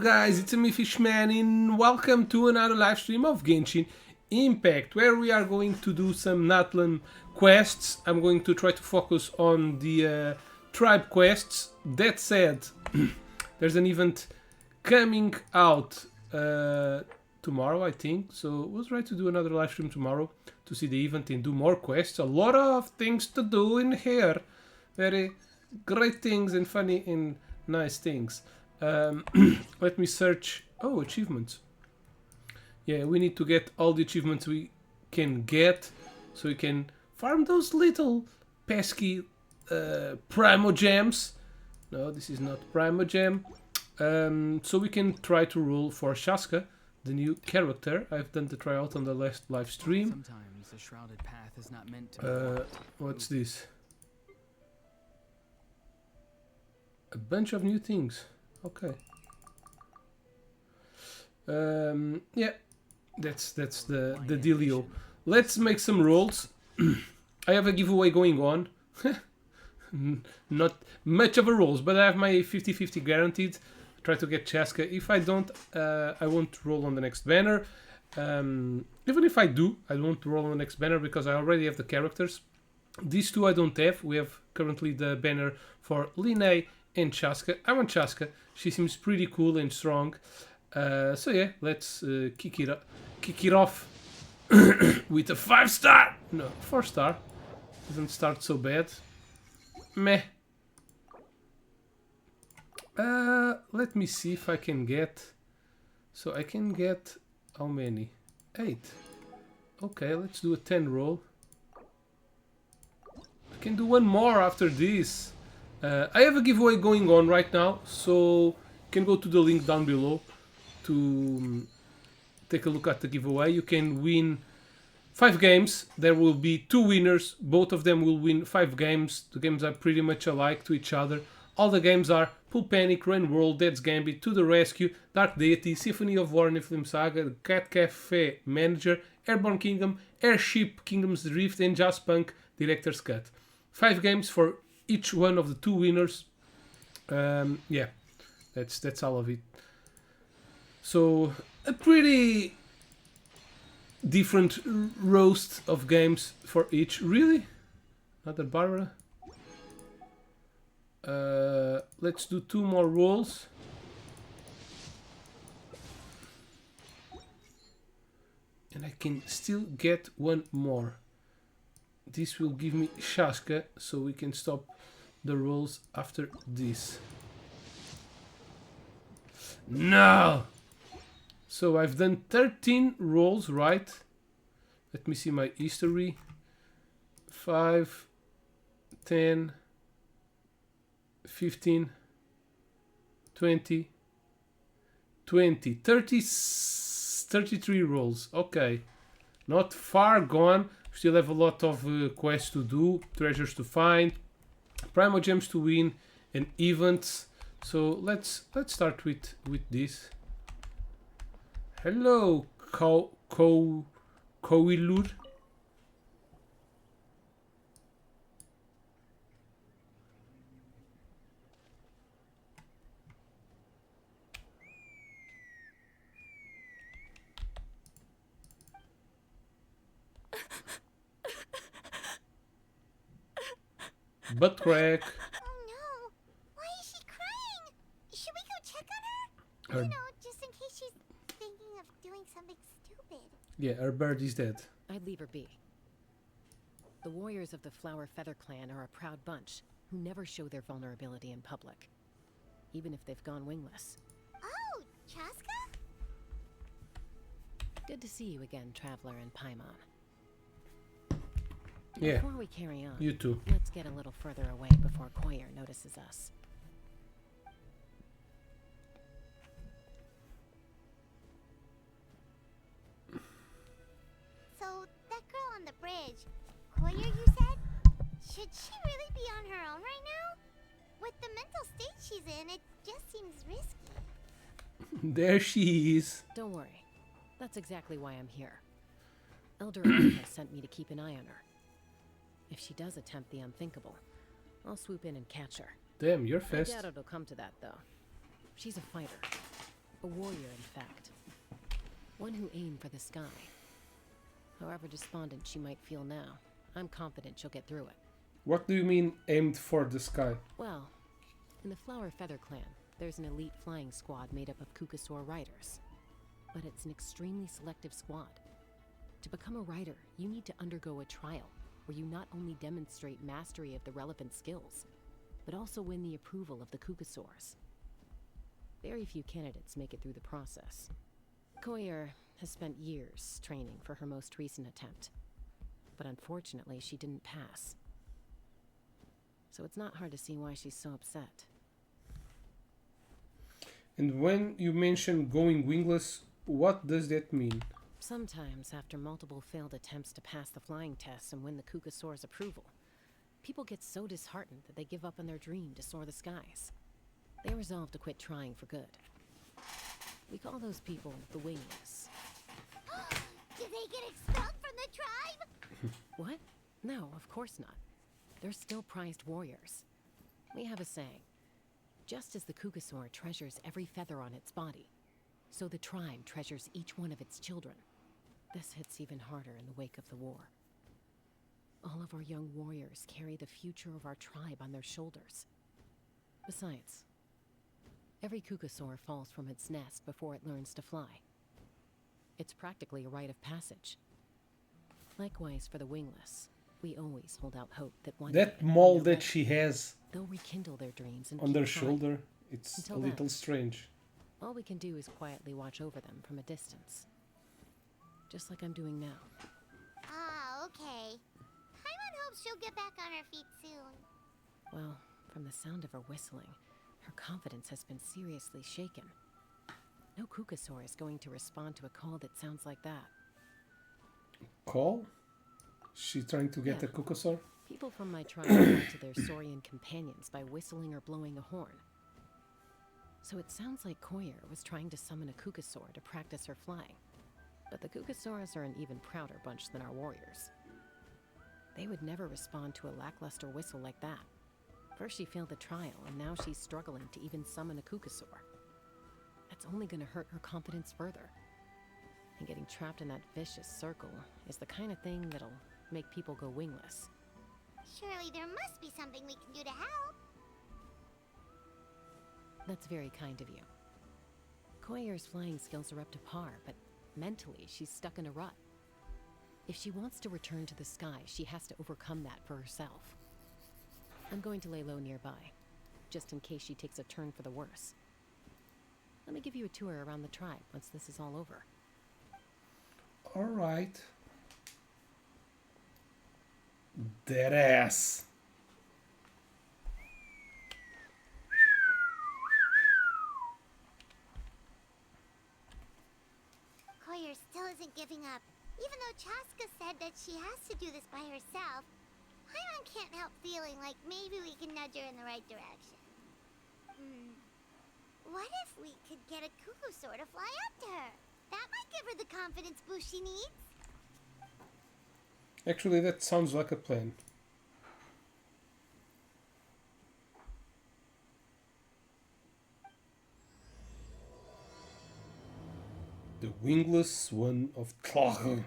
guys, it's me Fishman and welcome to another live stream of Genshin Impact, where we are going to do some Natlan quests. I'm going to try to focus on the tribe quests. That said, there's an event coming out tomorrow, I think, so we'll try to do another live stream tomorrow to see the event and do more quests. A lot of things to do in here, very great things and funny and nice things. Let me search. Oh, achievements. Yeah, we need to get all the achievements we can get so we can farm those little pesky Primo Gems. No, this is not Primo Gem. So we can try to roll for Chasca, the new character. I've done the tryout on the last live stream. Sometimes the shrouded path is not meant to What's this? A bunch of new things. Okay. Yeah, that's the dealio. Let's make some rolls. I have a giveaway going on. Not much of a rolls, but I have my 50-50 guaranteed. Try to get Chasca. If I don't, I won't roll on the next banner. Even if I do, I won't roll on the next banner because I already have the characters. These two I don't have. We have currently the banner for Linnae and Chasca. I want Chasca. She seems pretty cool and strong. So yeah, let's kick it off with a 5-star. No, 4-star. Doesn't start so bad. Meh. Let me see if I can get. So I can get how many? 8. Okay, let's do a 10 roll. I can do one more after this. I have a giveaway going on right now, so you can go to the link down below to take a look at the giveaway. You can win 5 games. There will be 2 winners. Both of them will win 5 games. The games are pretty much alike to each other. All the games are Pool Panic, Rain World, Dead's Gambit, To the Rescue, Dark Deity, Symphony of War, Niflheim Saga, The Cat Cafe Manager, Airborne Kingdom, Airship, Kingdom's Drift, and Jazzpunk Director's Cut. 5 games for each one of the 2 winners. Yeah, that's all of it. So a pretty different roast of games for each. Really? Another Barbara? Let's do 2 more rolls. And I can still get 1 more. This will give me Chasca, so we can stop the rolls after this. No! So I've done 13 rolls, right? Let me see my history. 5, 10, 15, 20, 33 rolls. Okay. Not far gone. Still have a lot of quests to do, treasures to find, Primo Gems to win, and events. So let's start with this. Hello, Koilur. Butt crack. Oh no! Why is she crying? Should we go check on her? Her- You know, just in case she's thinking of doing something stupid. Yeah, our bird is dead. I'd leave her be. The warriors of the Flower Feather clan are a proud bunch who never show their vulnerability in public, even if they've gone wingless. Oh, Chasca? Good to see you again, Traveler and Paimon. Yeah, Before we carry on, you too. let's get a little further away before Koyer notices us. So, that girl on the bridge, Koyer, you said? Should she really be on her own right now? With the mental state she's in, it just seems risky. There she is. Don't worry. That's exactly why I'm here. Elder Alpha sent me to keep an eye on her. If she does attempt the unthinkable, I'll swoop in and catch her. Damn, you're I fast. doubt it'll come to that, though. She's a fighter. A warrior, in fact. One who aimed for the sky. However despondent she might feel now, I'm confident she'll get through it. What do you mean aimed for the sky? Well, in the Flower Feather clan, there's an elite flying squad made up of Kukasaur riders. But it's an extremely selective squad. To become a rider, you need to undergo a trial, where you not only demonstrate mastery of the relevant skills, but also win the approval of the Kukasaurs. Very few candidates make it through the process. Koyer has spent years training for her most recent attempt, but unfortunately she didn't pass. So it's not hard to see why she's so upset. And when you mention going wingless, what does that mean? Sometimes, after multiple failed attempts to pass the flying tests and win the Kukasaur's approval, people get so disheartened that they give up on their dream to soar the skies. They resolve to quit trying for good. We call those people the wingless. Did they get expelled from the tribe? What? No, of course not. They're still prized warriors. We have a saying. Just as the Kukasaur treasures every feather on its body, so the tribe treasures each one of its children. This hits even harder in the wake of the war. All of our young warriors carry the future of our tribe on their shoulders. Besides, every Kukasaur falls from its nest before it learns to fly. It's practically a rite of passage. Likewise for the wingless, we always hold out hope that one day, That mole when they're that she has they'll rekindle their dreams and on keep their trying. shoulder, it's Until a then. little strange. All we can do is quietly watch over them from a distance. Just like I'm doing now. Ah, okay. Paimon hopes she'll get back on her feet soon. Well, from the sound of her whistling, her confidence has been seriously shaken. No Kukasaur is going to respond to a call that sounds like that. Call? She's trying to get Yeah. a Kukasaur? People from my tribe call to their Saurian companions by whistling or blowing a horn. So it sounds like Koyer was trying to summon a Kukasaur to practice her flying. But the Kukasaurs are an even prouder bunch than our warriors. They would never respond to a lackluster whistle like that. First she failed the trial, and now she's struggling to even summon a Kukasaur. That's only going to hurt her confidence further. And getting trapped in that vicious circle is the kind of thing that'll make people go wingless. Surely there must be something we can do to help. That's very kind of you. Koyer's flying skills are up to par, but mentally she's stuck in a rut. If she wants to return to the sky, she has to overcome that for herself. I'm going to lay low nearby, just in case she takes a turn for the worse. Let me give you a tour around the tribe once this is all over. Alright. Dead ass. Koyer still isn't giving up. Even though Chasca said that she has to do this by herself, Paimon can't help feeling like maybe we can nudge her in the right direction. What if we could get a Kukusaur to fly up to her? That might give her the confidence boost she needs. Actually, that sounds like a plan. The wingless one of Tlach.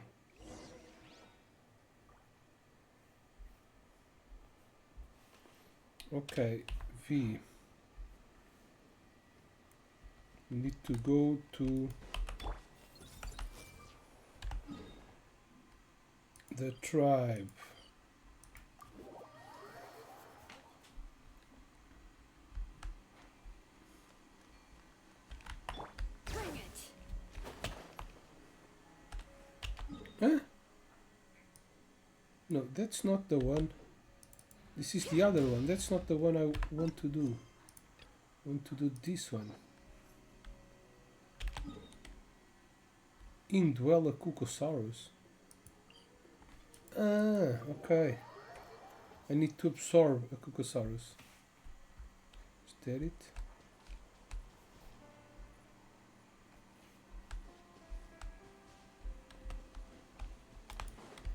Okay, V. We need to go to the tribe. Bring it. Huh? No, that's not the one. This is the other one. That's not the one I want to do. I want to do this one. Indwell a Kukosaurus. Ah, okay. I need to absorb a Kukosaurus. Is that it?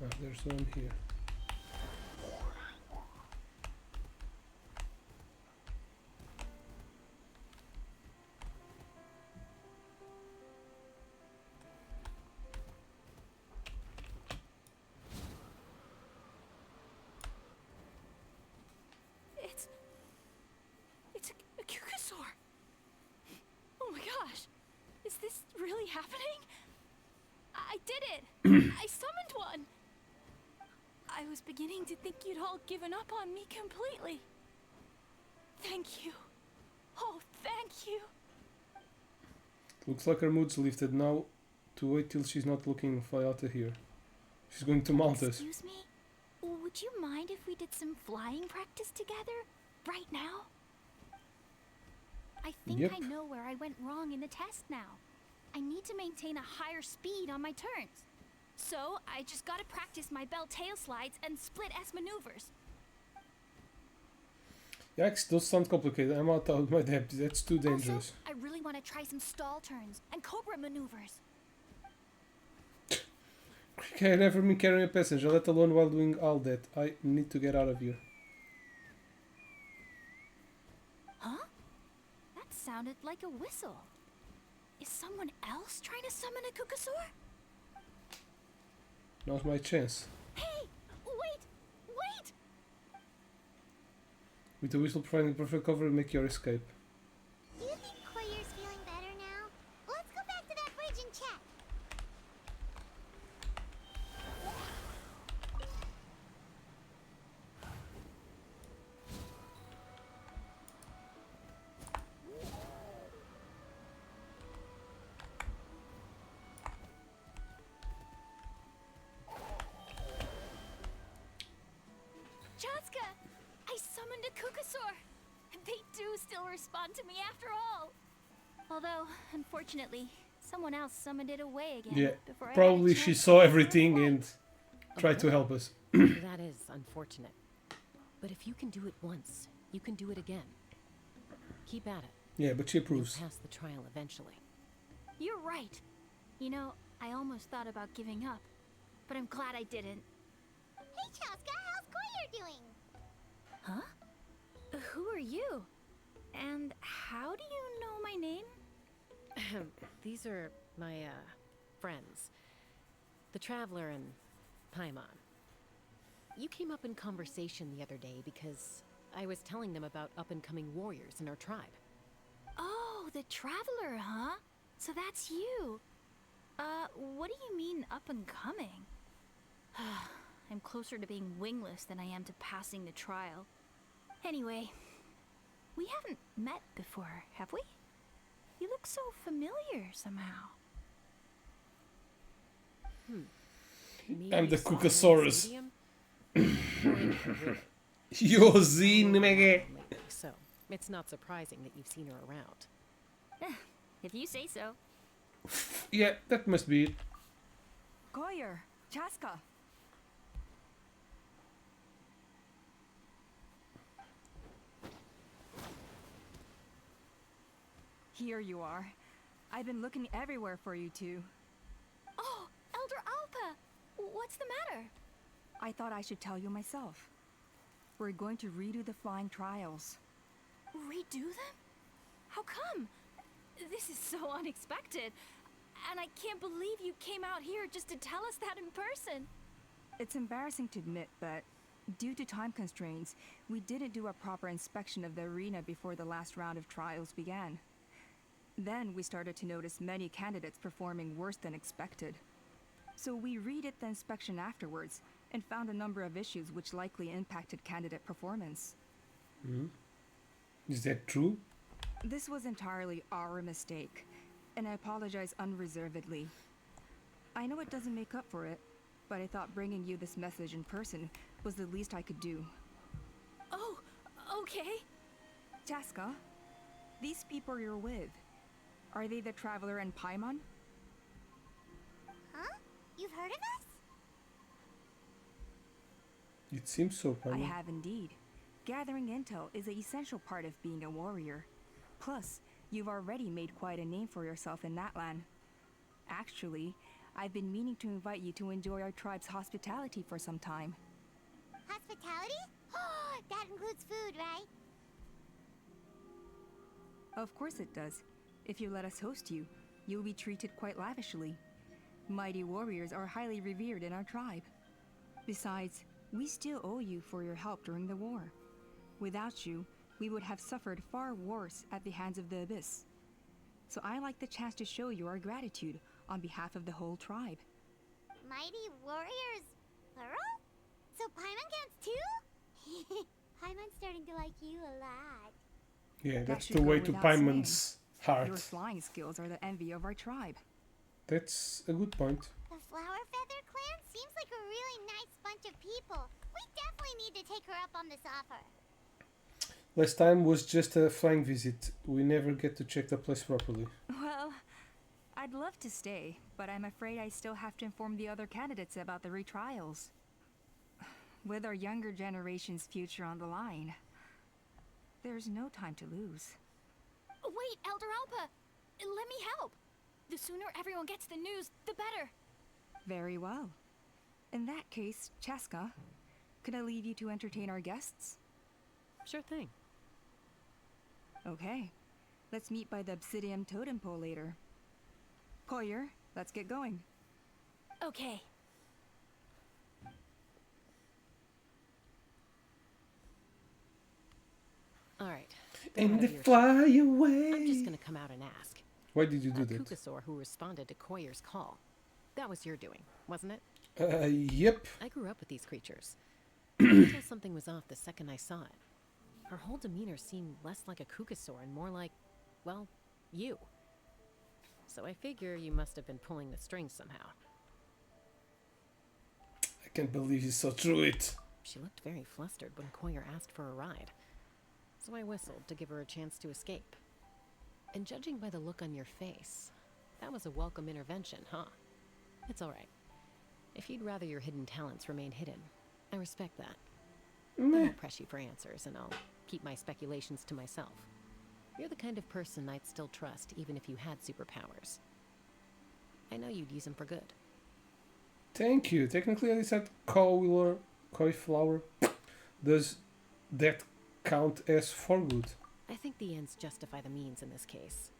Ah, there's one here. happening? I did it! I summoned one! I was beginning to think you'd all given up on me completely. Thank you. Oh, thank you. Looks like her mood's lifted now. To wait till she's not looking fly out of here. She's going to mount us. Excuse me? Would you mind if we did some flying practice together? Right now? I think Yep. I know where I went wrong in the test now. I need to maintain a higher speed on my turns. So, I just gotta practice my bell tail slides and split S maneuvers. Yikes, those sound complicated. I'm out of my depth. That's too dangerous. Also, I really want to try some stall turns and cobra maneuvers. Okay, never been carrying a passenger, let alone while doing all that. I need to get out of here. Huh? That sounded like a whistle. Is someone else trying to summon a Kukasaur? Now's my chance. Hey! Wait! Wait! With the whistle providing perfect cover, make your escape. Do you think Koyer's feeling better now? Let's go back to that bridge and check. Chasca! I summoned a Kukasaur! They do still respond to me after all! Although, unfortunately, someone else summoned it away again. Yeah, before I had a probably she chance saw to everything fight. and tried to help us. That is unfortunate. But if you can do it once, you can do it again. Keep at it. Yeah, but she You'll approves. pass the trial eventually. You're right. You know, I almost thought about giving up, but I'm glad I didn't. Hey, Chasca, how's Koyer doing? Huh? Who are you? And how do you know my name? These are my, friends. The Traveler and Paimon. You came up in conversation the other day because I was telling them about up-and-coming warriors in our tribe. Oh, the Traveler, huh? So that's you. What do you mean up and coming? I'm closer to being wingless than I am to passing the trial. Anyway, we haven't met before, have we? You look so familiar somehow. Maybe I'm the you saw me in Kukasaurus. stadium? Or in the gorilla. Yozin mege. Lately, so it's not surprising that you've seen her around. If you say so. Yeah, that must be it. Koyer, Chasca. Here you are. I've been looking everywhere for you two. Oh, Elder Alpa! What's the matter? I thought I should tell you myself. We're going to redo the flying trials. Redo them? How come? This is so unexpected. And I can't believe you came out here just to tell us that in person. It's embarrassing to admit, but due to time constraints, we didn't do a proper inspection of the arena before the last round of trials began. Then we started to notice many candidates performing worse than expected. So we redid the inspection afterwards and found a number of issues which likely impacted candidate performance. Is that true? This was entirely our mistake, and I apologize unreservedly. I know it doesn't make up for it, but I thought bringing you this message in person was the least I could do. Oh, okay. Chasca, these people you're with, are they the Traveler and Paimon? Huh? You've heard of us? It seems so, I Paimon. have indeed. Gathering intel is an essential part of being a warrior. Plus, you've already made quite a name for yourself in that land. Actually, I've been meaning to invite you to enjoy our tribe's hospitality for some time. Hospitality? Oh, that includes food, right? Of course it does. If you let us host you, you'll be treated quite lavishly. Mighty warriors are highly revered in our tribe. Besides, we still owe you for your help during the war. Without you, we would have suffered far worse at the hands of the Abyss. so I like the chance to show you our gratitude on behalf of the whole tribe. Mighty warriors, plural? So Paimon counts too? Paimon's starting to like you a lot. Yeah, That that's should the go way to without Paimon's Your heart. flying skills are the envy of our tribe. That's a good point. The Flower Feather clan seems like a really nice bunch of people. We definitely need to take her up on this offer. Last time was just a flying visit. We never get to check the place properly. Well, I'd love to stay, but I'm afraid I still have to inform the other candidates about the retrials. With our younger generation's future on the line, there's no time to lose. Wait, Elder Alpa! Let me help! The sooner everyone gets the news, the better. Very well. In that case, Chasca, could I leave you to entertain our guests? Sure thing. Okay. Let's meet by the obsidian totem pole later. Koyer, let's get going. Okay. All right. And Out they of earshot. fly I'm away. just gonna come out and ask. Why did you do That that? Kukasaur who responded to Koyer's call. That was your doing, wasn't it? Yep. I grew up with these creatures. I could tell something was off the second I saw it. Her whole demeanor seemed less like a Kukasaur and more like, well, you. So I figure you must have been pulling the strings somehow. I can't believe you saw through it. She looked very flustered when Koyer asked for a ride. So I whistled to give her a chance to escape. And judging by the look on your face, that was a welcome intervention, huh? It's all right. If you'd rather your hidden talents remain hidden, I respect that. I Meh. won't press you for answers, and I'll keep my speculations to myself. You're the kind of person I'd still trust, even if you had superpowers. I know you'd use them for good. Thank you. Technically, I said cauliflower. Does that count as for good? I think the ends justify the means in this case.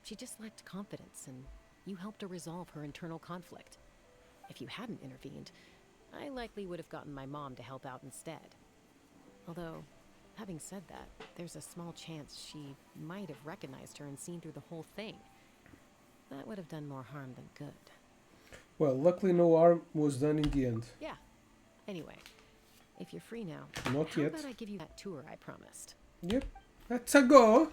She just lacked confidence, and you helped her resolve her internal conflict. If you hadn't intervened, I likely would have gotten my mom to help out instead. Although, having said that, there's a small chance she might have recognized her and seen through the whole thing. That would have done more harm than good. Well, luckily no harm was done in the end. Yeah. Anyway, if you're free now, Not how yet. about I give you that tour I promised? Yep. Let's go.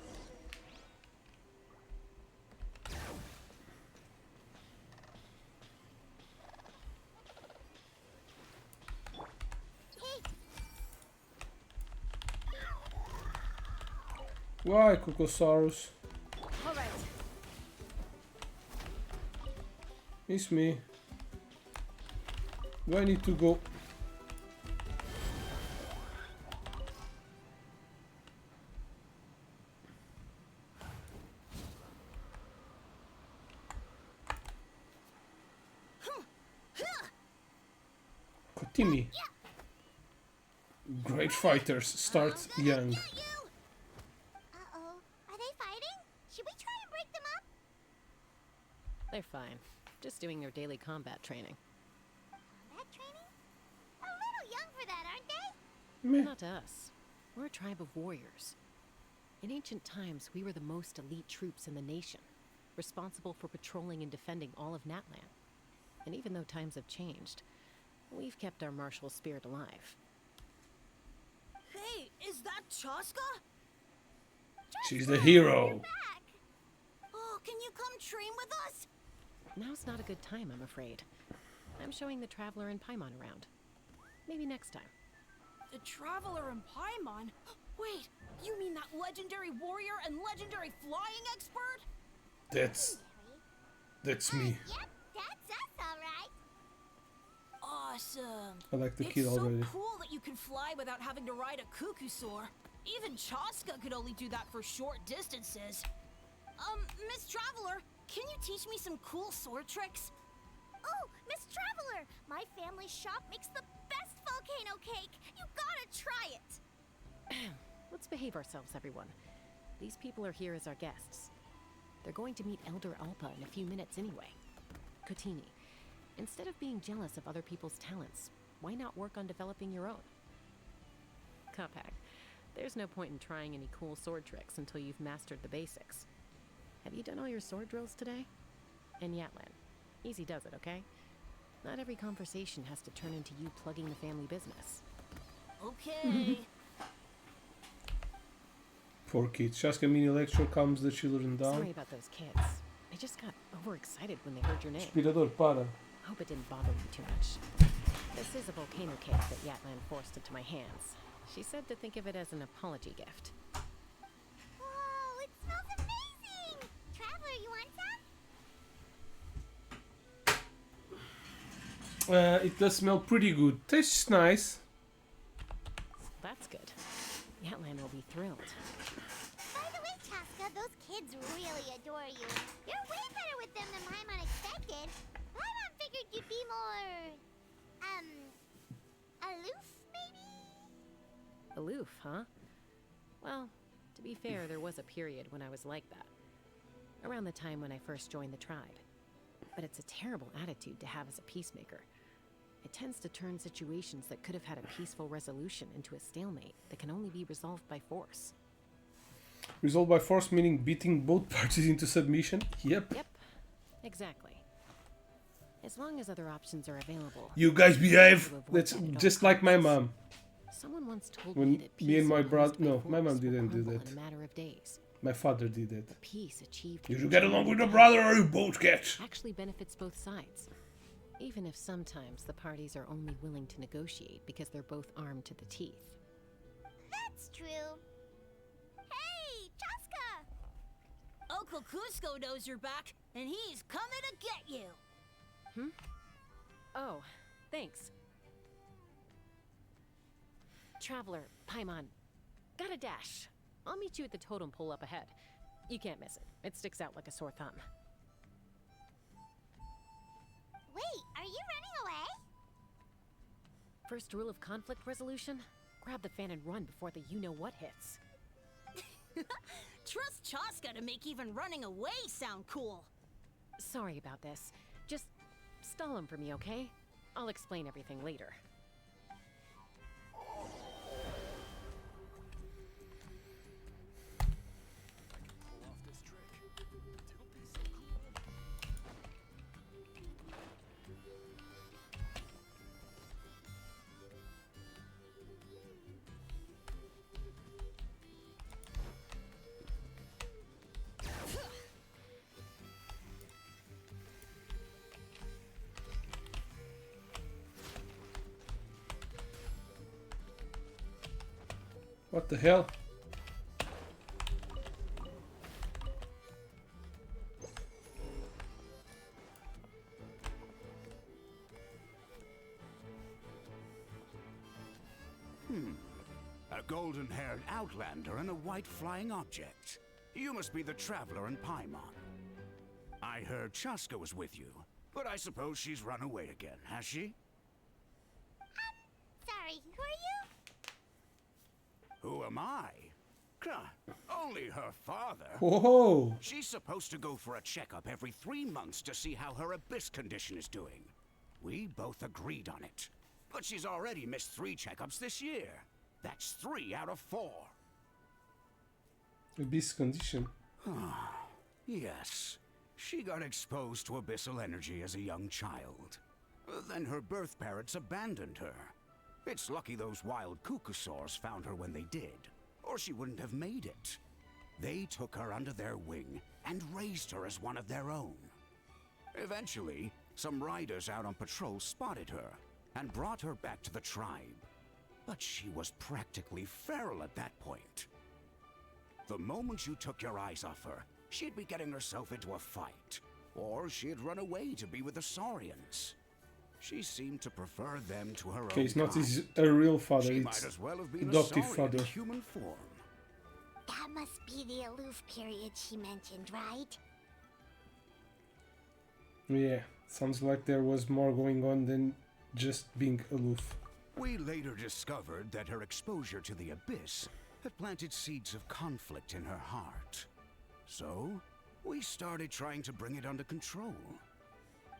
Why, Kukosaurus? All right. It's me. Do I need to go? Kotimi. Great fighters start young. Uh-oh. Are they fighting? Should we try and break them up? They're fine. Just doing their daily combat training. Combat training? A little young for that, aren't they? Meh. Not to us. We're a tribe of warriors. In ancient times, we were the most elite troops in the nation, responsible for patrolling and defending all of Natlan. And even though times have changed, we've kept our martial spirit alive. Hey, is that Chasca? She's the hero. Back. Oh, can you come train with us? Now's not a good time, I'm afraid. I'm showing the Traveler and Paimon around. Maybe next time. The Traveler and Paimon? Wait, you mean that legendary warrior and legendary flying expert? That's me. Yep, that's us, all right. Awesome. I like the It's kid so already. cool that you can fly without having to ride a Kukusaur. Even Chasca could only do that for short distances. Miss Traveler, can you teach me some cool sword tricks? Oh, Miss Traveler, my family's shop makes the best volcano cake. You gotta try it. Let's behave ourselves, everyone. These people are here as our guests. They're going to meet Elder Alpa in a few minutes anyway. Kotini, instead of being jealous of other people's talents, why not work on developing your own? Kapak, there's no point in trying any cool sword tricks until you've mastered the basics. Have you done all your sword drills today? And Yatlan, easy does it, okay? Not every conversation has to turn into you plugging the family business. Okay. Poor kids. Chasca mini lecture calms the children down. Sorry about those kids. They just got overexcited when they heard your name. Aspirador, para. Hope it didn't bother you too much. This is a volcano cake that Yatlan forced into my hands. She said to think of it as an apology gift. Whoa, it smells amazing! Traveler, you want some? It does smell pretty good. Tastes nice. That's good. Yatlan will be thrilled. By the way, Chasca, those kids really adore you. You're way better with them than Paimon expected. Paimon figured you'd be more... aloof, maybe? Aloof, huh? Well, to be fair, there was a period when I was like that. Around the time when I first joined the tribe. But it's a terrible attitude to have as a peacemaker. It tends to turn situations that could have had a peaceful resolution into a stalemate that can only be resolved by force. Resolved by force meaning beating both parties into submission? Yep. Yep, exactly. As long as other options are available. You guys behave! to avoid That's that at all just like my costs. mom. Someone once told When me that me and peace my imposed brother- by no, my mom force will didn't do crumble that. in a matter of days. My father did it. The peace achieved You through should get along genuine with your pain brother or you both get. actually benefits both sides. Even if sometimes the parties are only willing to negotiate because they're both armed to the teeth. That's true. Hey, Chasca! Uncle Cusco knows you're back, and he's coming to get you. Oh, thanks. Traveler, Paimon, got a dash. I'll meet you at the totem pole up ahead. You can't miss it. It sticks out like a sore thumb. Wait, are you running away? First rule of conflict resolution? Grab the fan and run before the you-know-what hits. Trust Chasca to make even running away sound cool. Sorry about this. Just stall him for me, okay? I'll explain everything later. What the hell? A golden-haired outlander and a white flying object. You must be the traveler in Paimon. I heard Chasca was with you, but I suppose she's run away again, has she? Sorry, who are you? Who am I? Only her father. Whoa! She's supposed to go for a checkup every 3 months to see how her abyss condition is doing. We both agreed on it. But she's already missed 3 checkups this year. That's 3 out of 4. Abyss condition. Yes. She got exposed to abyssal energy as a young child. Then her birth parents abandoned her. It's lucky those wild Kukusaurs found her when they did, or she wouldn't have made it. They took her under their wing and raised her as one of their own. Eventually, some riders out on patrol spotted her and brought her back to the tribe. But she was practically feral at that point. The moment you took your eyes off her, she'd be getting herself into a fight, or she'd run away to be with the Saurians. She seemed to prefer them to her Okay, own it's not kind. his a real father, She it's might as well have been adoptive a Saurian father. in human form. That must be the aloof period she mentioned, right? Yeah, sounds like there was more going on than just being aloof. We later discovered that her exposure to the abyss had planted seeds of conflict in her heart. So, we started trying to bring it under control.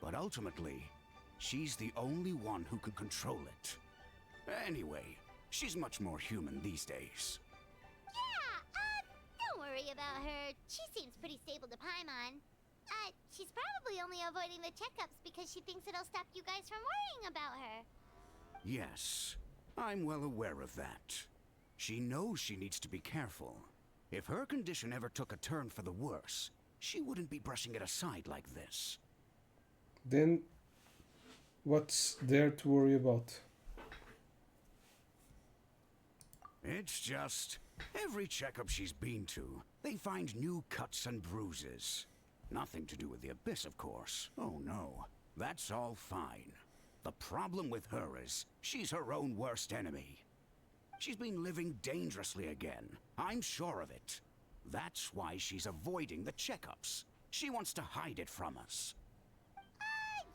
But ultimately, she's the only one who can control it. Anyway, she's much more human these days. Yeah, don't worry worry about her. She seems pretty stable to Paimon. She's probably only avoiding the checkups because she thinks it'll stop you guys from worrying about her. Yes, I'm well aware of that. She knows she needs to be careful. If her condition ever took a turn for the worse, she wouldn't be brushing it aside like this. Then, what's there to worry about? It's just, every checkup she's been to, they find new cuts and bruises. Nothing to do with the Abyss, of course. Oh no, that's all fine. The problem with her is, she's her own worst enemy. She's been living dangerously again. I'm sure of it. That's why she's avoiding the checkups. She wants to hide it from us.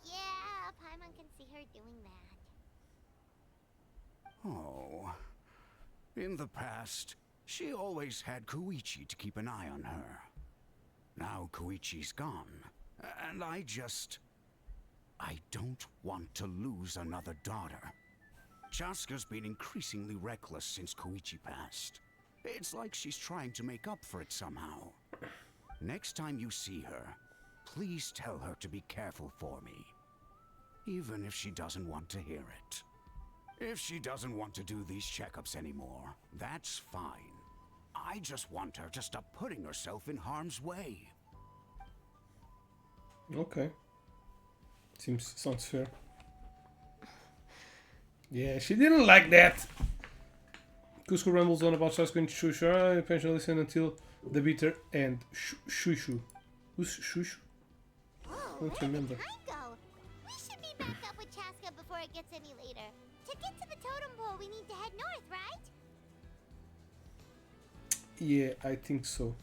Yeah, Paimon can see her doing that. Oh. In the past, she always had Koichi to keep an eye on her. Now Koichi's gone, and I don't want to lose another daughter. Chasca's been increasingly reckless since Koichi passed. It's like she's trying to make up for it somehow. Next time you see her, please tell her to be careful for me. Even if she doesn't want to hear it. If she doesn't want to do these checkups anymore, that's fine. I just want her to stop putting herself in harm's way. Okay. Sounds fair. Yeah, she didn't like that. Cusco rambles on about Chasca and Shushu. I eventually listen until the bitter end. Shushu. Who's Shushu? Whoa, Don't where did remember. time go? We should be back up with Chasca before it gets any later. To get to the totem pole, we need to head north, right? Yeah, I think so.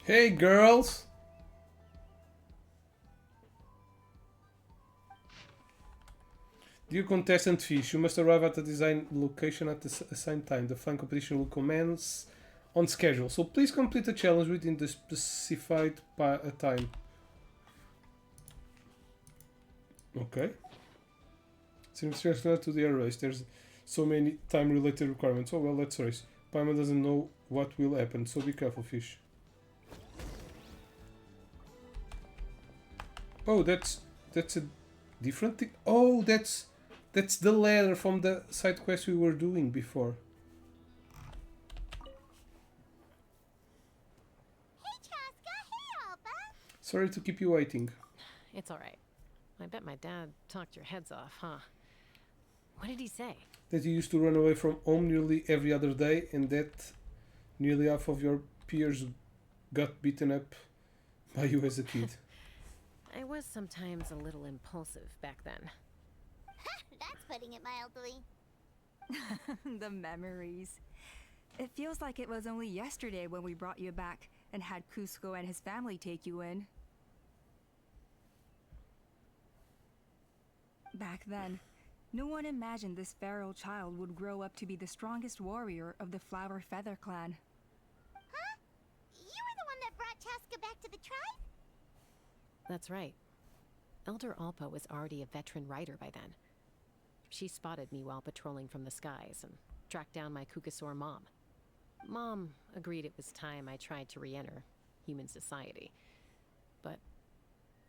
Hey, girls! Dear contestant Fish, you must arrive at the design location at the assigned time. The flying competition will commence on schedule, so please complete the challenge within the specified time. Okay. Seems similar to the air race. There's so many time-related requirements. Oh well, let's race. Paimon doesn't know what will happen, so be careful, Fish. Oh, that's a different thing. Oh, that's the ladder from the side quest we were doing before. Hey, Chasca. Hey, Alba. Sorry to keep you waiting. It's all right. I bet my dad talked your heads off, huh? What did he say? That you used to run away from home nearly every other day, and that nearly half of your peers got beaten up by you as a kid. I was sometimes a little impulsive back then. That's putting it mildly. The memories. It feels like it was only yesterday when we brought you back and had Cusco and his family take you in. Back then, no one imagined this feral child would grow up to be the strongest warrior of the Flower Feather clan. Huh? You were the one that brought Chasca back to the tribe? That's right. Elder Alpa was already a veteran rider by then. She spotted me while patrolling from the skies and tracked down my Kukasaur mom. Mom agreed it was time I tried to re-enter human society. But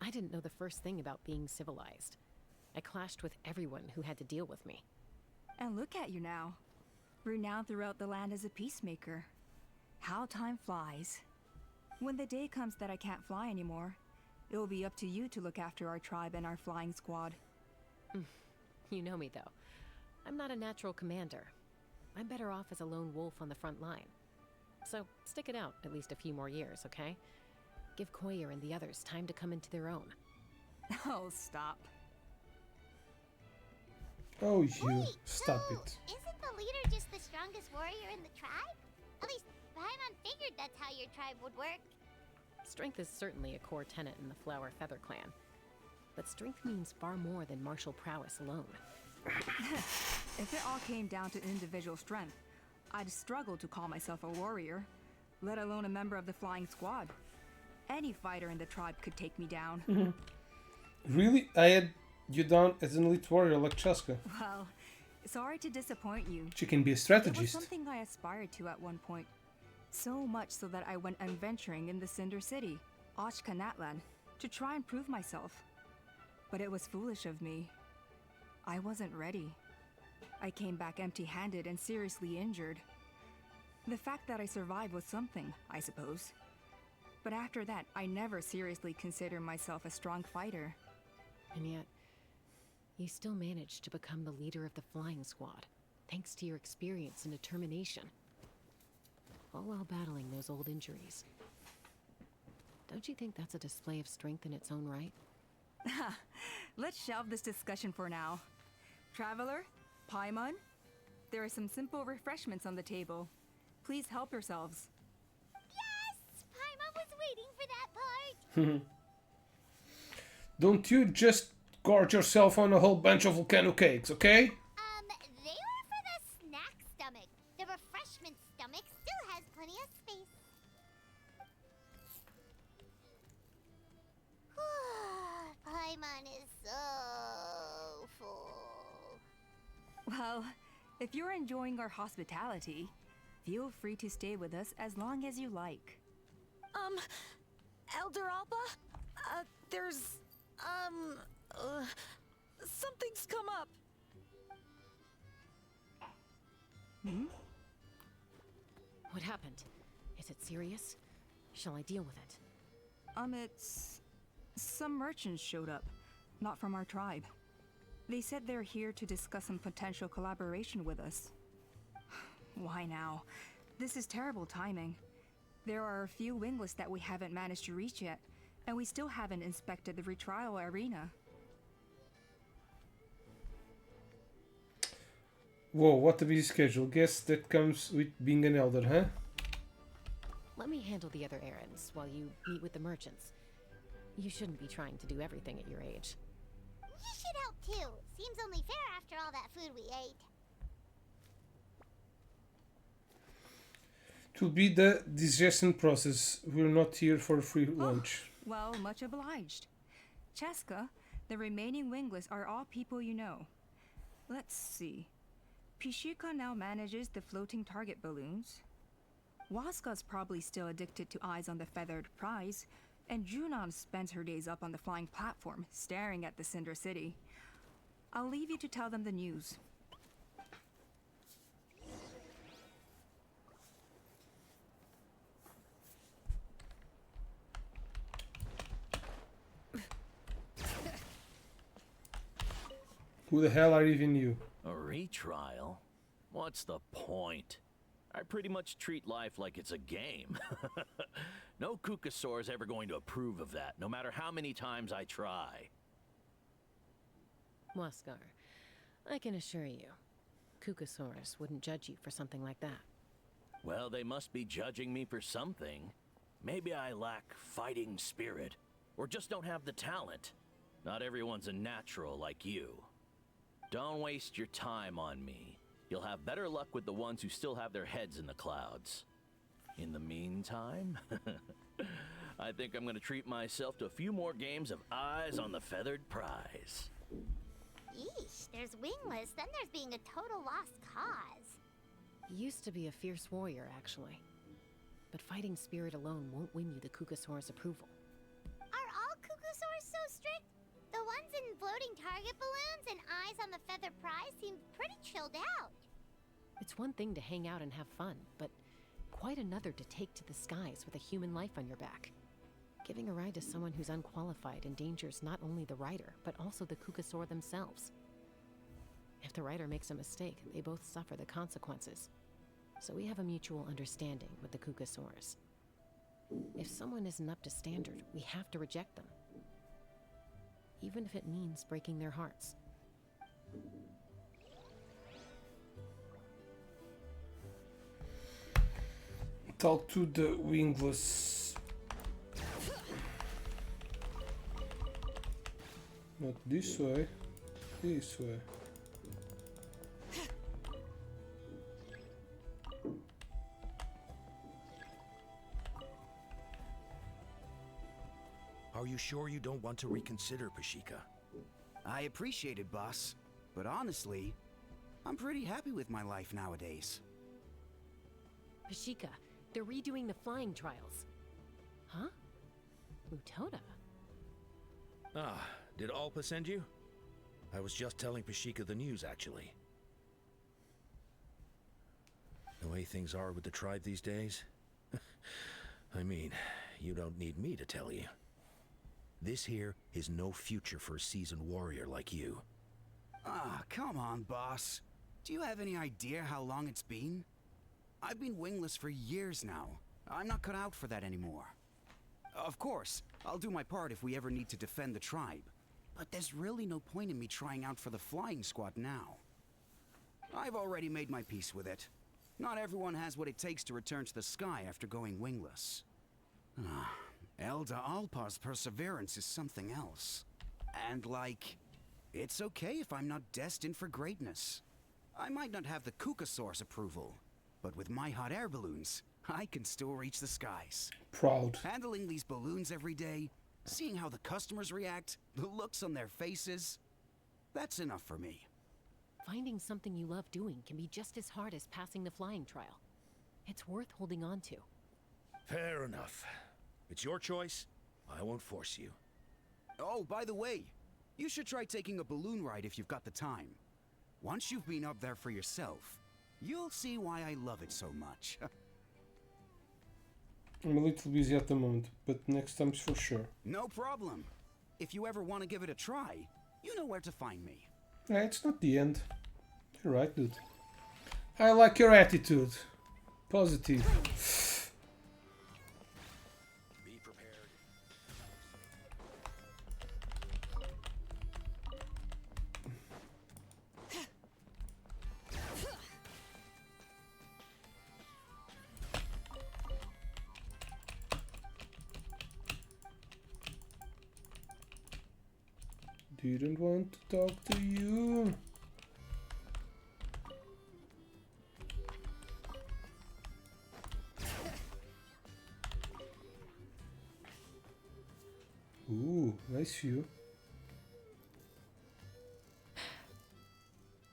I didn't know the first thing about being civilized. I clashed with everyone who had to deal with me. And look at you now, renowned throughout the land as a peacemaker. How time flies. When the day comes that I can't fly anymore, it will be up to you to look after our tribe and our flying squad. You know me, though. I'm not a natural commander. I'm better off as a lone wolf on the front line. So stick it out at least a few more years, okay? Give Koyer and the others time to come into their own. Oh, stop. Oh, you. Wait, Stop so it. Isn't the leader just the strongest warrior in the tribe? At least Paimon figured that's how your tribe would work. Strength is certainly a core tenet in the Flower Feather clan. But strength means far more than martial prowess alone. If it all came down to individual strength, I'd struggle to call myself a warrior, let alone a member of the flying squad. Any fighter in the tribe could take me down. Really? I had you down as an elite warrior like Chasca. Well, sorry to disappoint you. She can be a It was strategist. something I aspired to at one point. So much so that I went adventuring in the Cinder City, Natlan, to try and prove myself. But it was foolish of me. I wasn't ready. I came back empty-handed and seriously injured. The fact that I survived was something, I suppose. But after that, I never seriously considered myself a strong fighter. And yet, you still managed to become the leader of the flying squad, thanks to your experience and determination. All while battling those old injuries. Don't you think that's a display of strength in its own right? Let's shelve this discussion for now. Traveler, Paimon, there are some simple refreshments on the table. Please help yourselves. Yes! Paimon was waiting for that part. Don't you just gorge yourself on a whole bunch of volcano cakes, okay? They were for the snack stomach. The refreshment stomach still has plenty of space. Paimon is so full. Well, if you're enjoying our hospitality, feel free to stay with us as long as you like. Elder Alba? There's, something's come up. What happened? Is it serious? Shall I deal with it? It's... Some merchants showed up, not from our tribe. They said they're here to discuss some potential collaboration with us. Why now? This is terrible timing. There are a few wingless that we haven't managed to reach yet, and we still haven't inspected the retrial arena. Whoa, what a busy schedule. Guess that comes with being an elder, huh? Let me handle the other errands while you meet with the merchants. You shouldn't be trying to do everything at your age. You should help too. Seems only fair after all that food we ate. It will be the digestion process. We're not here for a free lunch. Well, much obliged. Chasca, the remaining wingless are all people you know. Let's see. Participa now manages the floating target balloons. Waska's probably still addicted to eyes on the feathered prize, and Junon spends her days up on the flying platform, staring at the Cinder City. I'll leave you to tell them the news. Who the hell are even you? A retrial? What's the point? I pretty much treat life like it's a game. No Kukasaur is ever going to approve of that, no matter how many times I try. Waskar, I can assure you, Kukasaurus wouldn't judge you for something like that. Well, they must be judging me for something. Maybe I lack fighting spirit, or just don't have the talent. Not everyone's a natural like you. Don't waste your time on me. You'll have better luck with the ones who still have their heads in the clouds. In the meantime, I think I'm gonna treat myself to a few more games of Eyes on the Feathered Prize. Yeesh, there's wingless, then there's being a total lost cause. You used to be a fierce warrior, actually. But fighting spirit alone won't win you the Kukasaurus' approval. Are all Kukusaurs so strict? The ones in floating target balloons and Eyes on the Feathered Prize seem pretty chilled out. It's one thing to hang out and have fun, but quite another to take to the skies with a human life on your back. Giving a ride to someone who's unqualified endangers not only the rider, but also the Kukasaur themselves. If the rider makes a mistake, they both suffer the consequences. So we have a mutual understanding with the Kukasaurs. If someone isn't up to standard, we have to reject them. Even if it means breaking their hearts. Talk to the wingless. Not this way. This way. Are you sure you don't want to reconsider, Participa? I appreciate it, boss. But honestly, I'm pretty happy with my life nowadays. Pashika, they're redoing the flying trials. Huh? Mutoda? Ah, did Alpa send you? I was just telling Pashika the news, actually. The way things are with the tribe these days? I mean, you don't need me to tell you. This here is no future for a seasoned warrior like you. Ah, come on, boss. Do you have any idea how long it's been? I've been wingless for years now. I'm not cut out for that anymore. Of course, I'll do my part if we ever need to defend the tribe. But there's really no point in me trying out for the flying squad now. I've already made my peace with it. Not everyone has what it takes to return to the sky after going wingless. Elder Alpa's perseverance is something else. And like, it's okay if I'm not destined for greatness. I might not have the Kukasaur's approval, but with my hot air balloons, I can still reach the skies. Proud. Handling these balloons every day, seeing how the customers react, the looks on their faces, that's enough for me. Finding something you love doing can be just as hard as passing the flying trial. It's worth holding on to. Fair enough. It's your choice. I won't force you. Oh, by the way, you should try taking a balloon ride if you've got the time. Once you've been up there for yourself, you'll see why I love it so much. I'm a little busy at the moment, but next time's for sure. No problem. If you ever want to give it a try, you know where to find me. Yeah, it's not the end. You're right, dude. I like your attitude. Positive. Be prepared. Didn't want to talk to you. Ooh, nice view.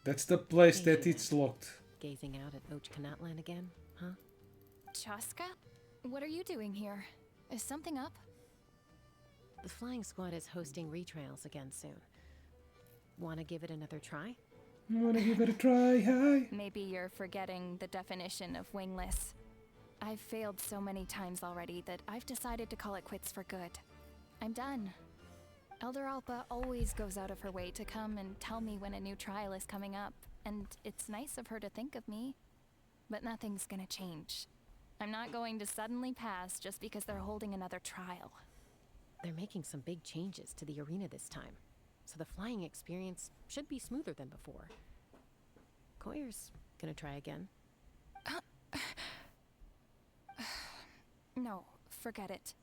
That's the place that it's locked. Gazing out at Och Kanatlan again, huh? Chasca? What are you doing here? Is something up? The flying squad is hosting retrials again soon. Wanna give it another try? Wanna give it a try, hi? Maybe you're forgetting the definition of wingless. I've failed so many times already that I've decided to call it quits for good. I'm done. Elder Alpa always goes out of her way to come and tell me when a new trial is coming up, and it's nice of her to think of me. But nothing's gonna change. I'm not going to suddenly pass just because they're holding another trial. They're making some big changes to the arena this time, so the flying experience should be smoother than before. Koyer's gonna try again. No, forget it.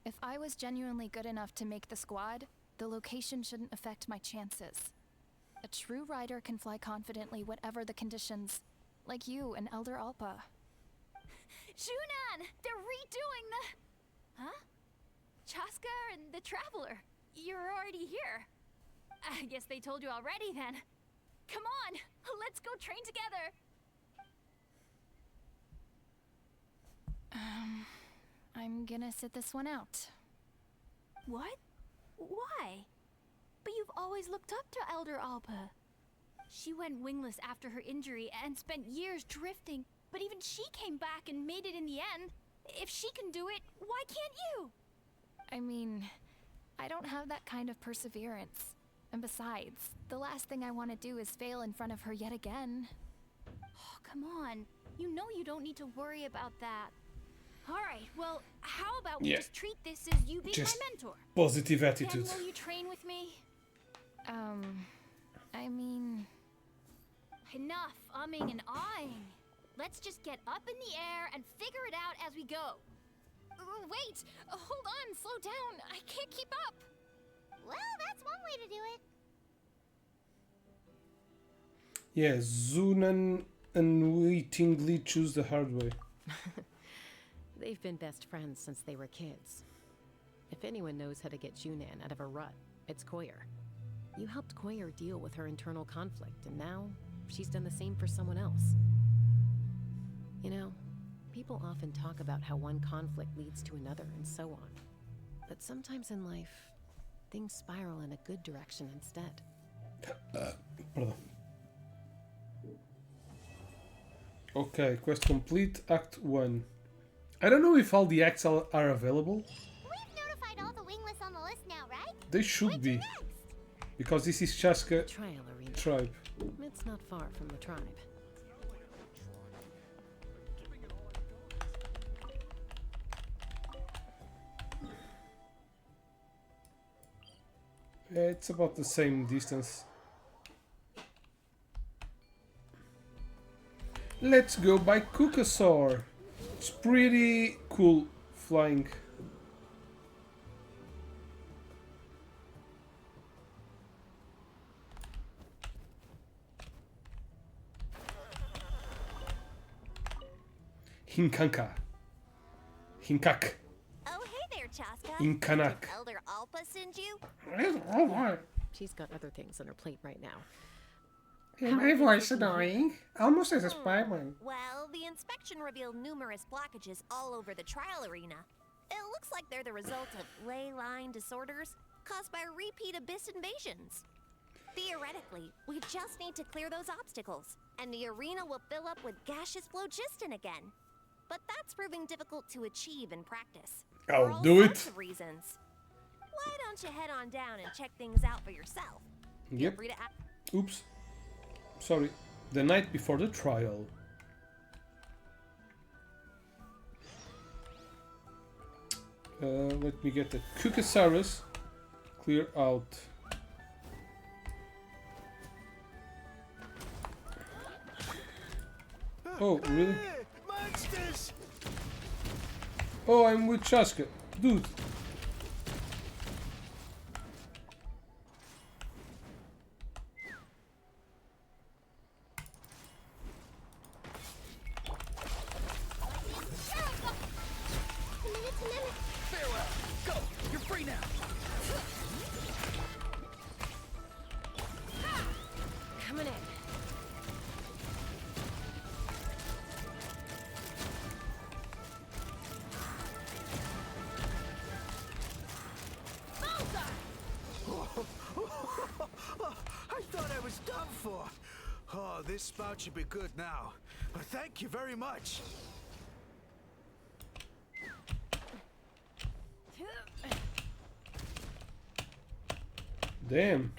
If I was genuinely good enough to make the squad, the location shouldn't affect my chances. A true rider can fly confidently whatever the conditions, like you and Elder Alpa. Junan! They're redoing the... Huh? Chasca and the Traveler. You're already here. I guess they told you already then. Come on, let's go train together. I'm gonna sit this one out. What? Why? But you've always looked up to Elder Alpa. She went wingless after her injury and spent years drifting, but even she came back and made it in the end. If she can do it, why can't you? I mean, I don't have that kind of perseverance. And besides, the last thing I want to do is fail in front of her yet again. Oh, come on. You know you don't need to worry about that. Alright, well, how about we just treat this as you being Just my mentor? positive attitude. Then will you train with me? I mean... Enough umming and ahhing. Let's just get up in the air and figure it out as we go. Wait! Hold on, slow down. I can't keep up. Well, that's one way to do it. Yeah, Zunan unwittingly choose the hard way. They've been best friends since they were kids. If anyone knows how to get Junan out of a rut, it's Koyer. You helped Koyer deal with her internal conflict, and now she's done the same for someone else. You know, people often talk about how one conflict leads to another and so on. But sometimes in life, things spiral in a good direction instead. Pardon. Okay, quest complete, Act 1. I don't know if all the acts are available. We've notified all the wingless on the list now, right? They should be. Because this is Chasca Trial arena. tribe. It's not far from the tribe. It's about the same distance. Let's go by Kukasaur. It's pretty cool flying. Hinkanka. Hinkak. Oh, hey there, Chasca. Inkanak. Did Elder Alpa send you? She's got other things on her plate right now. Is my voice annoying? Almost as a Spider-Man. Well, the inspection revealed numerous blockages all over the trial arena. It looks like they're the result of ley line disorders caused by repeat abyss invasions. Theoretically, we just need to clear those obstacles, and the arena will fill up with gaseous phlogiston again. But that's proving difficult to achieve in practice. I'll for all do sorts it. of reasons. Why don't you head on down and check things out for yourself? Feel Yep. free to Oops. Sorry. The night before the trial. Let me get the Kukasaurus. Clear out. Oh, really? Monsters! Oh, I'm with Chasca. Dude. Farewell. Go. You're free now. Coming in. I thought I was done for. Oh, this spout should be good now. Thank you very much. Damn.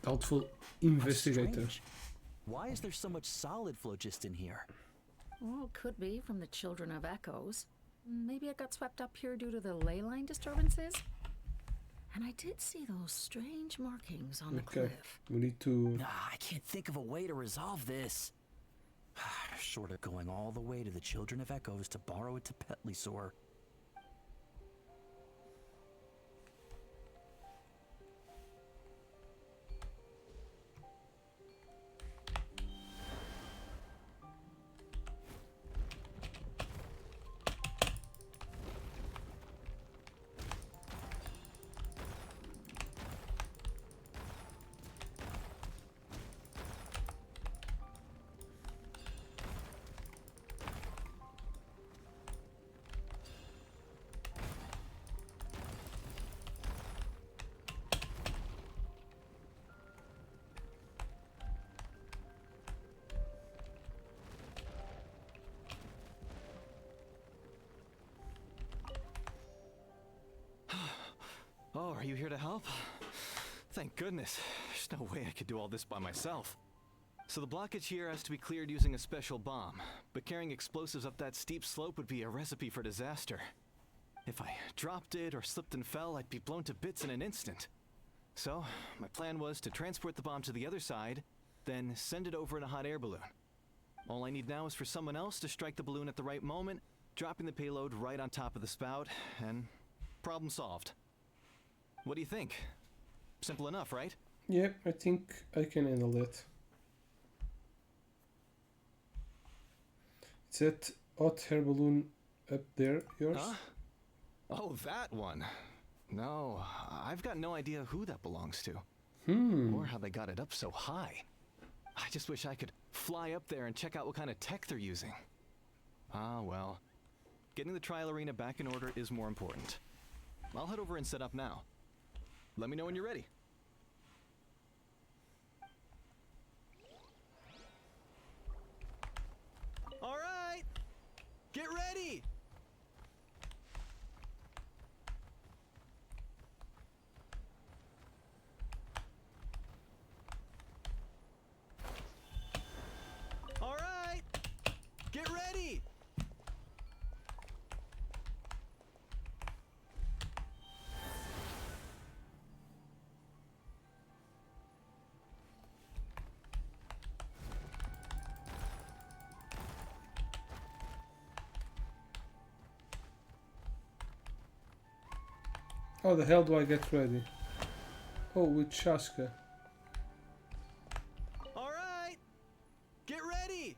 Doubtful investigator. Strange. Why is there so much solid phlogiston here? Well, it could be from the Children of Echoes. Maybe it got swept up here due to the ley line disturbances. And I did see those strange markings on the cliff. We need to. I can't think of a way to resolve this. Short of going all the way to the Children of Echoes to borrow it to Petlisaur. Oh, are you here to help? Thank goodness. There's no way I could do all this by myself. So the blockage here has to be cleared using a special bomb, but carrying explosives up that steep slope would be a recipe for disaster. If I dropped it or slipped and fell, I'd be blown to bits in an instant. So, my plan was to transport the bomb to the other side, then send it over in a hot air balloon. All I need now is for someone else to strike the balloon at the right moment, dropping the payload right on top of the spout, and problem solved. What do you think? Simple enough, right? Yeah, I think I can handle that. Is that hot air balloon up there yours? Huh? Oh, that one. No, I've got no idea who that belongs to. Or how they got it up so high. I just wish I could fly up there and check out what kind of tech they're using. Ah, well. Getting the trial arena back in order is more important. I'll head over and set up now. Let me know when you're ready. All right! Get ready! All right! Get ready! How the hell do I get ready? Oh, with Chasca. All right! Get ready!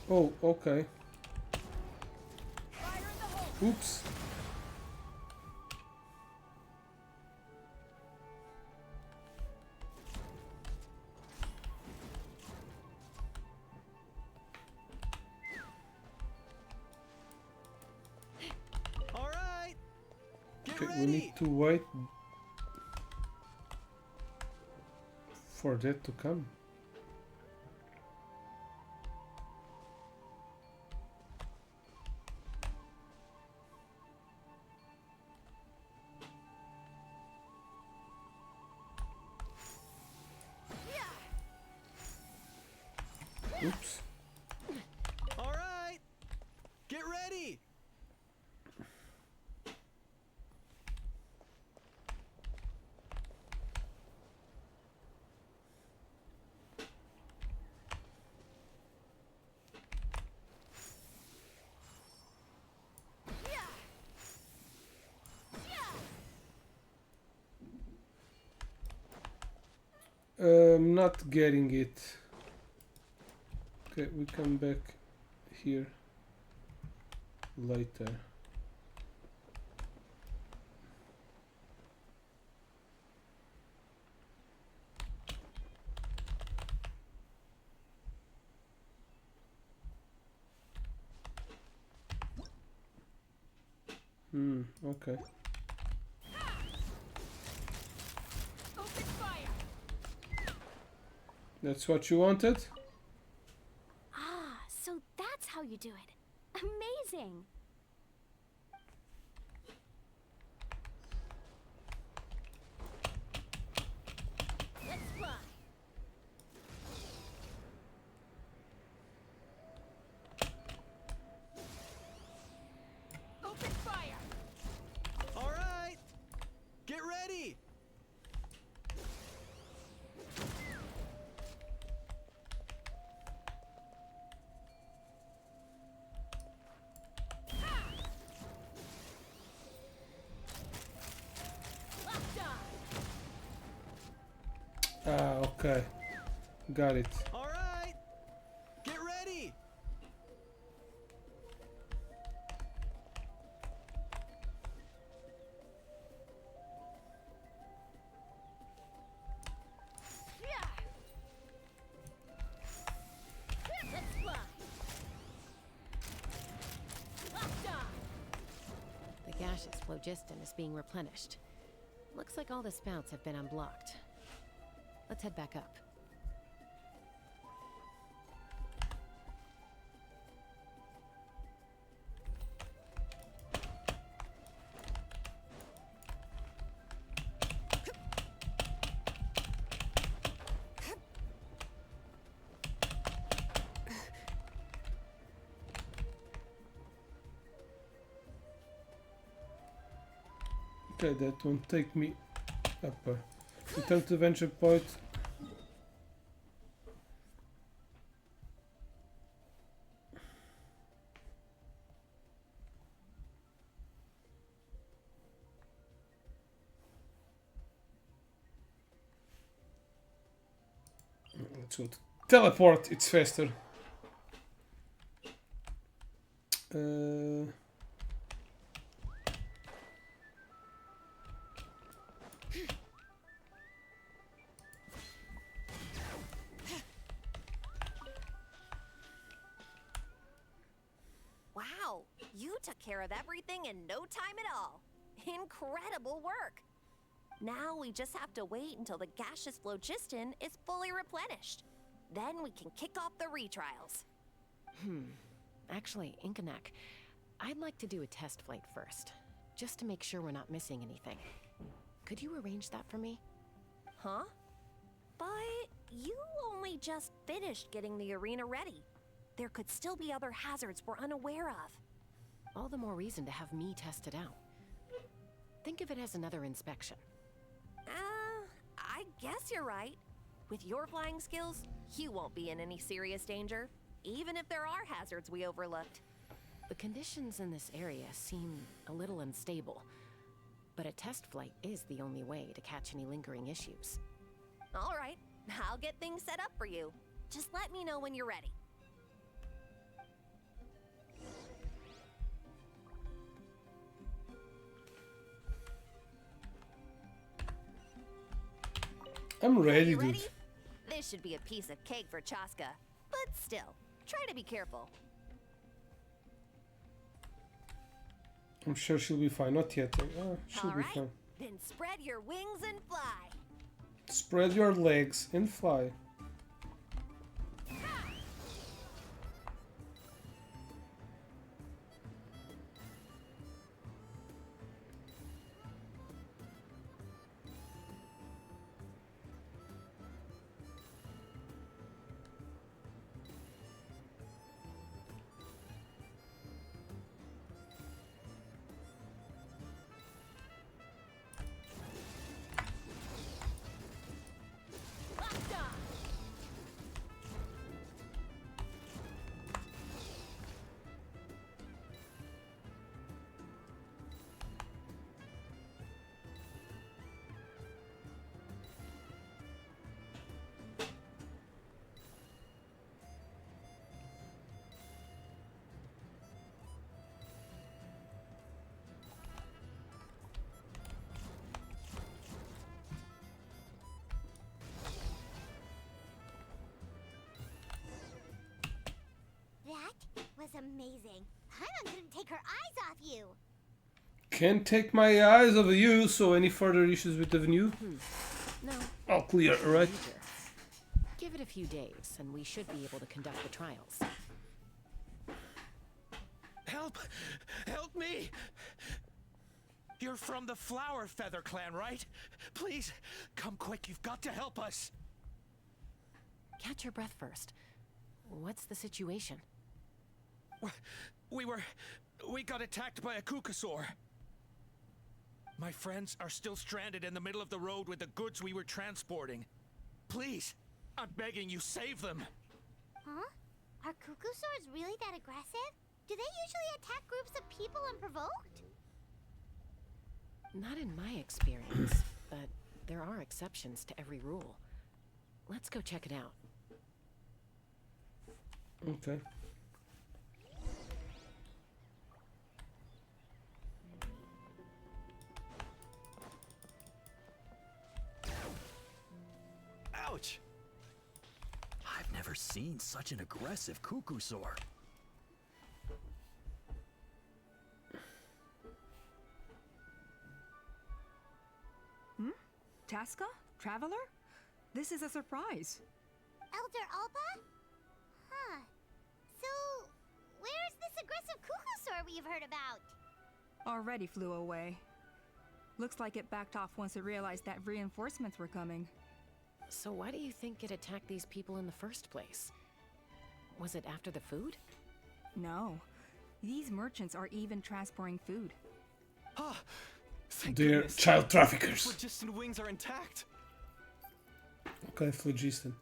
Oh, okay. Oops. All right! Get Okay, ready! we need to wait for that to come. Oops. All right! Get ready! Not getting it. Okay, we come back here later. Okay. Open fire! That's what you wanted? Ah, so that's how you do it. Amazing! Let's fly! Open fire! All right! Get ready! Ah, okay. Got it. All right! Get ready! Let's fly! The gaseous phlogiston is being replenished. Looks like all the spouts have been unblocked. Let's head back up. Okay, that won't take me up. Return to the venture point. Let's go to teleport. It's faster. Wow, you took care of everything in no time at all. Incredible work. Now we just have to wait until the gaseous phlogiston is fully replenished. Then we can kick off the retrials. Actually, Inkanek, I'd like to do a test flight first, just to make sure we're not missing anything. Could you arrange that for me? Huh? But you only just finished getting the arena ready. There could still be other hazards we're unaware of. All the more reason to have me test it out. Think of it as another inspection. I guess you're right. With your flying skills, you won't be in any serious danger, even if there are hazards we overlooked. The conditions in this area seem a little unstable, but a test flight is the only way to catch any lingering issues. All right, I'll get things set up for you. Just let me know when you're ready. I'm ready, You dude. ready? This should be a piece of cake for Chasca, but still, try to be careful. I'm sure she'll be fine. Not yet. She'll All be right, fine. then spread your wings and fly. Spread your legs and fly. That was amazing. Paimon couldn't take her eyes off you. Can't take my eyes off you, so any further issues with the venue? No. All clear, right? Major. Give it a few days, and we should be able to conduct the trials. Help! Help me! You're from the Flower Feather clan, right? Please, come quick, you've got to help us! Catch your breath first. What's the situation? We got attacked by a Kukasaur. My friends are still stranded in the middle of the road with the goods we were transporting. Please, I'm begging you, save them! Huh? Are Kukusaurs really that aggressive? Do they usually attack groups of people unprovoked? Not in my experience, but there are exceptions to every rule. Let's go check it out. Okay. Ouch! I've never seen such an aggressive Kukusaur. Chasca? Traveler? This is a surprise. Elder Alpa? Huh. So, where's this aggressive Kukusaur we've heard about? Already flew away. Looks like it backed off once it realized that reinforcements were coming. So why do you think it attacked these people in the first place? Was it after the food? No. These merchants are even transporting food. Ah, thank They're goodness. child traffickers. Phlogiston wings are intact. Okay, phlogiston.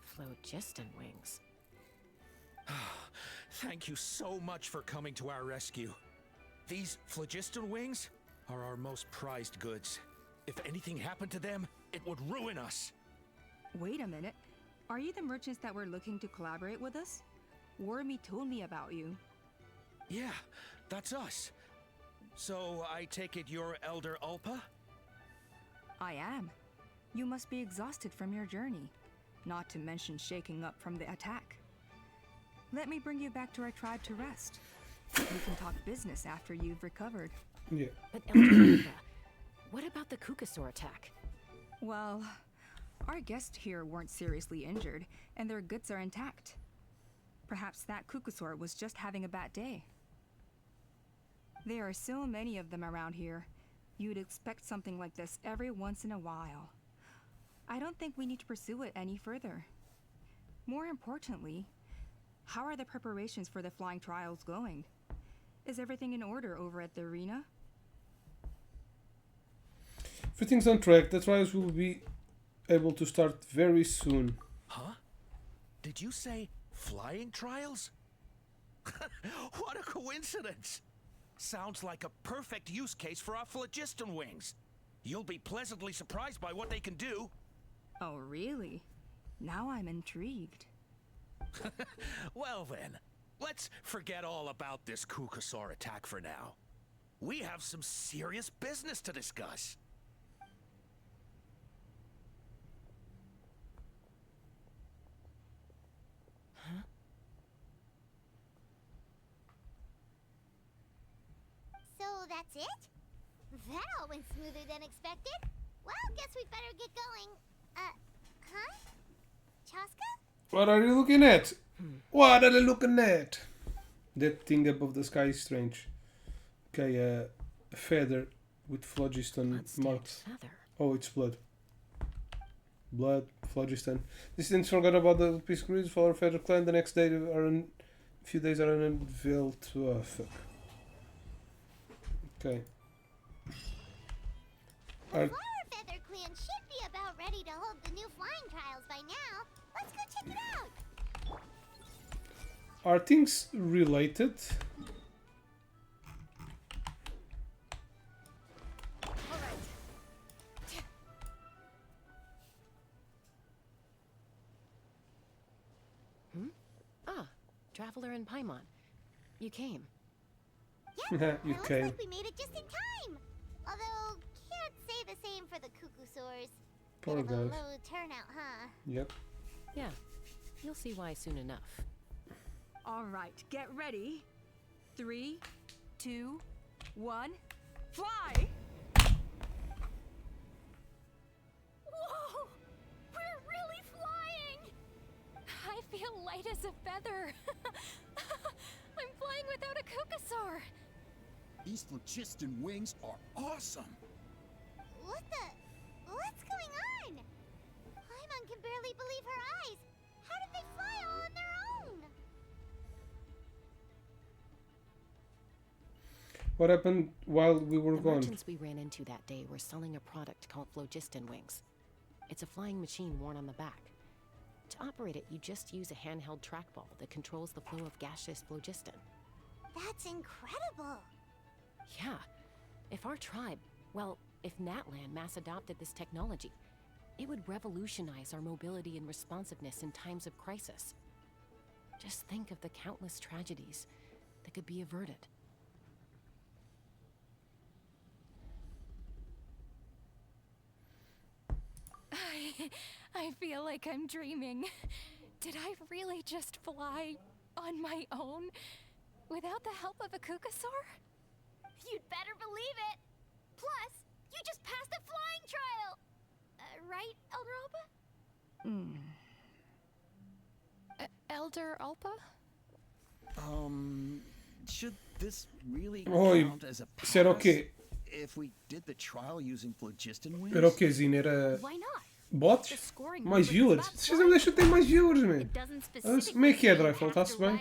Phlogiston wings. Thank you so much for coming to our rescue. These phlogiston wings are our most prized goods. If anything happened to them, it would ruin us. Wait a minute. Are you the merchants that were looking to collaborate with us? Wormy told me about you. Yeah, that's us. So I take it you're Elder Ulpa? I am. You must be exhausted from your journey, not to mention shaking up from the attack. Let me bring you back to our tribe to rest. We can talk business after you've recovered. Yeah. But Elder Ulpa, what about the Kukasaur attack? Well, our guests here weren't seriously injured, and their goods are intact. Perhaps that Kukasaur was just having a bad day. There are so many of them around here. You'd expect something like this every once in a while. I don't think we need to pursue it any further. More importantly, how are the preparations for the flying trials going? Is everything in order over at the arena? Everything's on track. The trials will be able to start very soon. Huh? Did you say flying trials? What a coincidence! Sounds like a perfect use case for our phlogiston wings. You'll be pleasantly surprised by what they can do. Oh, really? Now I'm intrigued. Well then, let's forget all about this Kukasaur attack for now. We have some serious business to discuss. So that's it? That all went smoother than expected. Well, guess we better get going. Huh? Chasca? What are you looking at? What are you looking at? That thing above the sky is strange. Okay, a feather with phlogiston marks. Feather. Oh, it's blood. Blood, phlogiston. Dissidents forgot about the peace agreement for our feather clan. The next day, a few days are unveiled. Oh, fuck. Okay. The Flower Feather Clan should be about ready to hold the new flying trials by now. Let's go check it out. Are things related? Ah, Traveler and Paimon. You came. Yeah, You looks came. like we made it just in time. Although, can't say the same for the Kukusaurs. Poor Bit of a guys. low turnout, huh? Yep. Yeah, you'll see why soon enough. All right, get ready. 3, 2, 1, fly! Whoa! We're really flying! I feel light as a feather. I'm flying without a Kukasaur. These phlogiston wings are awesome. What's going on? Paimon can barely believe her eyes. How did they fly all on their own? What happened while we were The gone? merchants we ran into that day were selling a product called phlogiston wings. It's a flying machine worn on the back. To operate it, you just use a handheld trackball that controls the flow of gaseous phlogiston. That's incredible. Yeah. If our tribe, well, if Natlan mass adopted this technology, it would revolutionize our mobility and responsiveness in times of crisis. Just think of the countless tragedies that could be averted. I feel like I'm dreaming. Did I really just fly on my own without the help of a Kukasaur? You'd better believe it. Plus, you just passed the flying trial. Right, Elder Alpa? Elder Alpa? Should this really Oi, count as a pass? isso era o quê? If we did the trial using phlogiston wings? Era o quêzinho? Era Why not? bots? Mais viewers? Vocês não deixam de ter mais viewers, man. Como é que é, Dreyfel? Está-se bem?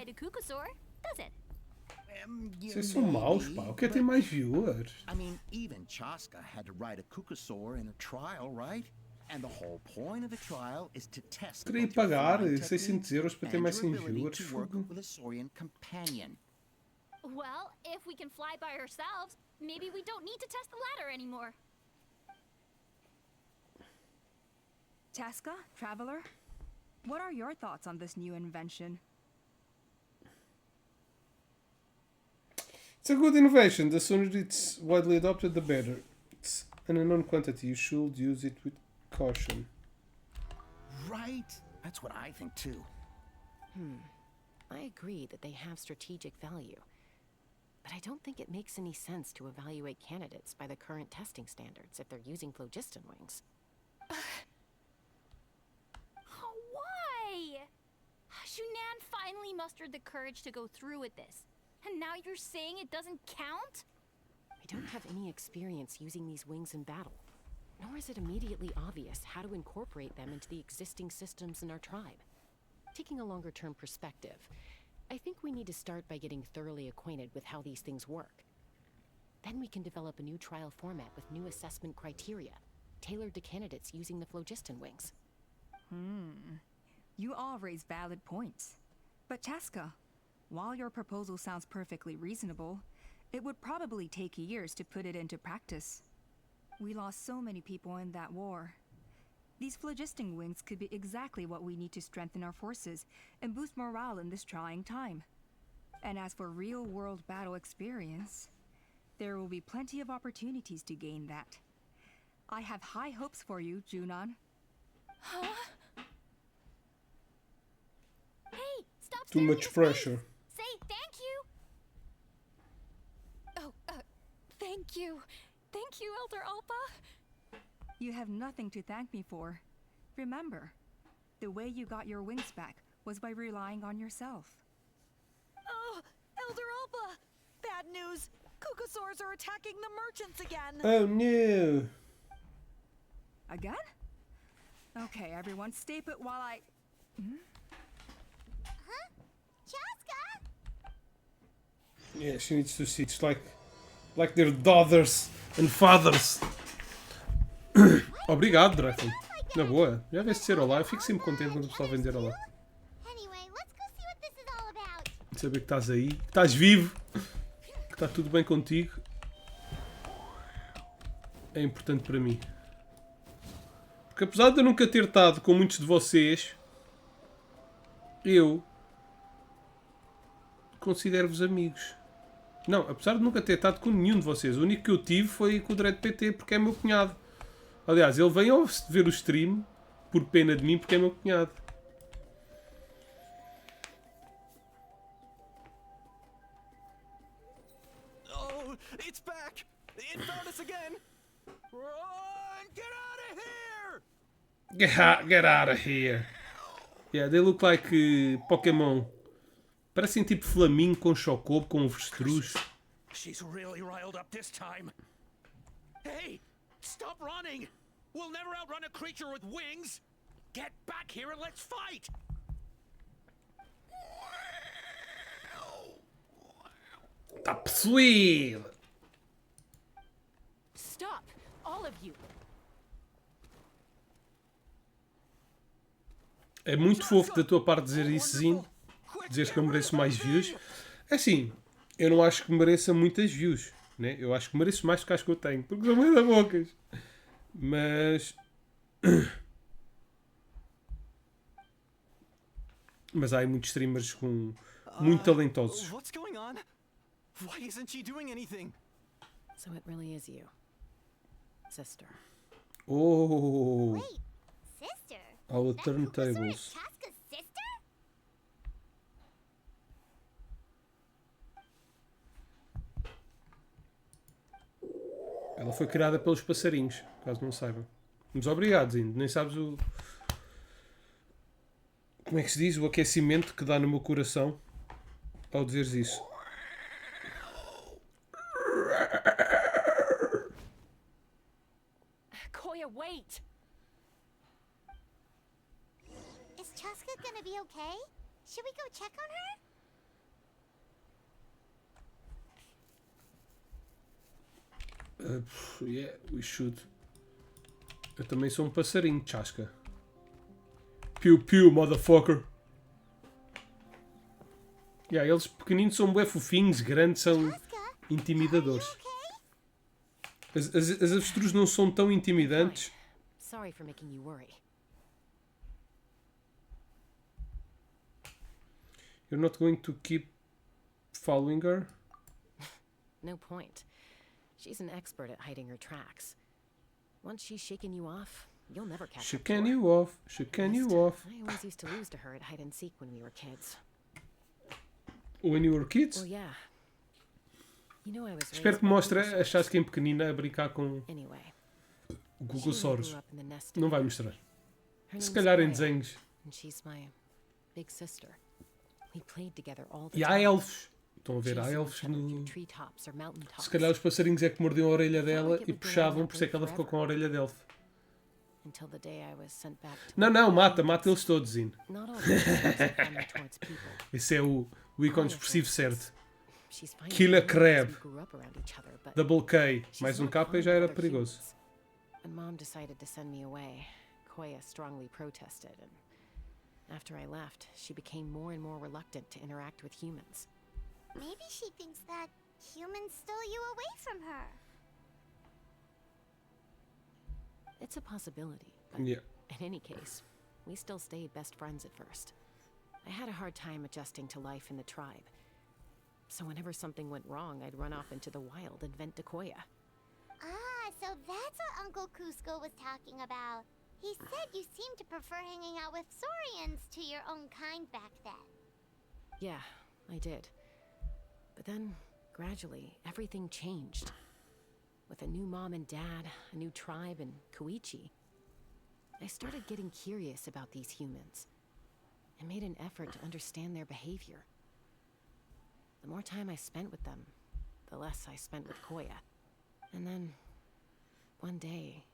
Vocês são maus, pá. Eu quero ter mais viewers. I mean, even Chasca had to ride a Kukasaur in a trial, right? And the whole point of the trial is to test Queria both your pagar flying 600 technique euros para ter and mais your 100 ability viewers. to work Fogo. with a Saurian companion. Well, if we can fly by ourselves, maybe we don't need to test the ladder anymore. Chasca, Traveler, what are your thoughts on this new invention? It's a good innovation. The sooner it's widely adopted, the better. It's an unknown quantity. You should use it with caution. Right? That's what I think too. I agree that they have strategic value. But I don't think it makes any sense to evaluate candidates by the current testing standards if they're using phlogiston wings. Why? Shunan finally mustered the courage to go through with this. And now you're saying it doesn't count? I don't have any experience using these wings in battle, nor is it immediately obvious how to incorporate them into the existing systems in our tribe. Taking a longer-term perspective, I think we need to start by getting thoroughly acquainted with how these things work. Then we can develop a new trial format with new assessment criteria, tailored to candidates using the phlogiston wings. You all raise valid points. But Chasca, while your proposal sounds perfectly reasonable, it would probably take years to put it into practice. We lost so many people in that war. These phlogiston wings could be exactly what we need to strengthen our forces and boost morale in this trying time. And as for real-world battle experience, there will be plenty of opportunities to gain that. I have high hopes for you, Junon. Huh? Hey, stop Too staring much into pressure. space. Say thank you. Oh, thank you. Thank you, Elder Alpa. You have nothing to thank me for. Remember, the way you got your wings back was by relying on yourself. Oh, Elder Alpa! Bad news! Kukasaurs are attacking the merchants again! Oh no! Again? Okay, everyone, stay put while I... Huh? Chasca? Yeah, she needs to see. It's like their daughters and fathers. Obrigado, Dreyfus. Na boa. Já vês dizer olá. Eu fico sempre contente quando o pessoal vem dizer olá. Anyway, let's go see what this is all about. Saber que estás aí, que estás vivo, que está tudo bem contigo. É importante para mim. Porque apesar de eu nunca ter estado com muitos de vocês, eu considero-vos amigos. Não, apesar de nunca ter estado com nenhum de vocês. O único que eu tive foi com o Dread PT, porque é meu cunhado. Aliás, ele vem ao ver o stream por pena de mim, porque é meu cunhado. Oh, it's back! It found us again! Run! Get out of here! Get out of here. Yeah, they look like Pokémon. Parecem tipo flamingo com chocobo, com avestruz. She's really riled up this time. Hey, stop running! We'll never outrun a creature with wings! Get back here and let's fight! Tá possuído! Stop, all of you. É muito fofo da tua parte dizer isso, Zinho. Dizeres que eu mereço mais views. É assim, eu não acho que mereça muitas views, né? Eu acho que mereço mais do que acho que eu tenho, porque são meio da bocas. Mas... Mas há aí muitos streamers com... muito talentosos. What's going on? Why isn't she doing anything? So it really is you, sister. Oh! Wait, sister? Our That Kukasaur is turntables. Chasca's sister? Ela foi criada pelos passarinhos, caso não saibam. Mas obrigado, Zinho. Nem sabes o... Como é que se diz? O aquecimento que dá no meu coração ao dizeres isso. Koya, wait! Is Chasca gonna be okay? Should we go check on her? Yeah, we should. Eu também sou um passarinho, Chasca. Piu piu, motherfucker. Yeah, eles pequeninos são bué fofinhos, grandes são intimidadores. As avestruzes não são tão intimidantes. Sorry for making you worry. You're not going to keep following her? No point. She's an expert at hiding her tracks. Once she's shaken you off, you'll never catch up to her. Shaken you off. Shaken you off. I always used to lose to her at hide and seek when we were kids. When you were kids? Well, yeah. You know I was Espero raised que by mostre a Kukusaurs. Chasca em pequenina a brincar com Anyway, o Gugosauros. she and I grew up in the nest Não vai together. mostrar. Her Se name's calhar em Koya, desenhos. and she's my big sister. We played together all the E há time. elfos. Estão a ver, há Chasing elfos each other no... through treetops or mountaintops. Se calhar os passarinhos é que mordiam a orelha dela e puxavam, por isso é que ela ficou com a orelha de elfo. Until the day I was sent back to Não, não, mata eles todos, Zine. Not all humans are friendly towards people. Esse é o ícone expressivo certo. She's fine Kill a with humans, crab. we grew up around each other, but Double K. she's Mais not K fond e já of era other perigoso. humans. When Mom decided to send me away, Koya strongly protested, and after I left, she became more and more reluctant to interact with humans. Maybe she thinks that humans stole you away from her. It's a possibility, but Yeah. in any case, we still stayed best friends at first. I had a hard time adjusting to life in the tribe. So whenever something went wrong, I'd run off into the wild and vent to Koya. Ah, so that's what Uncle Cusco was talking about. He said you seemed to prefer hanging out with Saurians to your own kind back then. Yeah, I did. But then, gradually, everything changed. With a new mom and dad, a new tribe, and Koichi, I started getting curious about these humans. I made an effort to understand their behavior. The more time I spent with them, the less I spent with Koya. And then, one day,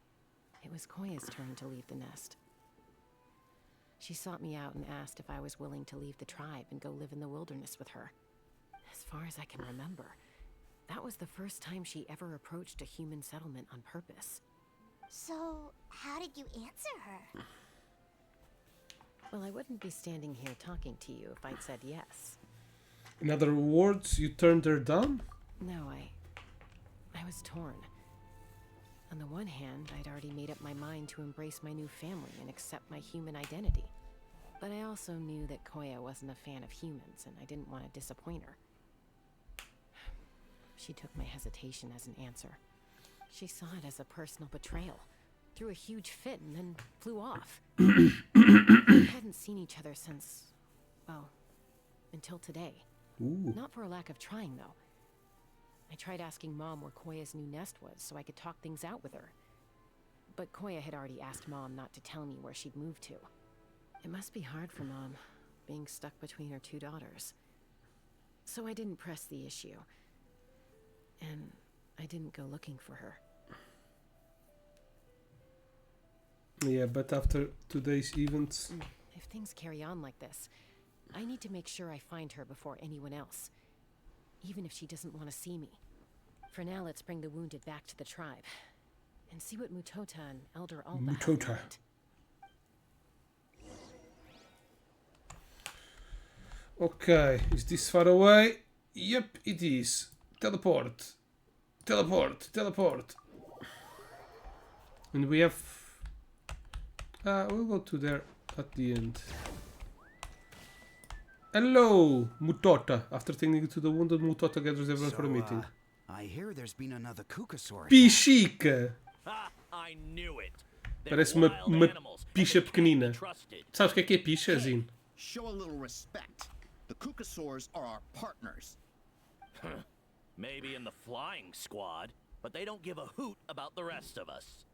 it was Koya's turn to leave the nest. She sought me out and asked if I was willing to leave the tribe and go live in the wilderness with her. As far as I can remember, that was the first time she ever approached a human settlement on purpose. So, how did you answer her? Well, I wouldn't be standing here talking to you if I'd said yes. In other words, you turned her down? No, I was torn. On the one hand, I'd already made up my mind to embrace my new family and accept my human identity. But I also knew that Koya wasn't a fan of humans, and I didn't want to disappoint her. She took my hesitation as an answer. She saw it as a personal betrayal, threw a huge fit, and then flew off. We hadn't seen each other since, well, until today. Ooh. Not for a lack of trying, though. I tried asking Mom where Koya's new nest was so I could talk things out with her. But Koya had already asked Mom not to tell me where she'd moved to. It must be hard for Mom, being stuck between her two daughters. So I didn't press the issue. And I didn't go looking for her. Yeah, but after today's events... If things carry on like this, I need to make sure I find her before anyone else. Even if she doesn't want to see me. For now, let's bring the wounded back to the tribe. And see what Mutota and Elder Alba have in Mutota. mind. Okay, is this far away? Yep, it is. Teleport. Teleport. Teleport. And we have... we'll go to there at the end. Hello, Mutota. After tending to the wounded, Mutota gathers everyone for a meeting. I hear there's been another Kukasaur. Pichica! Ha! I knew it. Parece uma picha pequenina. Sabes o que é picha, Zin? Show a little respect. The Kukasaurs are our partners. Maybe in the flying squad, but they don't give a hoot about the rest of us.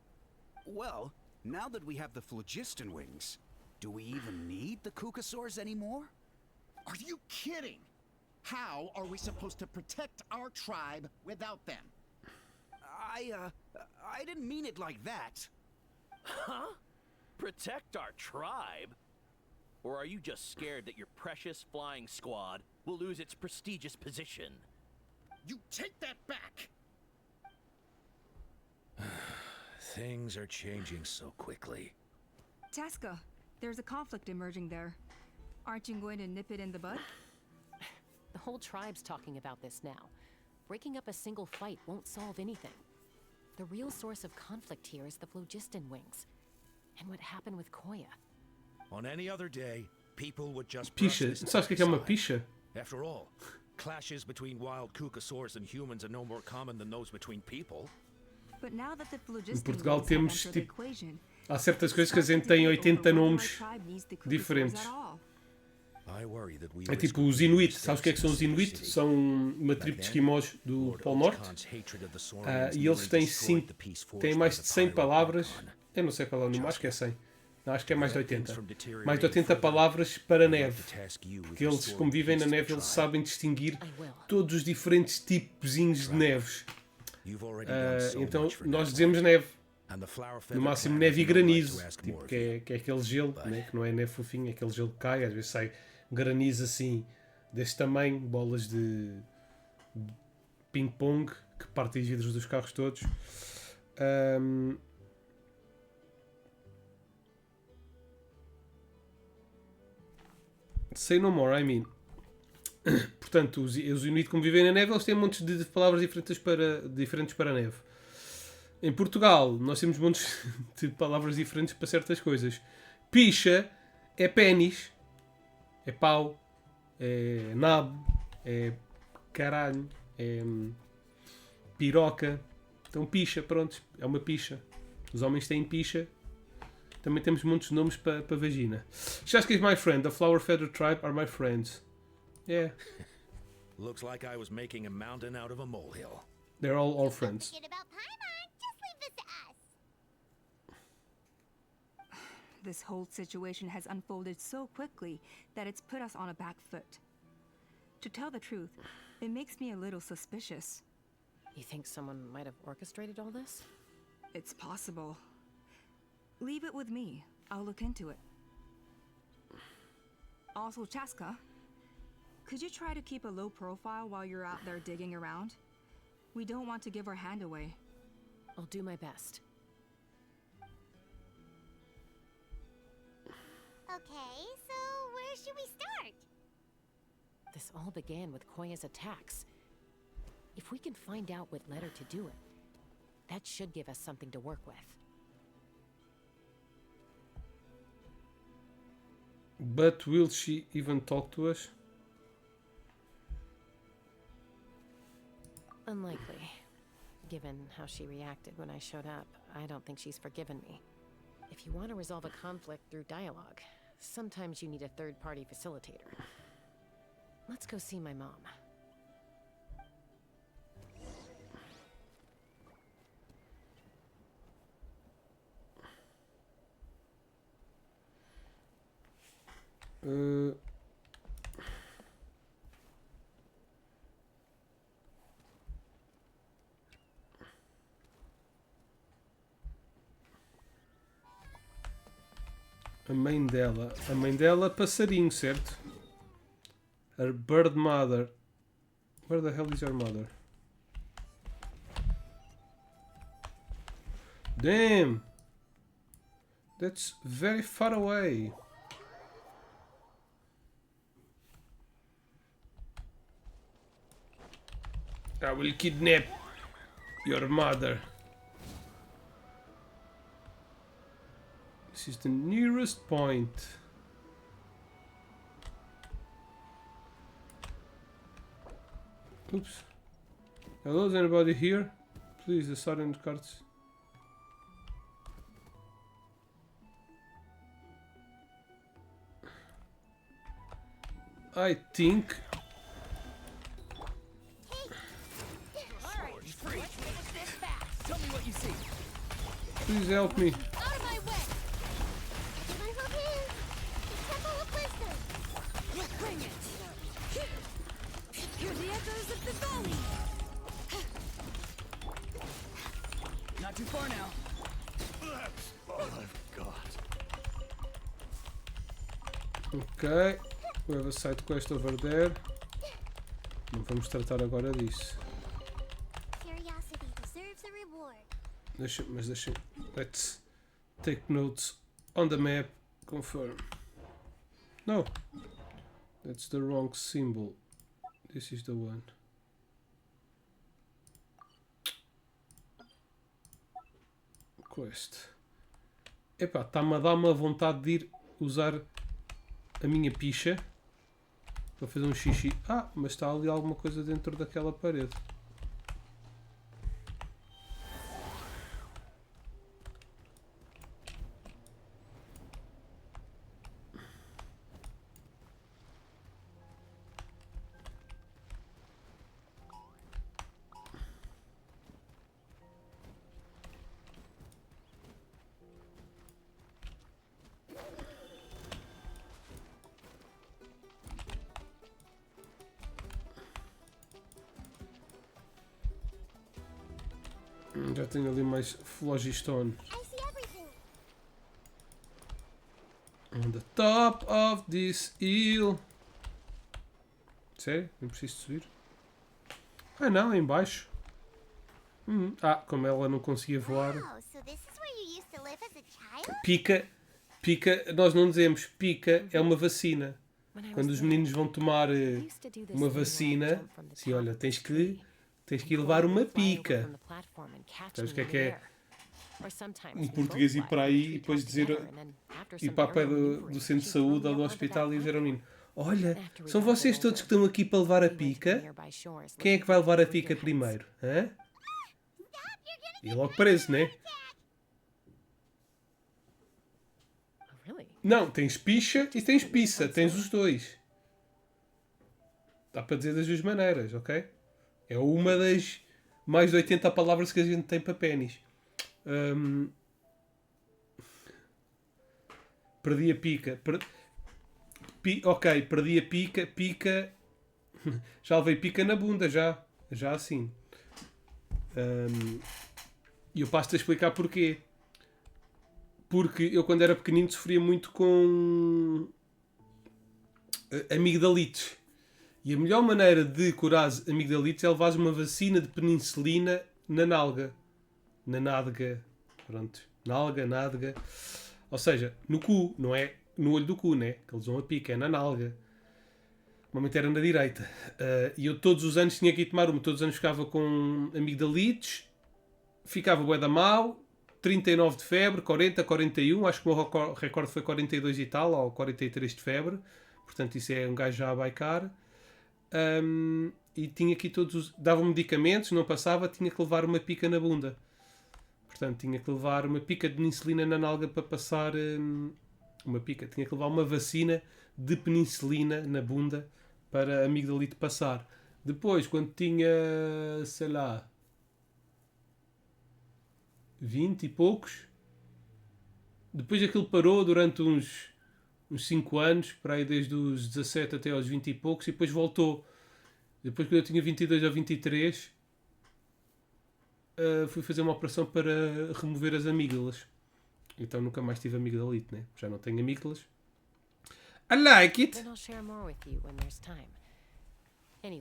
Well, now that we have the phlogiston wings, do we even need the Kukasaurs anymore? Are you kidding? How are we supposed to protect our tribe without them? I didn't mean it like that. Huh? Protect our tribe? Or are you just scared that your precious flying squad will lose its prestigious position? You take that back! Things are changing so quickly. Chasca, there's a conflict emerging there. Aren't you going to nip it in the bud? The whole tribe's talking about this now. Breaking up a single fight won't solve anything. The real source of conflict here is the phlogiston wings. And what happened with Koya. On any other day, people would just Picha. brush this Sabes o que é uma aside. picha? After all, clashes between wild cucosaurs and humans are no more common than those between people. But now that the Em phlogiston Portugal wings have temos, entered the tipo, equation, há certas it's coisas que a starting gente to tem debate 80 over whether our nomes tribe needs the cucosaurs diferentes. at all. I worry that we É tipo os Inuit. Sabes o que é que são os Inuit? São uma tribo de esquimós do Polo Norte. E eles têm mais de 100 palavras. Eu não sei qual é o número, acho que é 100. Não, acho que é mais de 80. Mais de 80 palavras para neve. Porque eles, como vivem na neve, eles sabem distinguir todos os diferentes tipozinhos de neves. Então nós dizemos neve. No máximo neve e granizo. Tipo, que é aquele gelo, né? Que não é neve fofinho, é aquele gelo que cai. Às vezes sai granizo assim, deste tamanho, bolas de ping-pong que partem os vidros dos carros todos. Say no more, I mean. Portanto, os Inuit, como vivem na neve, eles têm montes de palavras diferentes para neve. Em Portugal, nós temos montes de palavras diferentes para certas coisas. Picha é pénis, é pau, é nabo, é caralho, é piroca. Então, picha, pronto, é uma picha. Os homens têm picha. Também temos muitos nomes para vagina. Chasca is my friend. The flower feather tribe are my friends. Yeah. Looks like I was making a mountain out of a molehill. They're all friends. Forget about Paimon. Just leave this to us. This whole situation has unfolded so quickly that it's put us on a back foot. To tell the truth, it makes me a little suspicious. You think someone might have orchestrated all this? It's possible. Leave it with me. I'll look into it. Also, Chasca, could you try to keep a low profile while you're out there digging around? We don't want to give our hand away. I'll do my best. Okay, so where should we start? This all began with Koya's attacks. If we can find out what led her to do it, that should give us something to work with. But will she even talk to us? Unlikely. Given how she reacted when I showed up, I don't think she's forgiven me. If you want to resolve a conflict through dialogue, sometimes you need a third-party facilitator. Let's go see my mom. A mãe dela. A mãe dela, passarinho, certo? Her bird mother. Where the hell is your mother? Damn! That's very far away. I will kidnap your mother. This is the nearest point. Oops. Hello, is anybody here? Please, the silent cards. I think. Tell me what you see. Please help me. Out of my way! Catch myself in! The Temple of Wisdom! Bring it. Hear the echoes of the valley. Not too far now. That's all I've got. Ok. We have a side quest over there. Não vamos tratar agora disso. Curiosity deserves a reward. Deixa. Let's take notes on the map. Confirm. No. That's the wrong symbol. This is the one. Quest. Epá, está-me a dar uma vontade de ir usar a minha picha. Vou fazer um xixi. Ah, mas está ali alguma coisa dentro daquela parede. Já tenho ali mais Phlogiston. On the top of this hill. Sério? Não preciso subir? Ah não, é em baixo. Como ela não conseguia voar. Pica, nós não dizemos pica, é uma vacina. Quando os meninos vão tomar uma vacina, assim, olha, tens que ir levar uma pica. Sabes o que é um português ir para aí e depois dizer, ir para a pé do centro de saúde ou do hospital e dizer ao menino: olha, são vocês todos que estão aqui para levar a pica? Quem é que vai levar a pica primeiro? Hã? E logo preso, né? Não, tens picha e tens pizza, tens os dois. Dá para dizer das duas maneiras, ok? É uma das mais de 80 palavras que a gente tem para pênis. Perdi a pica. Ok, perdi a pica. Pica. Já levei pica na bunda, já assim. E eu passo-te a explicar porquê. Porque eu, quando era pequenino, sofria muito com amigdalites. E a melhor maneira de curar amigdalites é levar uma vacina de penicilina na nalga. Na nádega. Pronto. Nádega. Ou seja, no cu, não é no olho do cu, né? Que eles vão a pica, é na nalga. Normalmente era na direita. E eu todos os anos tinha que ir tomar uma. Todos os anos ficava com amigdalites. Ficava bué da mal. 39 de febre, 40, 41. Acho que o meu recorde foi 42 e tal, ou 43 de febre. Portanto, isso é um gajo já a baicar. E tinha aqui todos os... Davam medicamentos, não passava, tinha que levar uma pica na bunda. Portanto, tinha que levar uma pica de penicilina na nalga para passar... uma pica. Tinha que levar uma vacina de penicilina na bunda para a amigdalite passar. Depois, quando tinha, sei lá, 20 e poucos, depois aquilo parou durante uns 5 anos, para aí desde os 17 até aos 20 e poucos, e depois voltou. Depois, quando eu tinha 22 ou 23, fui fazer uma operação para remover as amígdalas. Então nunca mais tive amigdalite, né? Já não tenho amígdalas. I like it!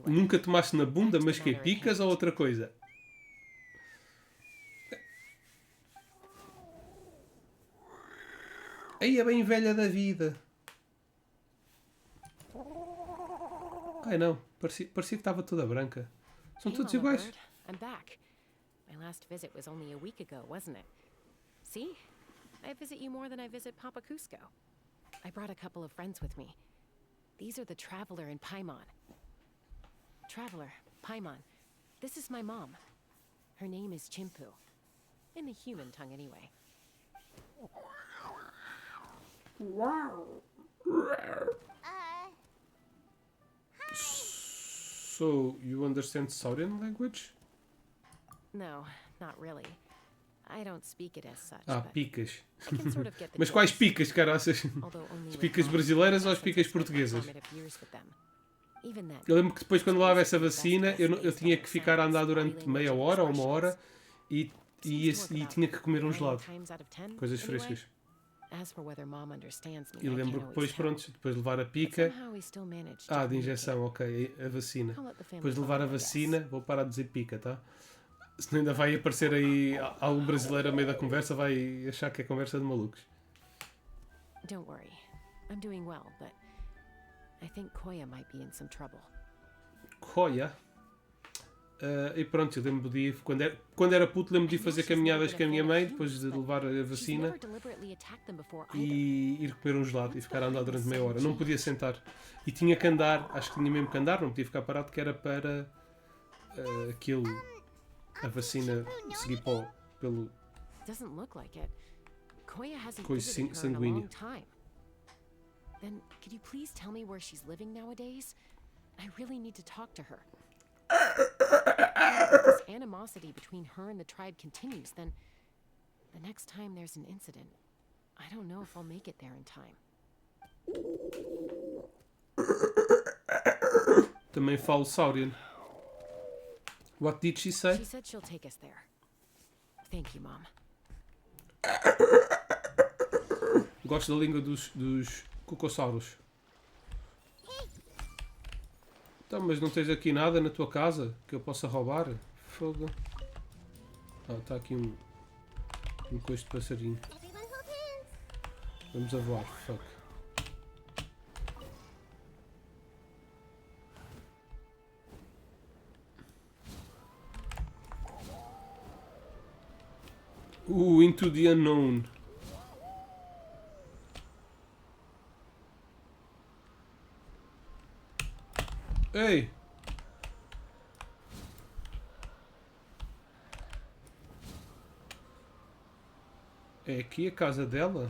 Nunca tomaste na bunda, mas que picas ou outra coisa? Aí é bem velha da vida. Ai não, parecia que estava toda branca. São todos iguais. I'm back. My last visit was only a week ago, wasn't it? See? I visit you more than I visit Papa Cusco. I brought a couple of friends with me. These are the Traveler and Paimon. Traveler, Paimon, this is my mom. Her name is Chimpu. In the human tongue, anyway. So, you understand Saurian language? No, not really. I don't speak it as such. Picas. I can sort of get the Mas quais gist, picas, caraças? although only As with picas mom, brasileiras ou as since picas I spent portuguesas? formative years with them. Even then, Eu lembro que depois, quando levava essa it's vacina, best eu based tinha on que ficar a andar durante body meia language hora and ou uma hora expressions. e tinha que comer um 9 gelado. times out of 10, Coisas anyway. frescas. As for whether mom understands me, E I lembro can't que always depois, tell. pronto, depois de levar a But pica... somehow we still managed to de communicate. injeção, ok, a vacina. Call it the family Depois de levar a bond, I guess. vacina, vou parar de dizer pica, tá? Senão ainda vai aparecer aí algum brasileiro a meio da conversa, vai achar que é conversa de malucos. Don't worry. I'm doing well, but I think Koya might be in some trouble. Koya? e pronto, eu lembro de ir, quando era puto, lembro de ir fazer caminhadas com a minha mãe, depois de levar a vacina, e ir comer um gelado e ficar a andar durante meia hora. Não podia sentar. E tinha que andar, acho que tinha mesmo que andar, não podia ficar parado, que era para aquilo, a vacina seguir pelo coisa sanguínea. Then, could you please tell me where she's living nowadays? I really need to talk to her. If this animosity between her and the tribe continues, then the next time there's an incident, I don't know if I'll make it there in time. Também falo Saurian. What did she say? She said she'll take us there. Thank you, Mom. Gosto da língua dos cucossauros. Então, mas não tens aqui nada na tua casa que eu possa roubar? Fogo. Ah, está aqui um coice de passarinho. Vamos a voar. Fuck. Into the unknown. Ei! É aqui a casa dela?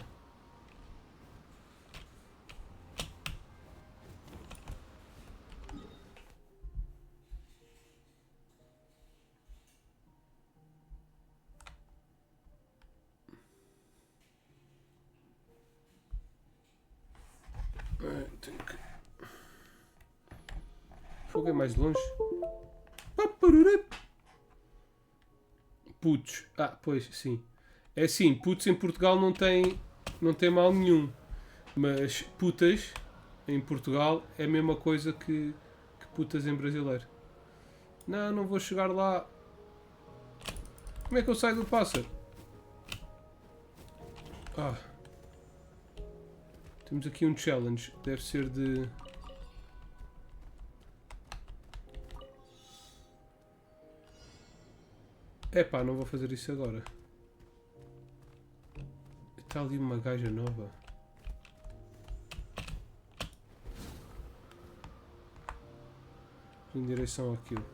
Tenho que... Fogo é mais longe. Putos. Ah, pois, sim. É assim, putos em Portugal não tem mal nenhum. Mas putas em Portugal é a mesma coisa que putas em brasileiro. Não vou chegar lá. Como é que eu saio do pássaro? Ah. Temos aqui um challenge. Deve ser de... Epá, não vou fazer isso agora. Está ali uma gaja nova. Em direção àquilo.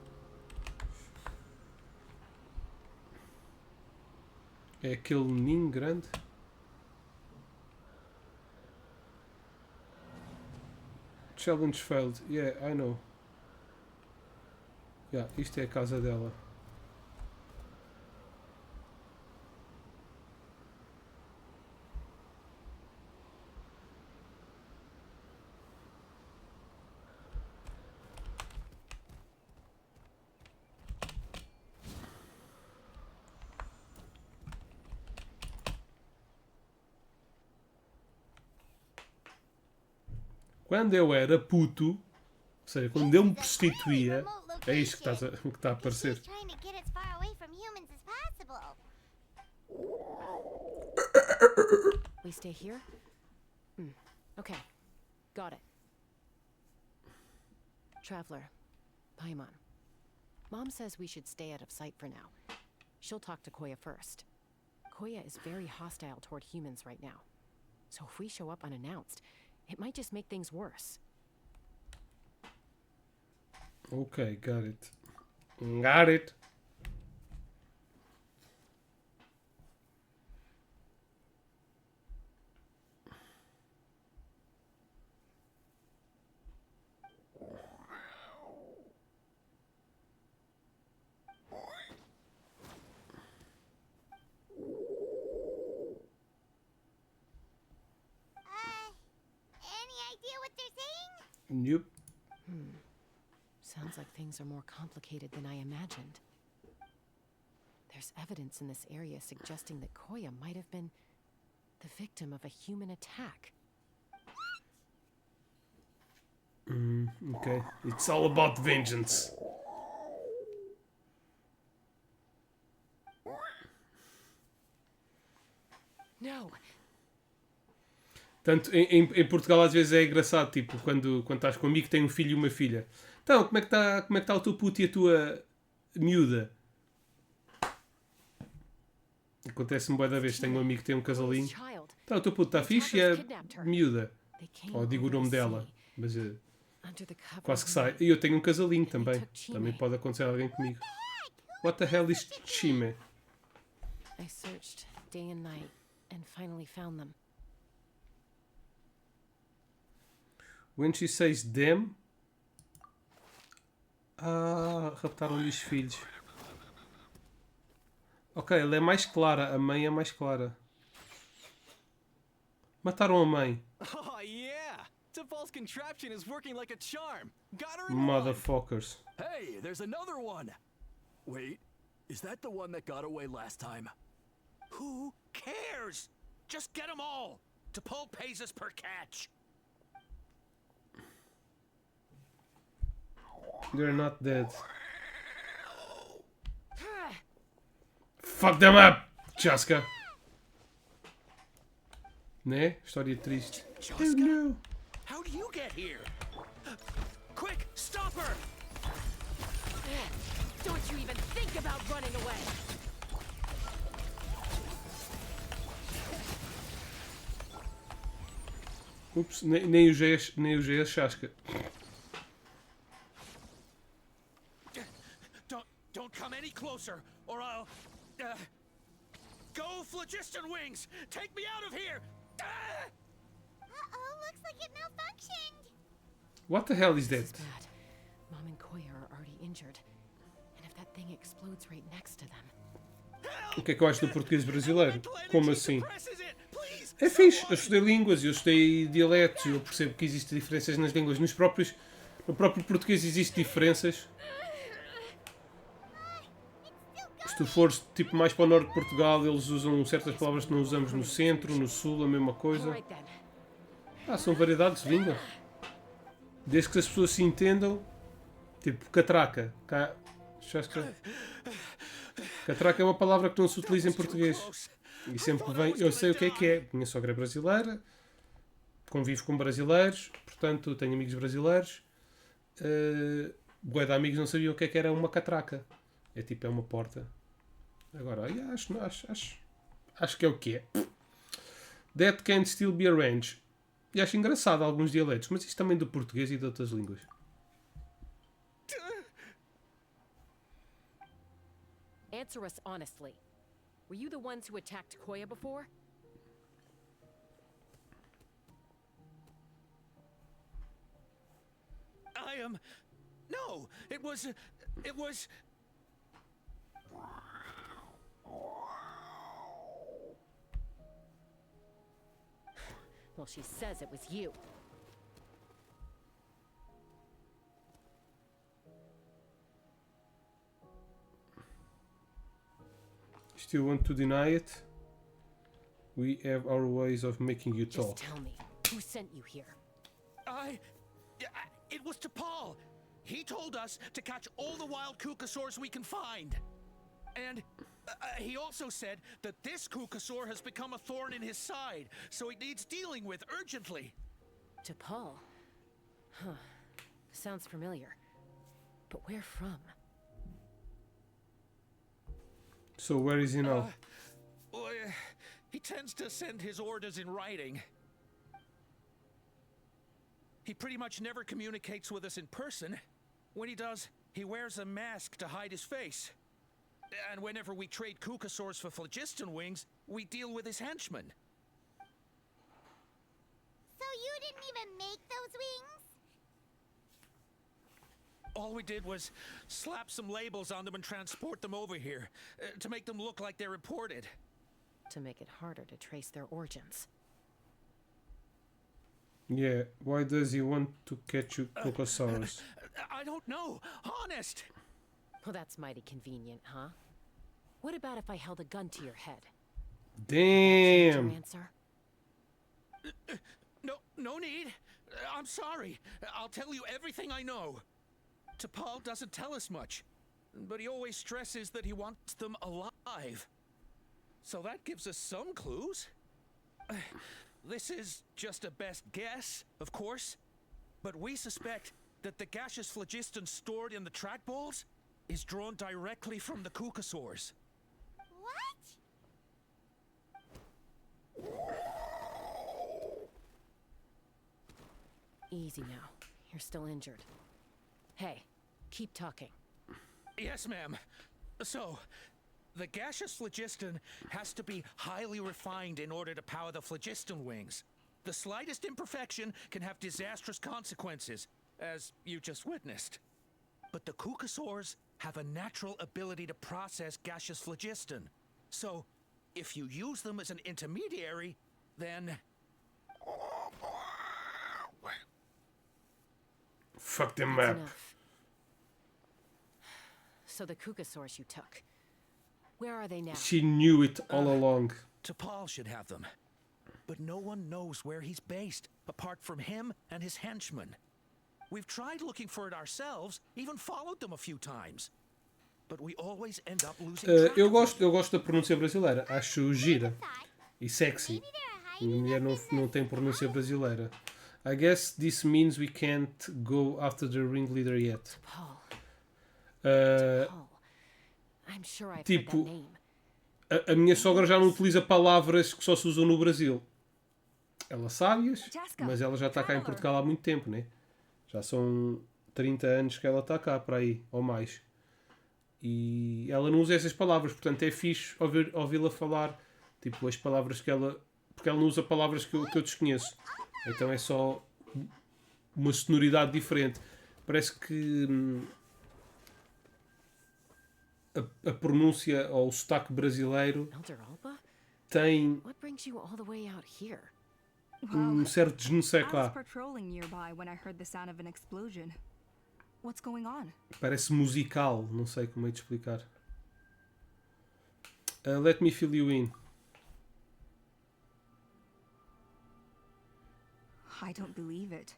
É aquele ninho grande. Challenge failed. Yeah, I know. Yeah, isto é a casa dela. Quando eu era puto, ou seja, quando eu me prostituía, é isto que está a aparecer. We stay here? Okay. Got it. Traveler, Paimon. Mom says we should stay out of sight for now. She'll talk to Koya first. Koya is very hostile toward humans right now. So if we show up unannounced, it might just make things worse. Okay, got it. Got it. Nope. Sounds like things are more complicated than I imagined. There's evidence in this area suggesting that Koya might have been the victim of a human attack. Okay. It's all about vengeance. No. Tanto em Portugal às vezes é engraçado, tipo, quando estás com um amigo que tem um filho e uma filha. Então, como é que está o teu puto e miúda. Acontece-me bué da vez. Tenho um amigo que tem um casalinho. Tá, o teu puto está fixe e a miúda. Ou digo o nome dela. Mas quase que sai. E eu tenho um casalinho também. Também pode acontecer a alguém comigo. What the hell is Chime? I searched day and night and finally found them. When she says them... raptaram-lhe os filhos. Ok, ela é mais clara. A mãe é mais clara. Mataram a mãe. Oh yeah! T'Pol's contraption is working like a charm. Got her in Motherfuckers. Hey, there's another one. Wait, is that the one that got away last time? Who cares? Just get them all. T'Pol pays us per catch. They're not dead. Fuck them up, Chasca. Né? História triste. Chasca? Oh, no. How do you get here? Quick, stop her! Don't you even think about running away! Ups, nem o G é Chasca. Don't come any closer, or I'll... go, Phlogiston Wings! Take me out of here! Uh-oh, looks like it malfunctioned. What the hell is that? This is bad. Mom and Koya are already injured. And if that thing explodes right next to them... O que é que eu acho do português brasileiro? Como assim? É fixe, eu estudei línguas, eu estudei dialetos, eu percebo que existem diferenças nas línguas. No próprio português existem diferenças. Se tu fores tipo mais para o norte de Portugal, eles usam certas palavras que não usamos no centro, no sul, a mesma coisa. São variedades de língua. Desde que as pessoas se entendam, tipo catraca. Catraca é uma palavra que não se utiliza em português. E sempre que vem, eu sei o que é. Minha sogra é brasileira, convivo com brasileiros, portanto tenho amigos brasileiros. Bué de amigos não sabiam o que era uma catraca. É uma porta. Agora, acho que é o que é. That can still be arranged. E acho engraçado alguns dialetos, mas isto também do português e de outras línguas. Answer us honestly. Were you the ones who attacked Koya before? No, it was... Well, she says it was you. Still want to deny it? We have our ways of making you talk. Just tell me, who sent you here? It was T'Pol. He told us to catch all the wild Kukasaurs we can find. And he also said that this Kukasaur has become a thorn in his side, so it needs dealing with urgently. T'Pol? Huh. Sounds familiar. But where from? So where is he now? He tends to send his orders in writing. He pretty much never communicates with us in person. When he does, he wears a mask to hide his face. And whenever we trade Kukasaurs for Phlogiston Wings, we deal with his henchmen. So you didn't even make those wings? All we did was slap some labels on them and transport them over here, to make them look like they're imported. To make it harder to trace their origins. Yeah, why does he want to catch you Kukasaurus? I don't know, honest! Well, that's mighty convenient, huh? What about if I held a gun to your head? Damn! Your answer? No need. I'm sorry. I'll tell you everything I know. T'Pol doesn't tell us much, but he always stresses that he wants them alive. So that gives us some clues. This is just a best guess, of course, but we suspect that the gaseous phlogiston stored in the trackballs is drawn directly from the Kukasaurs. What? Easy now. You're still injured. Hey, keep talking. Yes, ma'am. So, the gaseous phlogiston has to be highly refined in order to power the phlogiston wings. The slightest imperfection can have disastrous consequences, as you just witnessed. But the Kukasaurs have a natural ability to process gaseous phlogiston. So, if you use them as an intermediary, then... Fuck them That's up. enough. So the Kukasaurs you took. Where are they now? She knew it all along. T'Pol should have them. But no one knows where he's based, apart from him and his henchmen. We've tried looking for it ourselves, even followed them a few times. But we always end up losing track Eu of them. gosto da pronúncia brasileira. Acho gira e sexy. A mulher não tem pronúncia brasileira. I guess this means we can't go after the ringleader yet. Paul. Uh, I'm sure I've heard tipo, that name. a minha sogra já não utiliza palavras que só se usam no Brasil. Ela sabe-as, mas ela já está cá em Portugal há muito tempo, né? Já são 30 anos que ela está cá, para aí, ou mais. E ela não usa essas palavras, portanto é fixe ouvi-la falar, tipo, as palavras que ela... Porque ela não usa palavras que eu desconheço. Então é só uma sonoridade diferente. Parece que a pronúncia ou o sotaque brasileiro tem certo desnecé I was cá. patrolling nearby when I heard the sound of an explosion. What's going on? Parece musical, não sei como é de explicar. Let me fill you in. I don't believe it.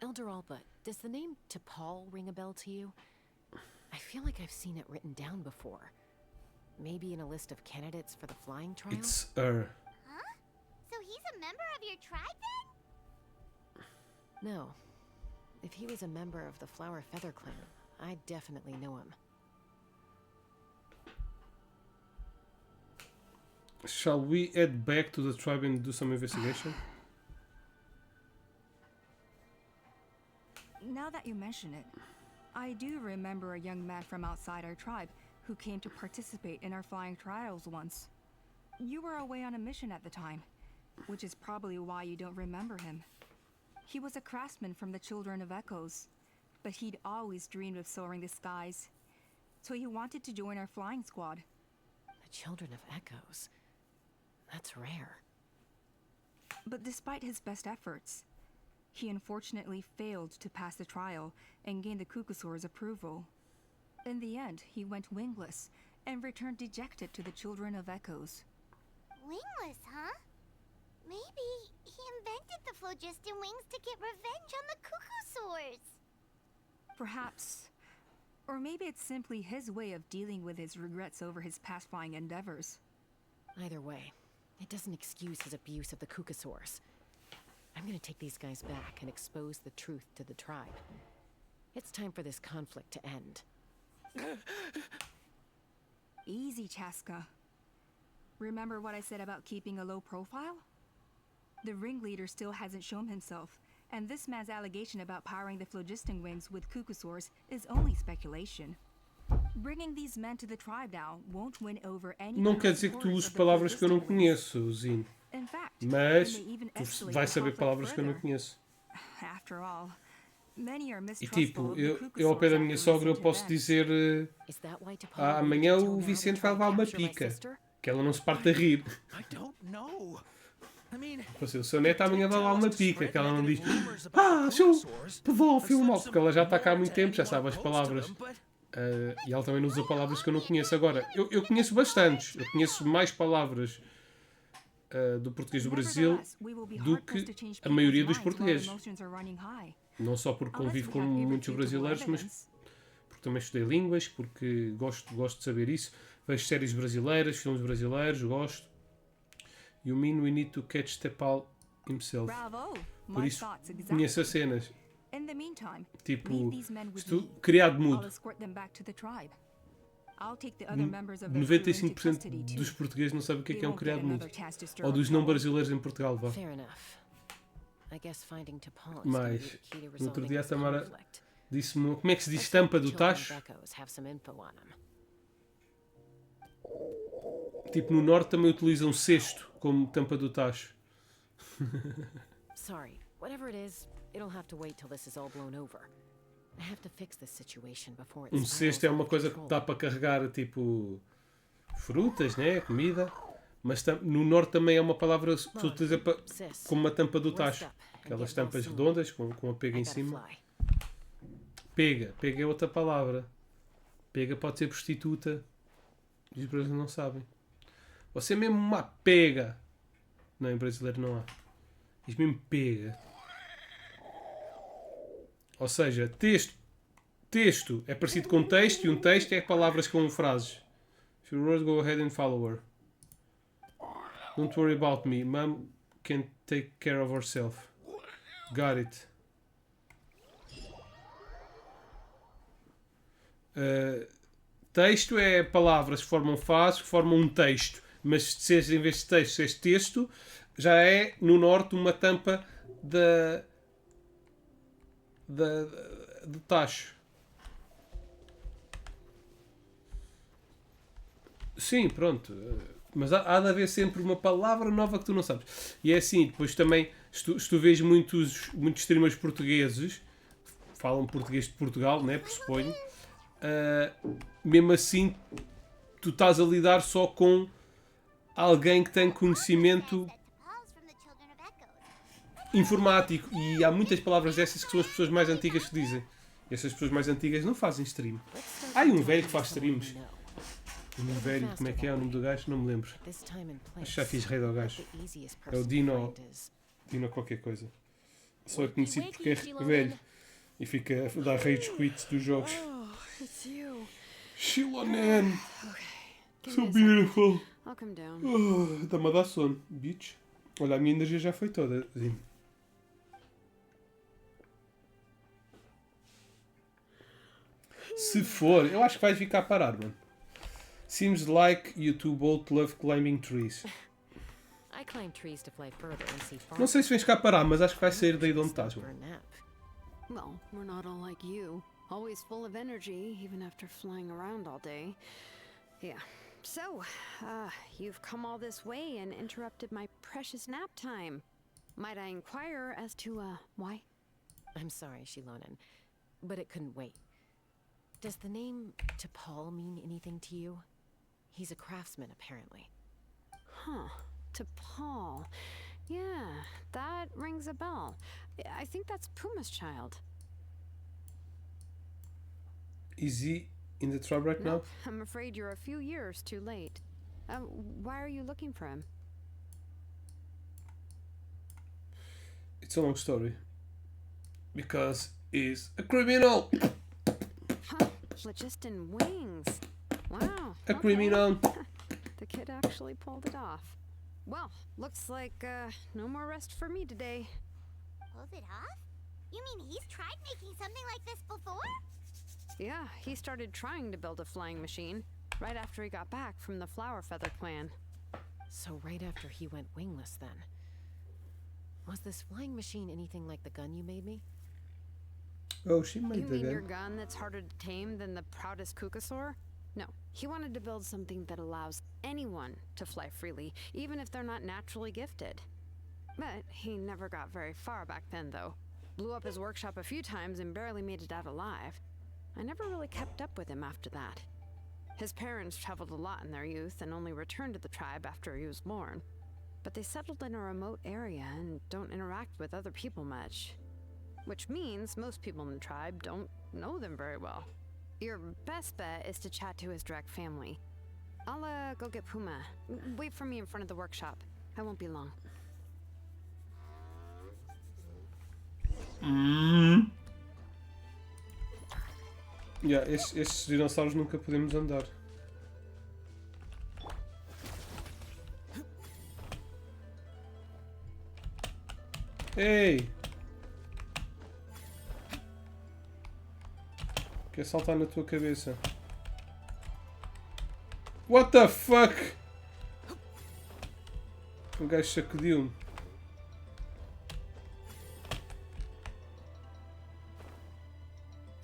Elder Alba, does the name T'Pol ring a bell to you? I feel like I've seen it written down before. Maybe in a list of candidates for the flying trial? It's her. Huh? So he's a member of your tribe then? No. If he was a member of the Flower Feather clan, I'd definitely know him. Shall we head back to the tribe and do some investigation? Now that you mention it, I do remember a young man from outside our tribe who came to participate in our flying trials once. You were away on a mission at the time, which is probably why you don't remember him. He was a craftsman from the Children of Echoes, but he'd always dreamed of soaring the skies, so he wanted to join our flying squad. The Children of Echoes? That's rare. But despite his best efforts, he unfortunately failed to pass the trial and gain the Kukasaur's approval. In the end, he went wingless and returned dejected to the Children of Echoes. Wingless, huh? Maybe he invented the phlogiston wings to get revenge on the Kukasaurs. Perhaps. Or maybe it's simply his way of dealing with his regrets over his past flying endeavors. Either way, it doesn't excuse his abuse of the Kukasaurs. I'm gonna take these guys back and expose the truth to the tribe. It's time for this conflict to end. Easy, Chasca. Remember what I said about keeping a low profile? The ringleader still hasn't shown himself, and this man's allegation about powering the phlogiston wings with Kukasaurs is only speculation. Bringing these men to the tribe now won't win over any. Não quer dizer que tu uses palavras que eu não conheço, Zin. Mas tu vais saber palavras que eu não conheço. After all, many are E tipo, eu ao pé da minha sogra eu posso dizer amanhã o Vicente vai levar uma pica, que ela não se parte a rir. O seu neto amanhã vai levar uma pica, que ela não diz seu pedófilo, mal, porque ela já está cá há muito tempo, já sabe as palavras. E ela também não usa palavras que eu não conheço. Agora, eu conheço bastantes, eu conheço mais palavras do português do Brasil do que a maioria dos portugueses. Não só porque convivo com muitos brasileiros, mas porque também estudei línguas, porque gosto de saber isso. Vejo séries brasileiras, filmes brasileiros, gosto. You mean we need to catch T'Pol himself. Por isso, conheço as cenas. In the meantime, Tipo, leave these men with me. criado I'll mudo. escort them back to the tribe. I'll take the other members of the crew into 95% custody too. dos portugueses não sabem o que They é um won't get criado mudo. another chance to stir Ou up dos não trouble. brasileiros em Portugal, vá. Fair enough. I guess finding T'Pol is gonna be Mas, the key to no outro resolving dia a this Tamara conflict. disse-me, como é que se diz Let's tampa hope do the children tacho? of Echoes have some info on 'em. Tipo, no norte também utilizam cesto como tampa do tacho. Sorry, whatever it is, it'll have to wait till this is all blown over. I have to fix this situation before it Um cesto é uma coisa que dá para carregar, tipo, frutas, né? Comida. Mas no norte também é uma palavra que se utiliza como uma tampa do tacho. Aquelas tampas redondas com a pega em cima. Pega. Pega é outra palavra. Pega pode ser prostituta. E os brasileiros não sabem. Você é mesmo uma pega. Não, em brasileiro não há. Diz mesmo pega. Ou seja, texto é parecido com texto e um texto é palavras com frases. If you wrote, go ahead and follow her. Don't worry about me. Mom can take care of herself. Got it. Texto é palavras que formam frases, que formam um texto. Mas se em vez de texto, se és texto, já é no norte uma tampa do tacho. Sim, pronto. Mas há de haver sempre uma palavra nova que tu não sabes. E é assim, depois também, se tu vês muitos streamers portugueses, falam português de Portugal, né, pressuponho, mesmo assim, tu estás a lidar só com alguém que tem conhecimento informático. E há muitas palavras dessas que são as pessoas mais antigas que dizem. E essas pessoas mais antigas não fazem stream. Há um velho que faz streams. O nome velho, como é que é o nome do gajo? Não me lembro. Acho que já fiz rei do gajo. É o Dino qualquer coisa. Só é conhecido porque é velho. E fica a dar rage quit dos jogos. Shilonen! So beautiful! Dá-me a dar sono, bitch. Olha, a minha energia já foi toda. Se for, eu acho que vais ficar parado, mano. Seems like you two both love climbing trees. I climb trees to fly further and see far. Não sei se vais ficar parado, mas acho que vai sair daí de onde estás, mano. Well, we're not all like you. Always full of energy, even after flying around all day. Yeah. So, you've come all this way and interrupted my precious nap time. Might I inquire as to, why? I'm sorry, Shilonen, but it couldn't wait. Does the name T'Pol mean anything to you? He's a craftsman, apparently. Huh. T'Pol. Yeah, that rings a bell. I think that's Puma's child. Is he in the tribe right Nope, I'm afraid you're a few years too late. Why are you looking for him? It's a long story. Because he's a criminal! Huh, phlogiston wings. Wow. A criminal! The kid actually pulled it off. Well, looks like, no more rest for me today. Pulled it off? You mean he's tried making something like this before? Yeah, he started trying to build a flying machine right after he got back from the Flower Feather clan. So right after he went wingless, then. Was this flying machine anything like the gun you made me? Oh, she made You the mean gun. your gun that's harder to tame than the proudest Kukasaur? No, he wanted to build something that allows anyone to fly freely, even if they're not naturally gifted. But he never got very far back then, though. Blew up his workshop a few times and barely made it out alive. I never really kept up with him after that. His parents traveled a lot in their youth and only returned to the tribe after he was born. But they settled in a remote area and don't interact with other people much. Which means most people in the tribe don't know them very well. Your best bet is to chat to his direct family. I'll, go get Puma. Wait for me in front of the workshop. I won't be long. Yeah, estes dinossauros nunca podemos andar. Ei! Quer saltar na tua cabeça. What the fuck? O gajo sacudiu-me.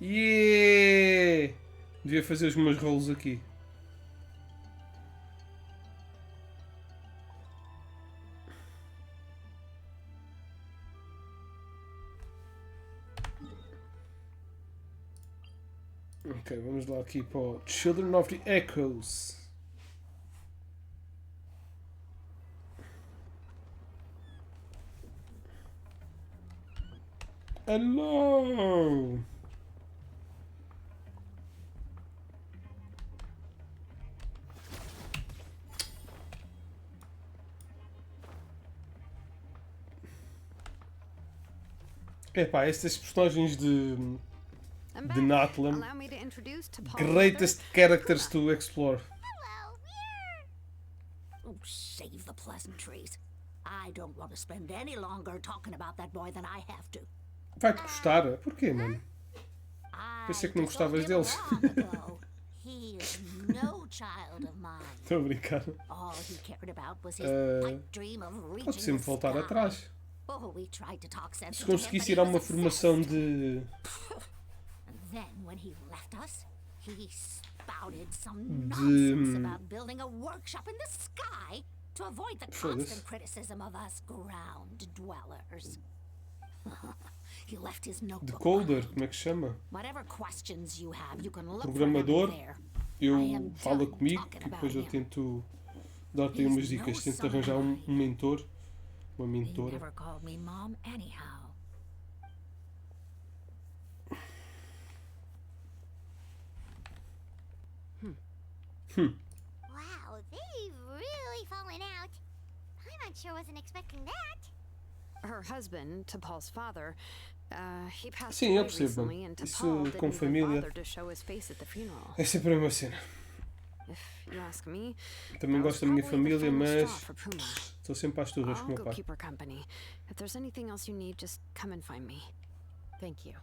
Yeah! Devia fazer os meus rolos aqui. Ok, vamos lá aqui para o Children of the Echoes. Hello! Epá, estas personagens de Natlan, Allow me to introduce to Paul's greatest mother, characters Puma. to explore. Oh, save the pleasantries. I don't want to spend any longer talking about that boy than I have to. Vai-te gostar? Porquê, mano? Pensei que não gostavas deles. He is no child of mine. Estou a brincar. All he cared about was his pipe dream of Pode reaching sempre the voltar sky. atrás. Oh, we tried to talk sense Se into him, conseguisse but ir a he uma was formação obsessed. de... And then when he left us, he spouted some De- nonsense about building a workshop in the sky to avoid the Foda-se. constant criticism of us ground dwellers. He left his notebook Decoder, behind. como é que se chama? Whatever questions you have, you can look Programador. for them there. Eu falo comigo e depois eu tento dar-te aí umas dicas. Tento arranjar um mentor, uma He mentora. never called me mom anyhow. Wow, they've really fallen out. I'm sure wasn't expecting that. Her husband, to Paul's father, he passed Sim, eu away percebo. recently, and Isso Paul com didn't even família bother to show his face at the funeral. é sempre a mesma cena. If you ask me, Também that was gosto da minha probably the família, final mas straw for Puma. estou sempre às turras com o I'll meu go pai. keep her company. If there's anything else you need, just come and find me. Thank you.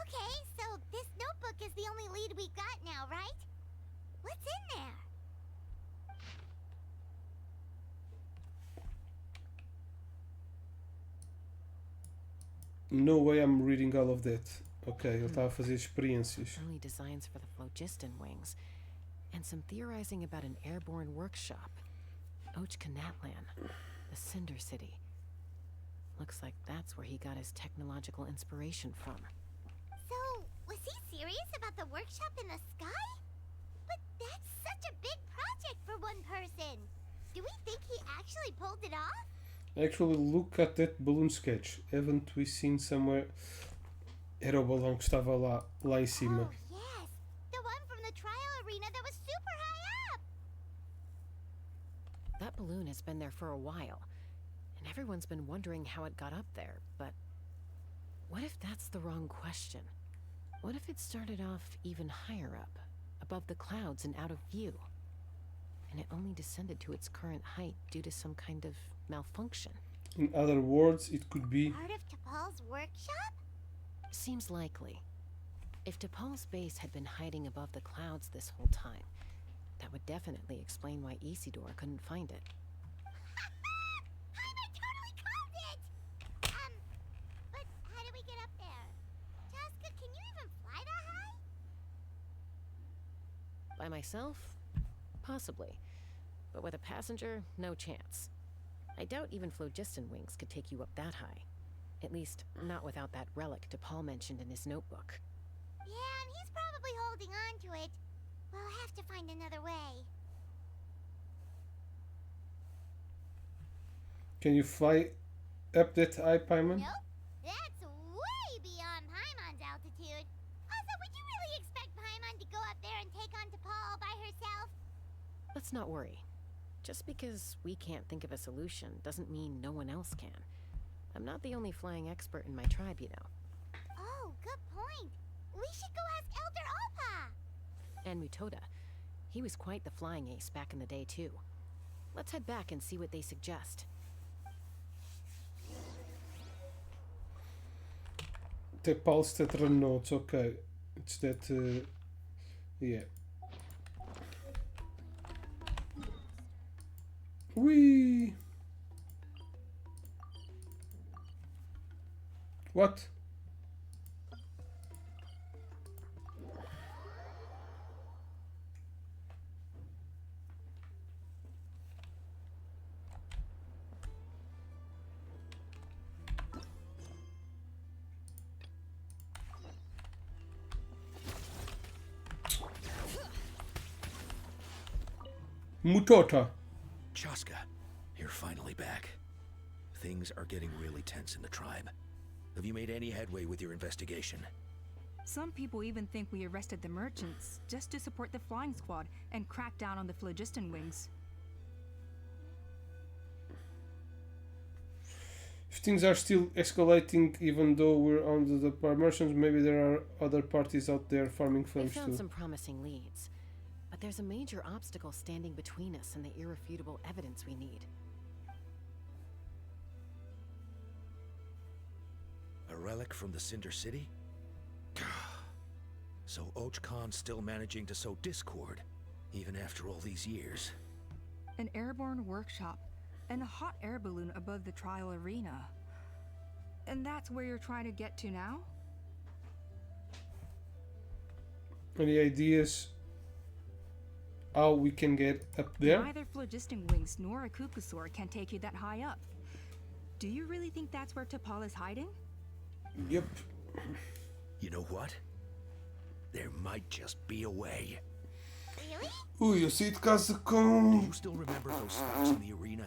Okay, so this notebook is the only lead we got now, right? What's in there? No way I'm reading all of that. Ok, ele estava a fazer experiências. Early designs for the phlogiston wings, and some theorizing about an airborne workshop. Natlan, the Cinder City. Looks like that's where he got his technological inspiration from. So, was he serious about the workshop in the sky? But that's such a big project for one person. Do we think he actually pulled it off? Actually, look at that balloon sketch. Haven't we seen somewhere... Era o balão que estava lá em cima. Oh, yes. The one from the trial arena that was super high up. That balloon has been there for a while, and everyone's been wondering how it got up there, but what if that's the wrong question? What if it started off even higher up, above the clouds and out of view, and it only descended to its current height due to some kind of malfunction? In other words, it could be... Part of T'Pol's workshop? Seems likely. If T'Pol's base had been hiding above the clouds this whole time, that would definitely explain why Isidore couldn't find it. I totally called it! But how do we get up there? Chasca, can you even fly that high? By myself? Possibly. But with a passenger, no chance. I doubt even phlogiston wings could take you up that high. At least, not without that relic T'Pol mentioned in his notebook. Yeah, and he's probably holding on to it. We'll have to find another way. Can you fly up that high, Paimon? Nope. That's way beyond Paimon's altitude. Also, would you really expect Paimon to go up there and take on T'Pol all by herself? Let's not worry. Just because we can't think of a solution doesn't mean no one else can. I'm not the only flying expert in my tribe, you know. Oh, good point. We should go ask Elder Alpa. And Mutoda. He was quite the flying ace back in the day, too. Let's head back and see what they suggest. Pulse that run nodes. Okay, it's that. Yeah. Whee! What? Mutota. Chasca, you're finally back. Things are getting really tense in the tribe. Have you made any headway with your investigation? Some people even think we arrested the merchants just to support the flying squad and crack down on the phlogiston wings. If things are still escalating, even though we're under the merchants, maybe there are other parties out there farming We funds found too. some promising leads, but there's a major obstacle standing between us and the irrefutable evidence we need. A relic from the Cinder City? So Och Khan's still managing to sow discord, even after all these years. An airborne workshop and a hot air balloon above the trial arena. And that's where you're trying to get to now? Any ideas how we can get up there? Neither phlogiston wings nor a Kukusaur can take you that high up. Do you really think that's where T'Pol is hiding? Yep. You know what? There might just be a way. Ui, eu saí de casa Do com you still remember those spots in the arena?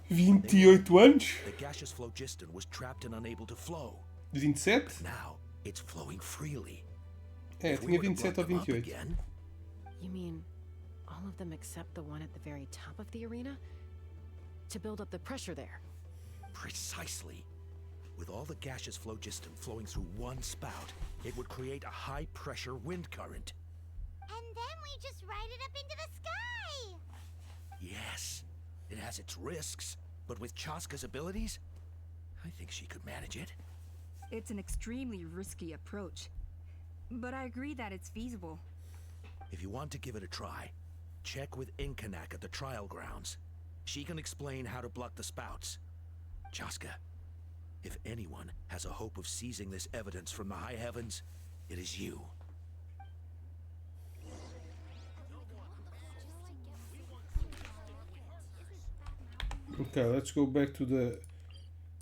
28 anos. The gaseous phlogiston was trapped and unable to flow. 27? Now it's flowing freely. É, If we tinha were to 27 block ou them up 28. again, You mean all of them except the one at the very top of the arena? To build up the pressure there? precisely. With all the gaseous phlogiston flowing through one spout, it would create a high-pressure wind current. And then we just ride it up into the sky! Yes, it has its risks, but with Chasca's abilities, I think she could manage it. It's an extremely risky approach. But I agree that it's feasible. If you want to give it a try, check with Inkanak at the trial grounds. She can explain how to block the spouts. Chasca, if anyone has a hope of seizing this evidence from the high heavens, it is you. Okay, let's go back to the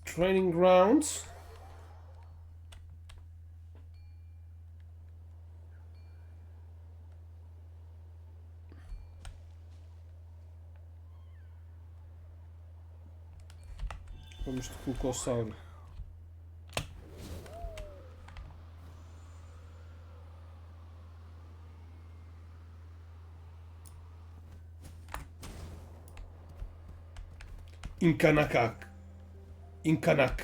training grounds. Vamos de Cucossauro. Inkanakak. Inkanak.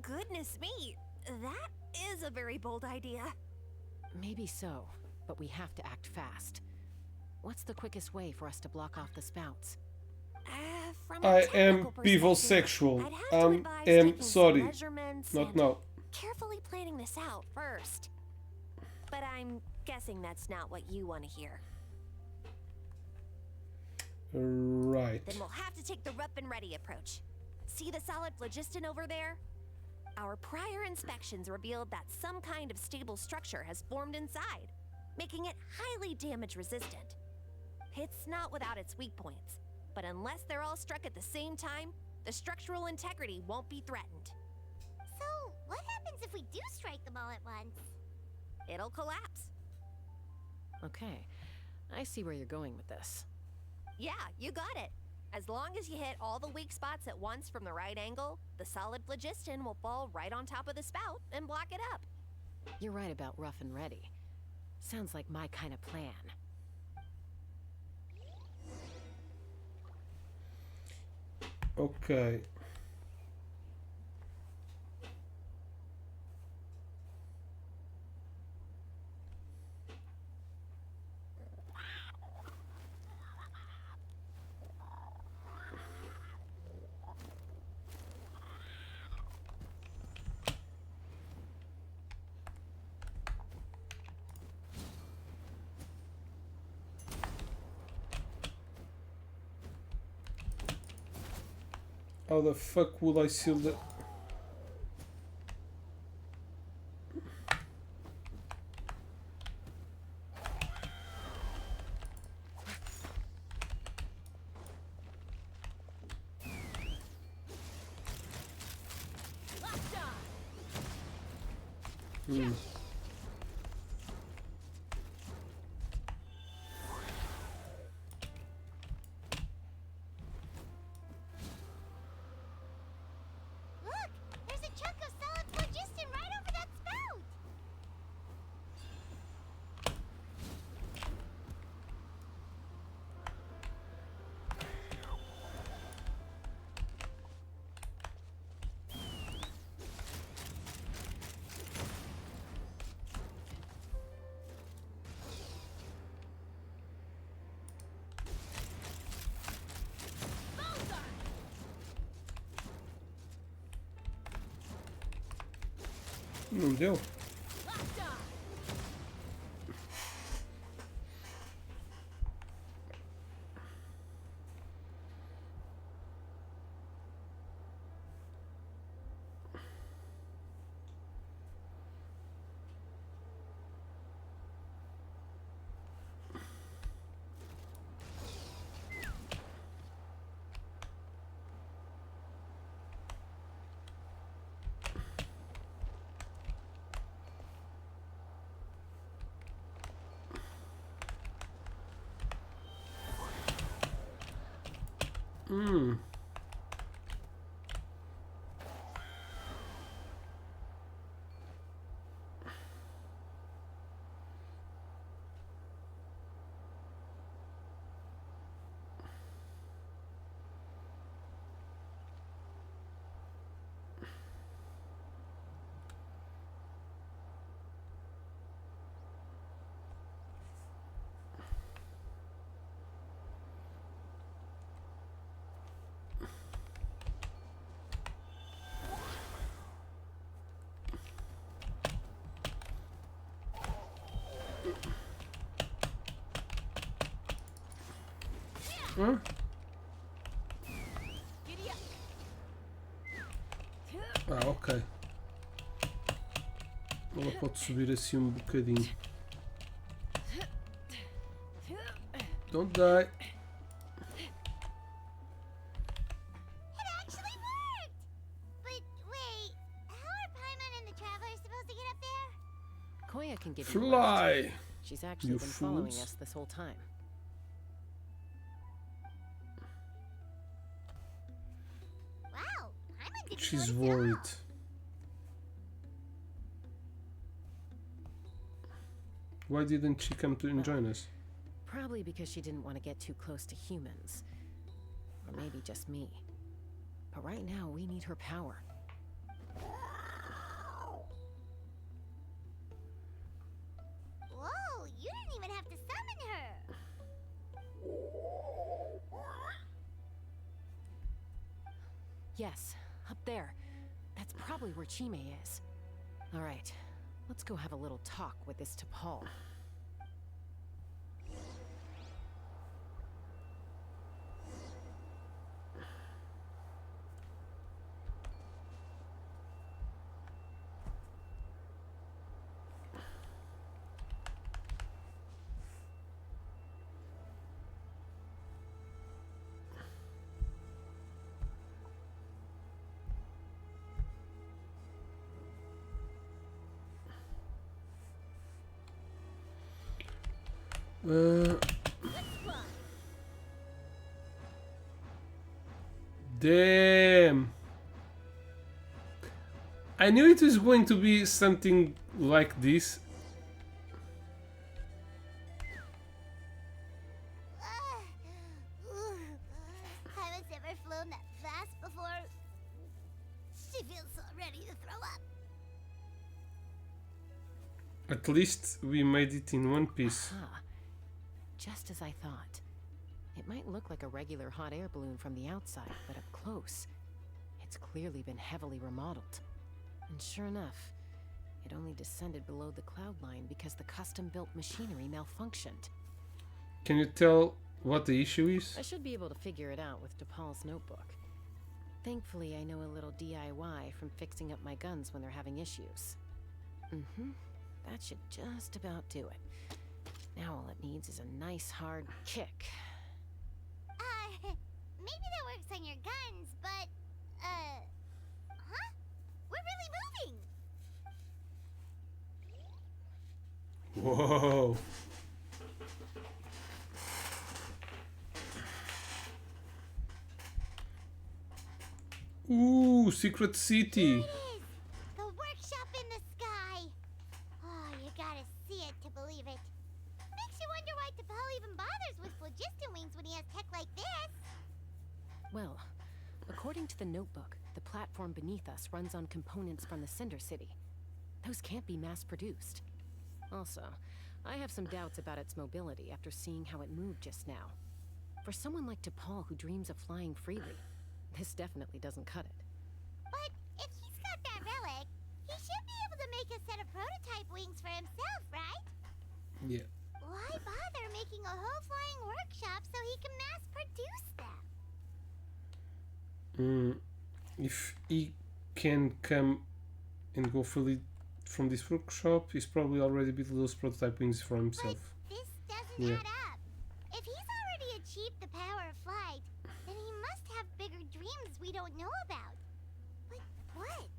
Goodness me, that is a very bold idea. Maybe so, but we have to act fast. What's the quickest way for us to block off the spouts? From a I technical am bivosexual. Am sorry. measurements Not and now. carefully planning this out first. But I'm guessing that's not what you want to hear. Right. Then we'll have to take the rough and ready approach. See the solid phlogiston over there? Our prior inspections revealed that some kind of stable structure has formed inside, making it highly damage resistant. It's not without its weak points, but unless they're all struck at the same time, the structural integrity won't be threatened. So, what happens if we do strike them all at once? It'll collapse. Okay, I see where you're going with this. Yeah, you got it. As long as you hit all the weak spots at once from the right angle, the solid phlogiston will fall right on top of the spout and block it up. You're right about rough and ready. Sounds like my kind of plan. Ok. How the fuck will I seal the... Hmm. Look! There's a chunk of solid phlogiston right over that spout! Não deu? Hmm. Hã? Ah, ok. Ela pode subir assim um bocadinho. Don't die. It actually worked! But wait, how are Paimon and the Traveler supposed to get up there? Koya can give you a Fly! lift. She's actually You been following fools. us this whole time. Wow, Paimon didn't She's notice at all. worried. Why didn't she come to join us? Probably because she didn't want to get too close to humans. Or maybe just me. But right now, we need her power. Whoa, you didn't even have to summon her! Yes, up there. That's probably where Chime is. Alright, let's go have a little talk with this T'Pol. Damn. I knew it was going to be something like this. Paimon's never flown that fast before. She feels so ready to throw up. At least we made it in one piece. Aha. Just as I thought. It might look like a regular hot air balloon from the outside, but up close, it's clearly been heavily remodeled. And sure enough, it only descended below the cloud line because the custom-built machinery malfunctioned. Can you tell what the issue is? I should be able to figure it out with T'Pol's notebook. Thankfully, I know a little DIY from fixing up my guns when they're having issues. That should just about do it. Now all it needs is a nice hard kick. Maybe that works on your guns, but, huh? We're really moving! Whoa. Ooh, secret city. The workshop in the sky! Oh, you gotta see it to believe it. Makes you wonder why T'Pol even bothers with phlogiston wings when he has tech like this. Well, according to the notebook, the platform beneath us runs on components from the Cinder City. Those can't be mass-produced. Also, I have some doubts about its mobility after seeing how it moved just now. For someone like T'Pol who dreams of flying freely, this definitely doesn't cut it. But if he's got that relic, he should be able to make a set of prototype wings for himself, right? Yeah. Why bother making a whole flying workshop so he can mass-produce them? If he can come and go fully from this workshop, he's probably already built those prototype wings for himself. But this doesn't add up. If he's already achieved the power of flight, then he must have bigger dreams we don't know about. But what?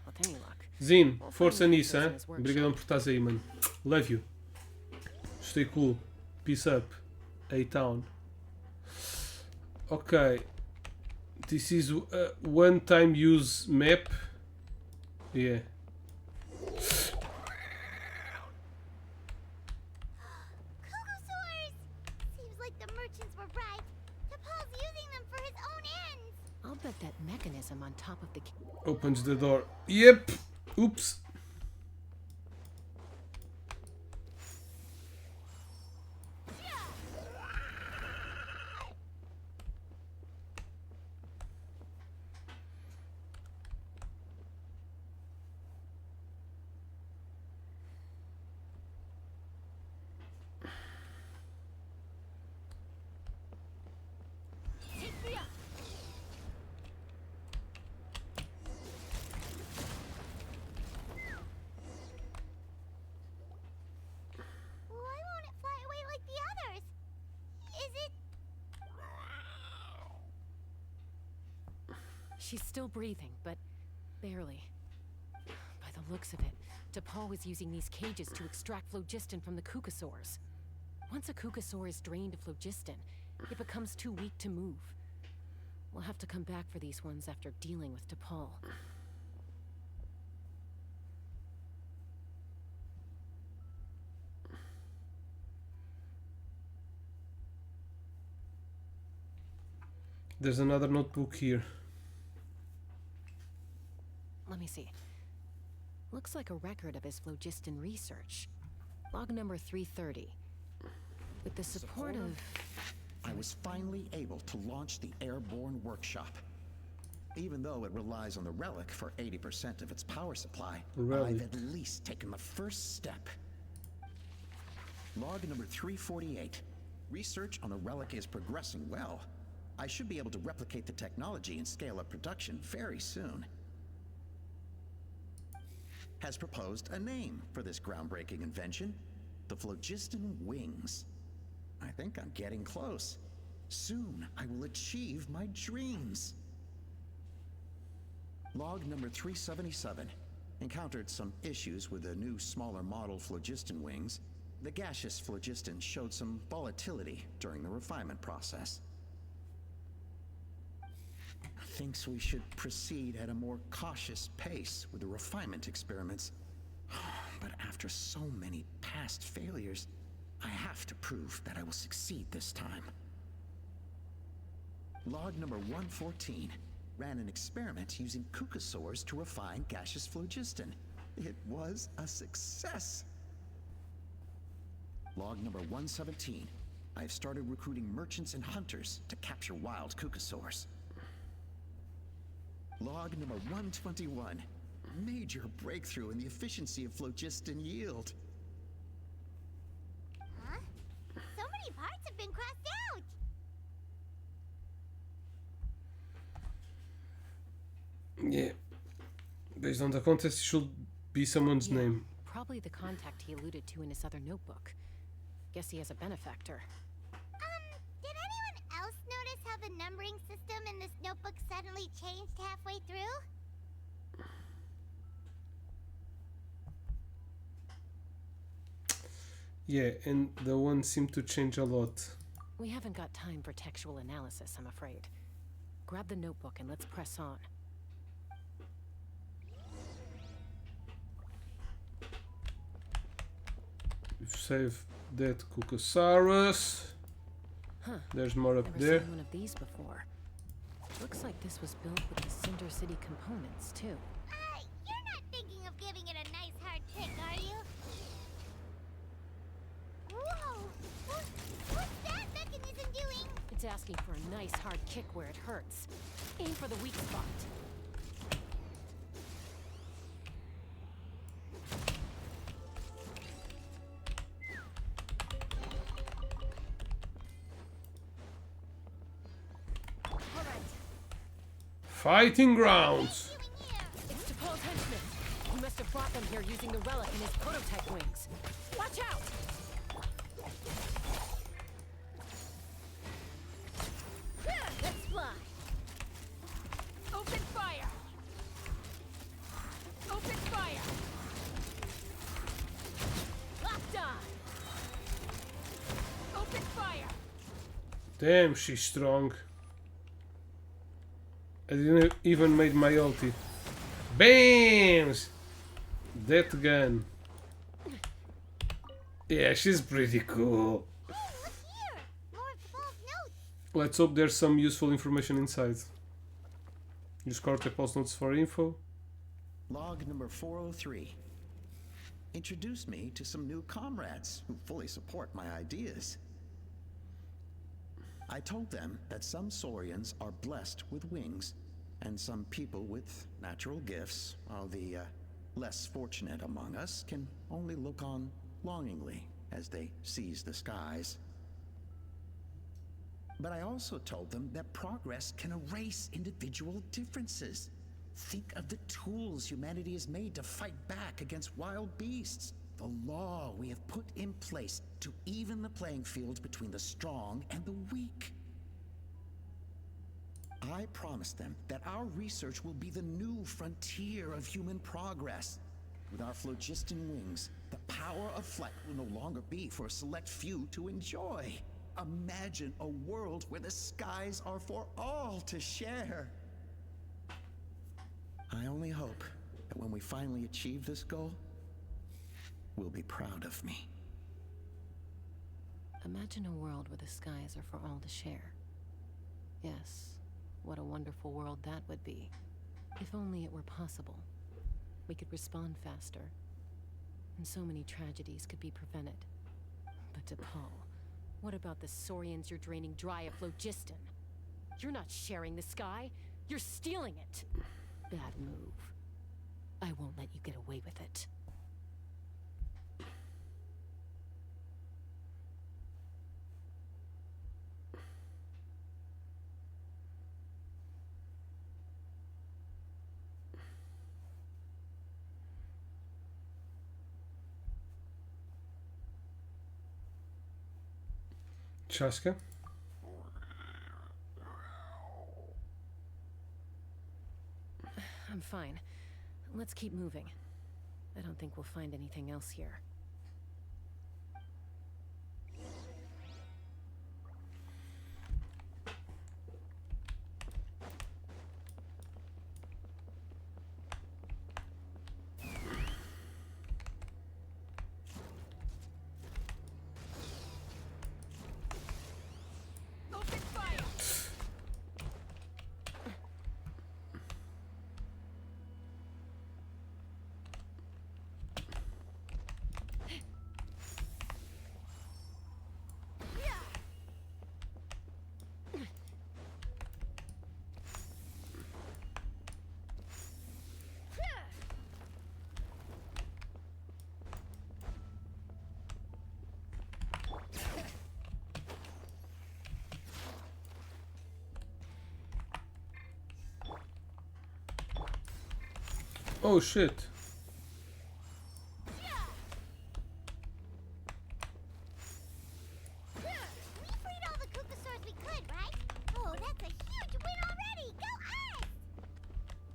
With any luck. Zin, força nisso, hein? Obrigadão por estás aí, mano. Love you. Stay cool. Peace up. A-Town. Okay. This is a one-time use map. Yeah. Cocosaurs! Seems like the merchants were right. T'Pol's using them for his own ends. I'll bet that mechanism on top of the Opens the door. Yep. Oops. Why won't it fly away like the others? Is it... She's still breathing, but barely. By the looks of it, T'Pol was using these cages to extract phlogiston from the Kukasaurs. Once a Kukasaur is drained of phlogiston, it becomes too weak to move. We'll have to come back for these ones after dealing with T'Pol. There's another notebook here. Let me see. Looks like a record of his phlogiston research. Log number 330. With the support of... I was finally able to launch the airborne workshop. Even though it relies on the relic for 80% of its power supply, I've at least taken the first step. Log number 348. Research on the relic is progressing well. I should be able to replicate the technology and scale up production very soon. Has proposed a name for this groundbreaking invention: the phlogiston wings. I think I'm getting close. Soon I will achieve my dreams. Log number 377. Encountered some issues with the new smaller model phlogiston wings. The gaseous phlogiston showed some volatility during the refinement process. Thinks we should proceed at a more cautious pace with the refinement experiments. But after so many past failures, I have to prove that I will succeed this time. Log number 114. Ran an experiment using Kukasaurs to refine gaseous phlogiston. It was a success. Log number 117. I've started recruiting merchants and hunters to capture wild Kukasaurs. Log number 121. Major breakthrough in the efficiency of phlogiston yield. Huh? So many parts have been crossed out! Yeah. Based on the context, it should be someone's name. Probably the contact he alluded to in his other notebook. Guess he has a benefactor. Did anyone else notice how the numbering system in this notebook suddenly changed halfway through? Yeah, and the one seemed to change a lot. We haven't got time for textual analysis, I'm afraid. Grab the notebook and let's press on. We've saved that Kukosaurus. Huh. There's more up Never there. seen one of these before. Looks like this was built with the Cinder City components, too. You're not thinking of giving it a nice hard kick, are you? Whoa! What's that mechanism doing? It's asking for a nice hard kick where it hurts. Aim for the weak spot. Fighting grounds. It's T'Pol's henchmen. He must have brought them here using the relic in his prototype wings. Watch out! Let's fly. Open fire. Open fire. Locked on. Open fire. Damn, she's strong. I didn't even make my ulti. BAMS! That gun. Yeah, she's pretty cool. Let's hope there's some useful information inside. Use T'Pol's notes for info. Log number 403. Introduce me to some new comrades who fully support my ideas. I told them that some Saurians are blessed with wings, and some people with natural gifts, while the less fortunate among us can only look on longingly as they seize the skies. But I also told them that progress can erase individual differences. Think of the tools humanity has made to fight back against wild beasts. The law we have put in place to even the playing field between the strong and the weak. I promised them that our research will be the new frontier of human progress. With our phlogiston wings, the power of flight will no longer be for a select few to enjoy. Imagine a world where the skies are for all to share. I only hope that when we finally achieve this goal, will be proud of me. Imagine a world where the skies are for all to share. Yes, what a wonderful world that would be. If only it were possible. We could respond faster, and so many tragedies could be prevented. But T'Pol, what about the Saurians you're draining dry of phlogiston? You're not sharing the sky, you're stealing it. Bad move. I won't let you get away with it. Chasca. I'm fine. Let's keep moving. I don't think we'll find anything else here. Oh shit. We freed all the Kukasaurs we could, right? Oh, that's a huge win already! Go us!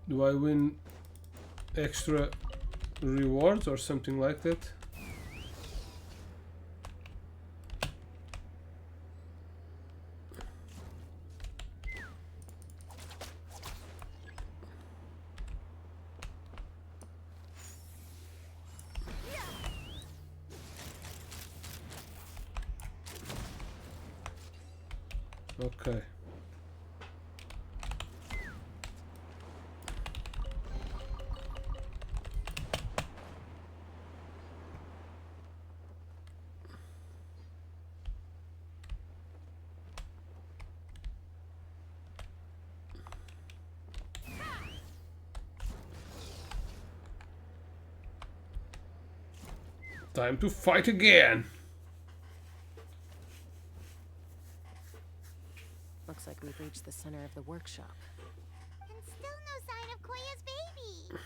Do I win extra rewards or something like that? Okay. Time to fight again. Looks like we've reached the center of the workshop. And still no sign of Koya's baby.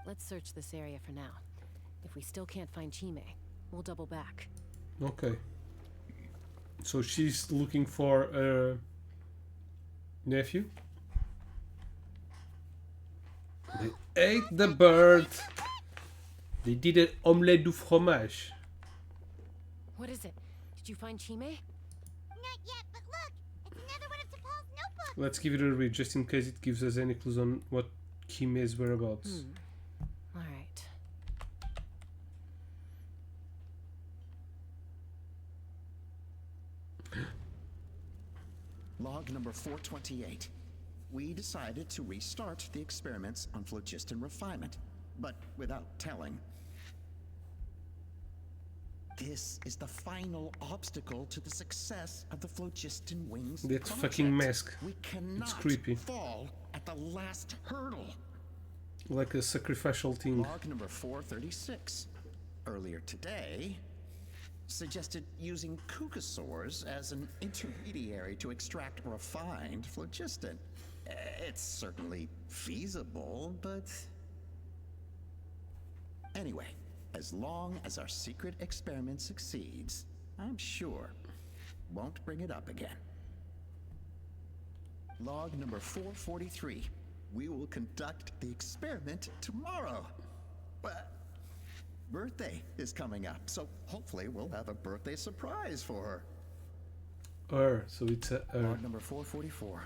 Let's search this area for now. If we still can't find Chime, we'll double back. Okay. So she's looking for a nephew. They ate the bird. They did an omelette du fromage. What is it? Did you find Chime? Not yet, but look! It's another one of T'Pol's notebooks! Let's give it a read just in case it gives us any clues on what Chime's whereabouts. Alright. Log number 428. We decided to restart the experiments on phlogiston refinement, but without telling. This is the final obstacle to the success of the phlogiston wings That project. fucking mask. We cannot It's creepy. fall at the last hurdle. Like a sacrificial thing. Log number 436. Earlier today, suggested using Kukasaurs as an intermediary to extract refined phlogiston. It's certainly feasible, but... Anyway, as long as our secret experiment succeeds, I'm sure won't bring it up again. Log number 443. We will conduct the experiment tomorrow. But birthday is coming up, so hopefully we'll have a birthday surprise for her. So it's a Log number 444.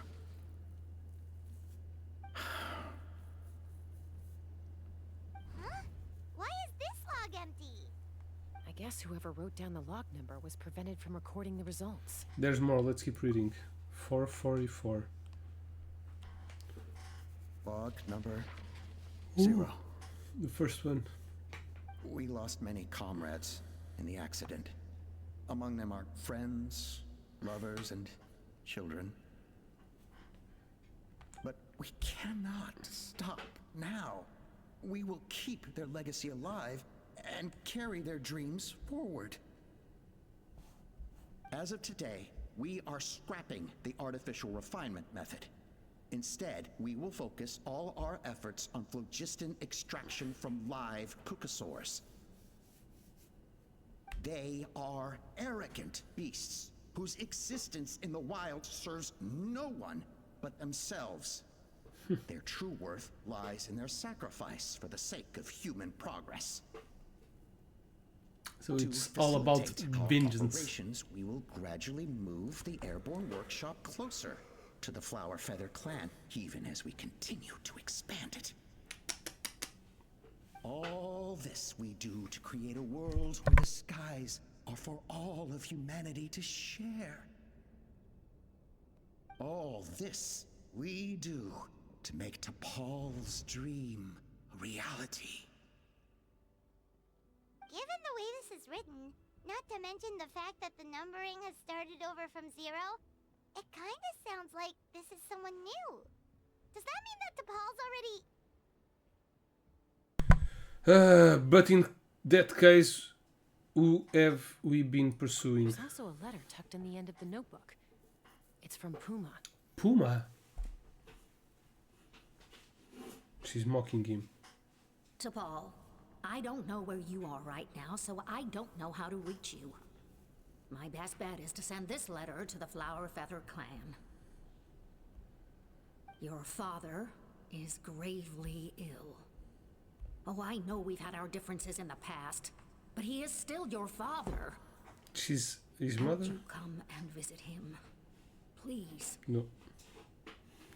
Huh? Why is this log empty? I guess whoever wrote down the log number was prevented from recording the results. There's more. Let's keep reading. 444. Log number Ooh, 0. the first one. We lost many comrades in the accident. Among them are friends, lovers, and children. But we cannot stop now. We will keep their legacy alive and carry their dreams forward. As of today, we are scrapping the artificial refinement method. Instead, we will focus all our efforts on phlogiston extraction from live Kukasaurs. They are arrogant beasts whose existence in the wild serves no one but themselves. Their true worth lies in their sacrifice for the sake of human progress. So To it's all about facilitate our vengeance. operations, we will gradually move the airborne workshop closer to the Flower Feather clan, even as we continue to expand it. All this we do to create a world where the skies are for all of humanity to share. All this we do to make T'Pol's dream a reality. Given the way this is written, not to mention the fact that the numbering has started over from 0, it kinda sounds like this is someone new. Does that mean that T'Pol's already... But in that case, who have we been pursuing? There's also a letter tucked in the end of the notebook. It's from Puma. Puma? She's mocking him. T'Pol, I don't know where you are right now, so I don't know how to reach you. My best bet is to send this letter to the Flower Feather clan. Your father is gravely ill. Oh, I know we've had our differences in the past, but he is still your father. She's his Won't mother? you come and visit him? Please. No.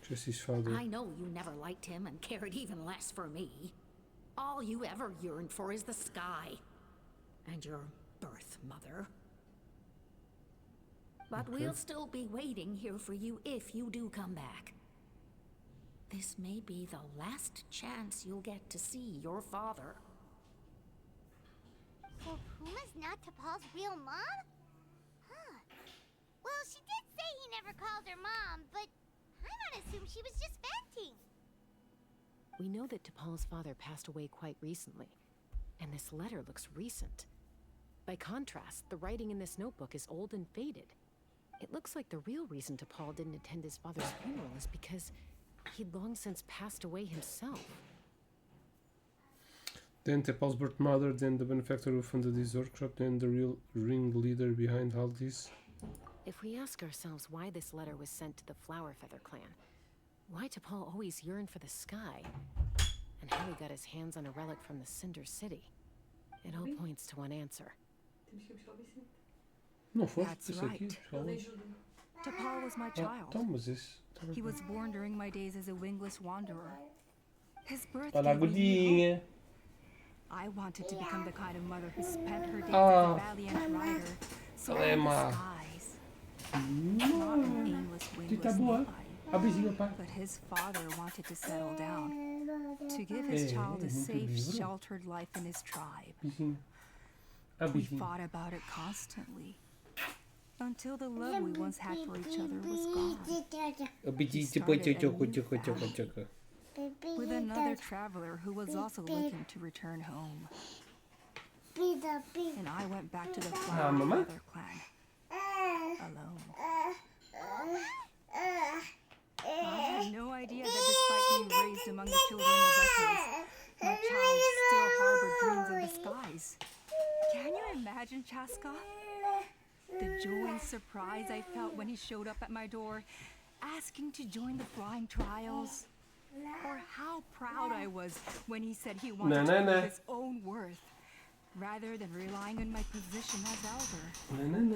Just his father. I know you never liked him and cared even less for me. All you ever yearned for is the sky. And your birth mother. But Okay. we'll still be waiting here for you if you do come back. This may be the last chance you'll get to see your father. So Puma's not T'Pol's real mom? Huh. Well, she did say he never called her mom, but I might assume she was just venting. We know that T'Pol's father passed away quite recently, and this letter looks recent. By contrast, the writing in this notebook is old and faded. It looks like the real reason T'Pol didn't attend his father's funeral is because he'd long since passed away himself. Then T'Pol's birth mother, then the benefactor who funded this workshop, then the real ringleader behind all this. If we ask ourselves why this letter was sent to the Flower Feather clan, why T'Pol always yearned for the sky, and how he got his hands on a relic from the Cinder City, it all points to one answer. Não foi? That's Isso aqui, right. falamos. T'Pol was my child. Então, mas esse... He was born during my days as a wingless wanderer. His birth Olha a gave me new agudinha. hope. I wanted to become the kind of mother who spent her days Ah. as a valiant rider, soaring Ela é the má. skies. Not an aimless, Tá wingless boa. nobody. A beijinho, pai. But his father wanted to settle down, to give his child a muito safe, livre. sheltered life in his tribe. Beijinho. A We beijinho. fought about it constantly, until the love we once had for each other was gone. A beijinho. started a Tchucu, new tchucu, tchucu, family. tchucu. With another traveler who was also looking to return home. And I went back to the Flower Mama? Feather clan. Alone. I had no idea that despite being raised among the children of echoes, my child still harbored dreams of the skies. Can you imagine, Chasca? The joy and surprise I felt when he showed up at my door, asking to join the flying trials. Or how proud I was when he said he wanted to prove his own worth, rather than relying on my position as elder. And then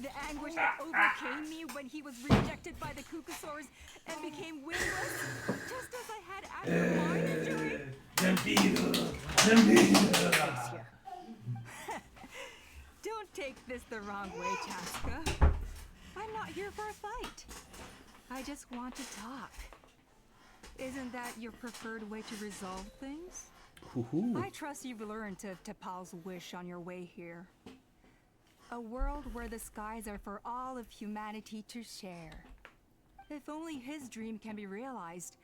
the anguish that overcame me when he was rejected by the Cucusaurs and became wingless, just as I had after mine injury. Don't take this the wrong way, Chasca. I'm not here for a fight. I just want to talk. Isn't that your preferred way to resolve things? I trust you've learned to T'Pol's wish on your way here. A world where the skies are for all of humanity to share. If only his dream can be realized,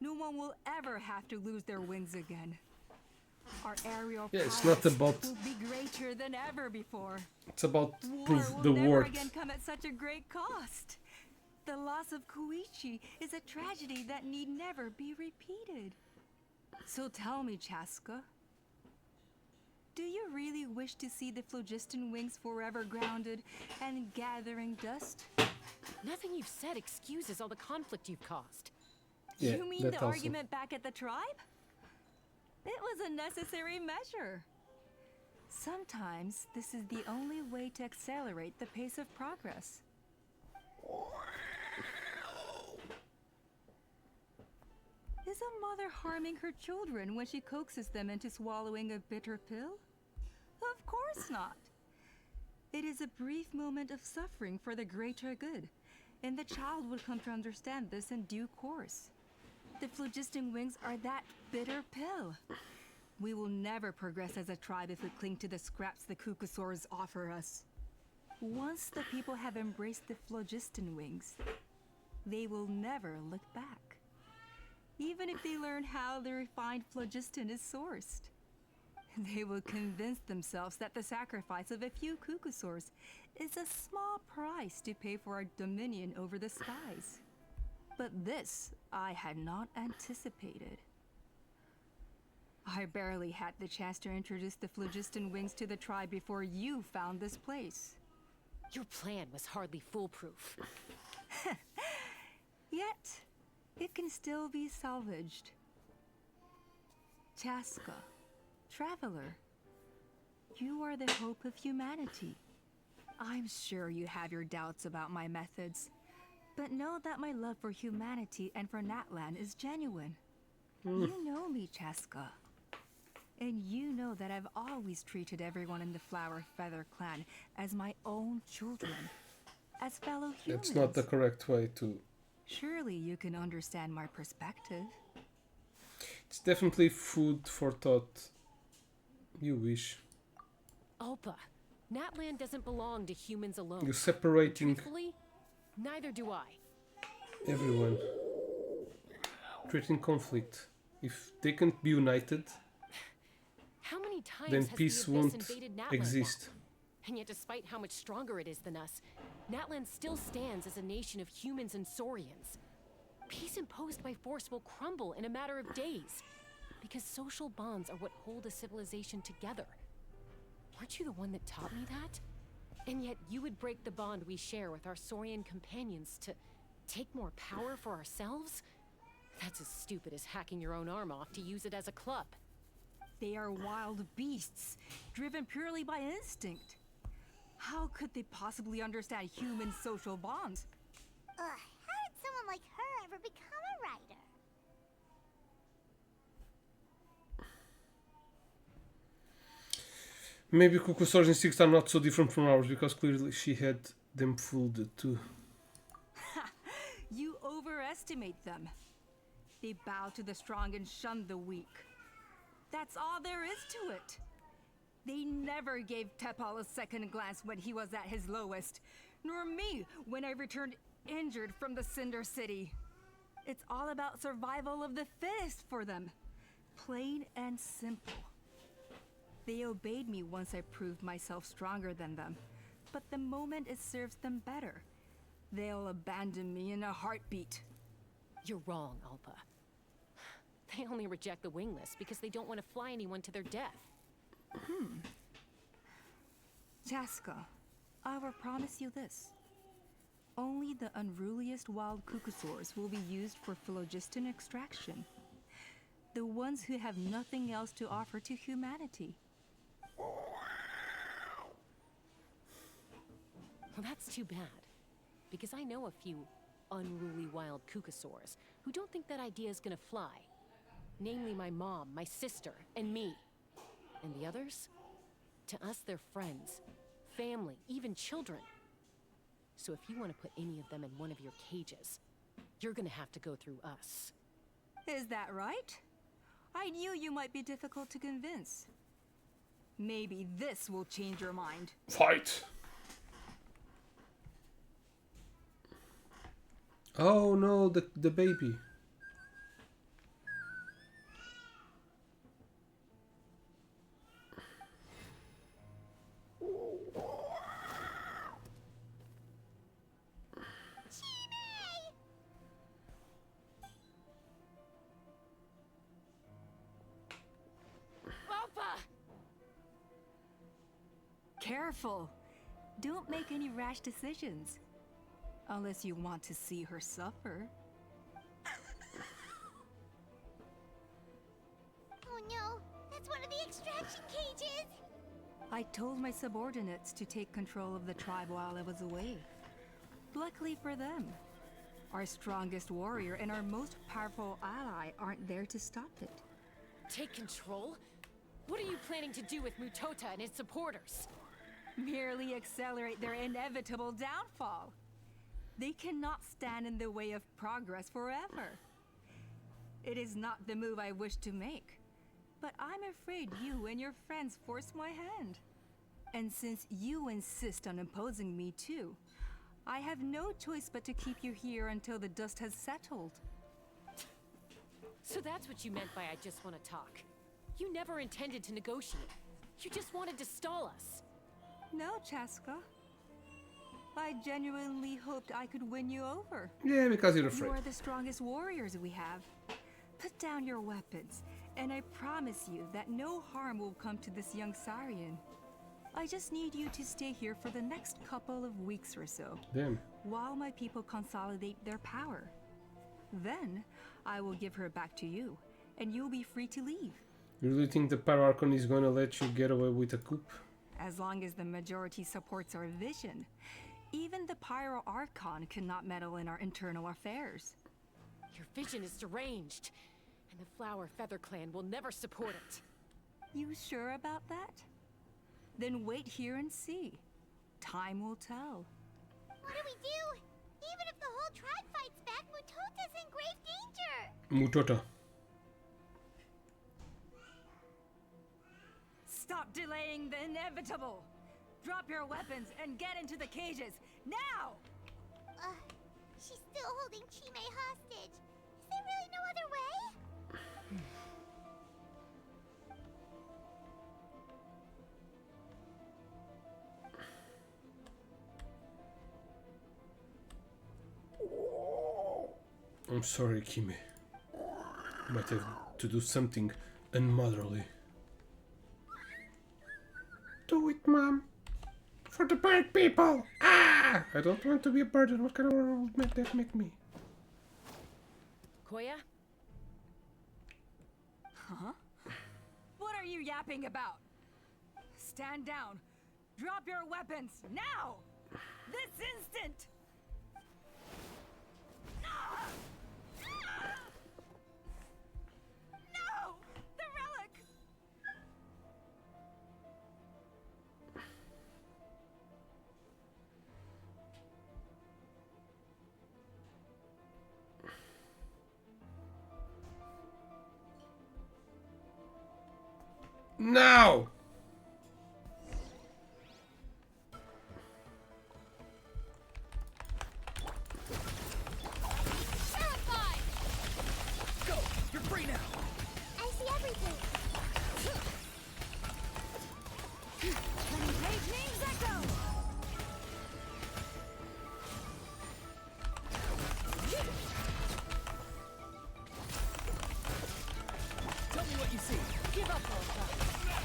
no one will ever have to lose their wings again. Our aerial it's not pilots about- will be greater than ever before. It's about War proof will the never worth. again come at such a great cost. The loss of Koichi is a tragedy that need never be repeated. So tell me, Chasca, do you really wish to see the phlogiston wings forever grounded and gathering dust? Nothing you've said excuses all the conflict you've caused. Yeah, You mean that the also. argument back at the tribe? It was a necessary measure. Sometimes this is the only way to accelerate the pace of progress. Is a mother harming her children when she coaxes them into swallowing a bitter pill? Of course not. It is a brief moment of suffering for the greater good, and the child will come to understand this in due course. The phlogiston wings are that bitter pill. We will never progress as a tribe if we cling to the scraps the Cucusaurs offer us. Once the people have embraced the phlogiston wings, they will never look back. Even if they learn how the refined phlogiston is sourced. they will convince themselves that the sacrifice of a few Kukusaurs is a small price to pay for our dominion over the skies. But this I had not anticipated. I barely had the chance to introduce the phlogiston wings to the tribe before you found this place. Your plan was hardly foolproof. Yet, it can still be salvaged. Chasca, traveler, you are the hope of humanity. I'm sure you have your doubts about my methods, but know that my love for humanity and for Natlan is genuine. You know me, Chasca. And you know that I've always treated everyone in the Flower Feather clan as my own children, as fellow humans. It's not the correct way to... Surely you can understand my perspective. It's definitely food for thought. You wish. Alpa, Natlan doesn't belong to humans alone. You're separating... Truthfully, neither do I. everyone. Creating conflict. If they can't be united... How many times then has peace the Abyss won't invaded Natlan exist. now? And yet, despite how much stronger it is than us, Natlan still stands as a nation of humans and Saurians. Peace imposed by force will crumble in a matter of days, because social bonds are what hold a civilization together. Weren't you the one that taught me that? And yet you would break the bond we share with our Saurian companions to take more power for ourselves? That's as stupid as hacking your own arm off to use it as a club. They are wild beasts, driven purely by instinct. How could they possibly understand human social bonds? How did someone like her ever become a writer? Maybe Kukusor's instincts are not so different from ours, because clearly she had them fooled too. You overestimate them. They bow to the strong and shun the weak. That's all there is to it. They never gave Tepal a second glance when he was at his lowest, nor me when I returned injured from the Cinder City. It's all about survival of the fittest for them. Plain and simple. They obeyed me once I proved myself stronger than them, but the moment it serves them better, they'll abandon me in a heartbeat. You're wrong, Alpa. They only reject the wingless because they don't want to fly anyone to their death. Chasca, I will promise you this. Only the unruliest wild Kukusaurs will be used for phlogiston extraction. The ones who have nothing else to offer to humanity. Well, that's too bad. Because I know a few unruly wild Kukusaurs who don't think that idea is gonna fly. Namely my mom, my sister, and me. And the others? To us, they're friends, family, even children. So if you want to put any of them in one of your cages, you're gonna have to go through us. Is that right? I knew you might be difficult to convince. Maybe this will change your mind. Fight! Oh no, the baby. Careful! Don't make any rash decisions. Unless you want to see her suffer. Oh no, that's one of the extraction cages! I told my subordinates to take control of the tribe while I was away. Luckily for them, our strongest warrior and our most powerful ally aren't there to stop it. Take control? What are you planning to do with Mutota and his supporters? Merely accelerate their inevitable downfall. They cannot stand in the way of progress forever. It is not the move I wish to make, but I'm afraid you and your friends force my hand. And since you insist on imposing me too, I have no choice but to keep you here until the dust has settled. So that's what you meant by I just want to talk. You never intended to negotiate. You just wanted to stall us. No, Chasca. I genuinely hoped I could win you over. Yeah, because you're afraid. You are the strongest warriors we have. Put down your weapons, and I promise you that no harm will come to this young Saurian. I just need you to stay here for the next couple of weeks or so. Damn. While my people consolidate their power. Then, I will give her back to you, and you'll be free to leave. You really think the Pyro Archon is gonna let you get away with a coup? As long as the majority supports our vision. Even the Pyro Archon cannot meddle in our internal affairs. Your vision is deranged, and the Flower Feather Clan will never support it. You sure about that? Then wait here and see. Time will tell. What do we do? Even if the whole tribe fights back, Mutota's in grave danger! Mutota. Stop delaying the inevitable! Drop your weapons and get into the cages, now! She's still holding Chime hostage. Is there really no other way? I'm sorry, Kimi. Might have to do something unmotherly. Do it, Mom. For the bird people! Ah! I don't want to be a burden. What kind of world would that make me? Koya? Huh? What are you yapping about? Stand down. Drop your weapons, now! This instant! No! The relic! Now! Go! You're free now! I see everything! Names echo! Tell me what you see. Give up, Alpha.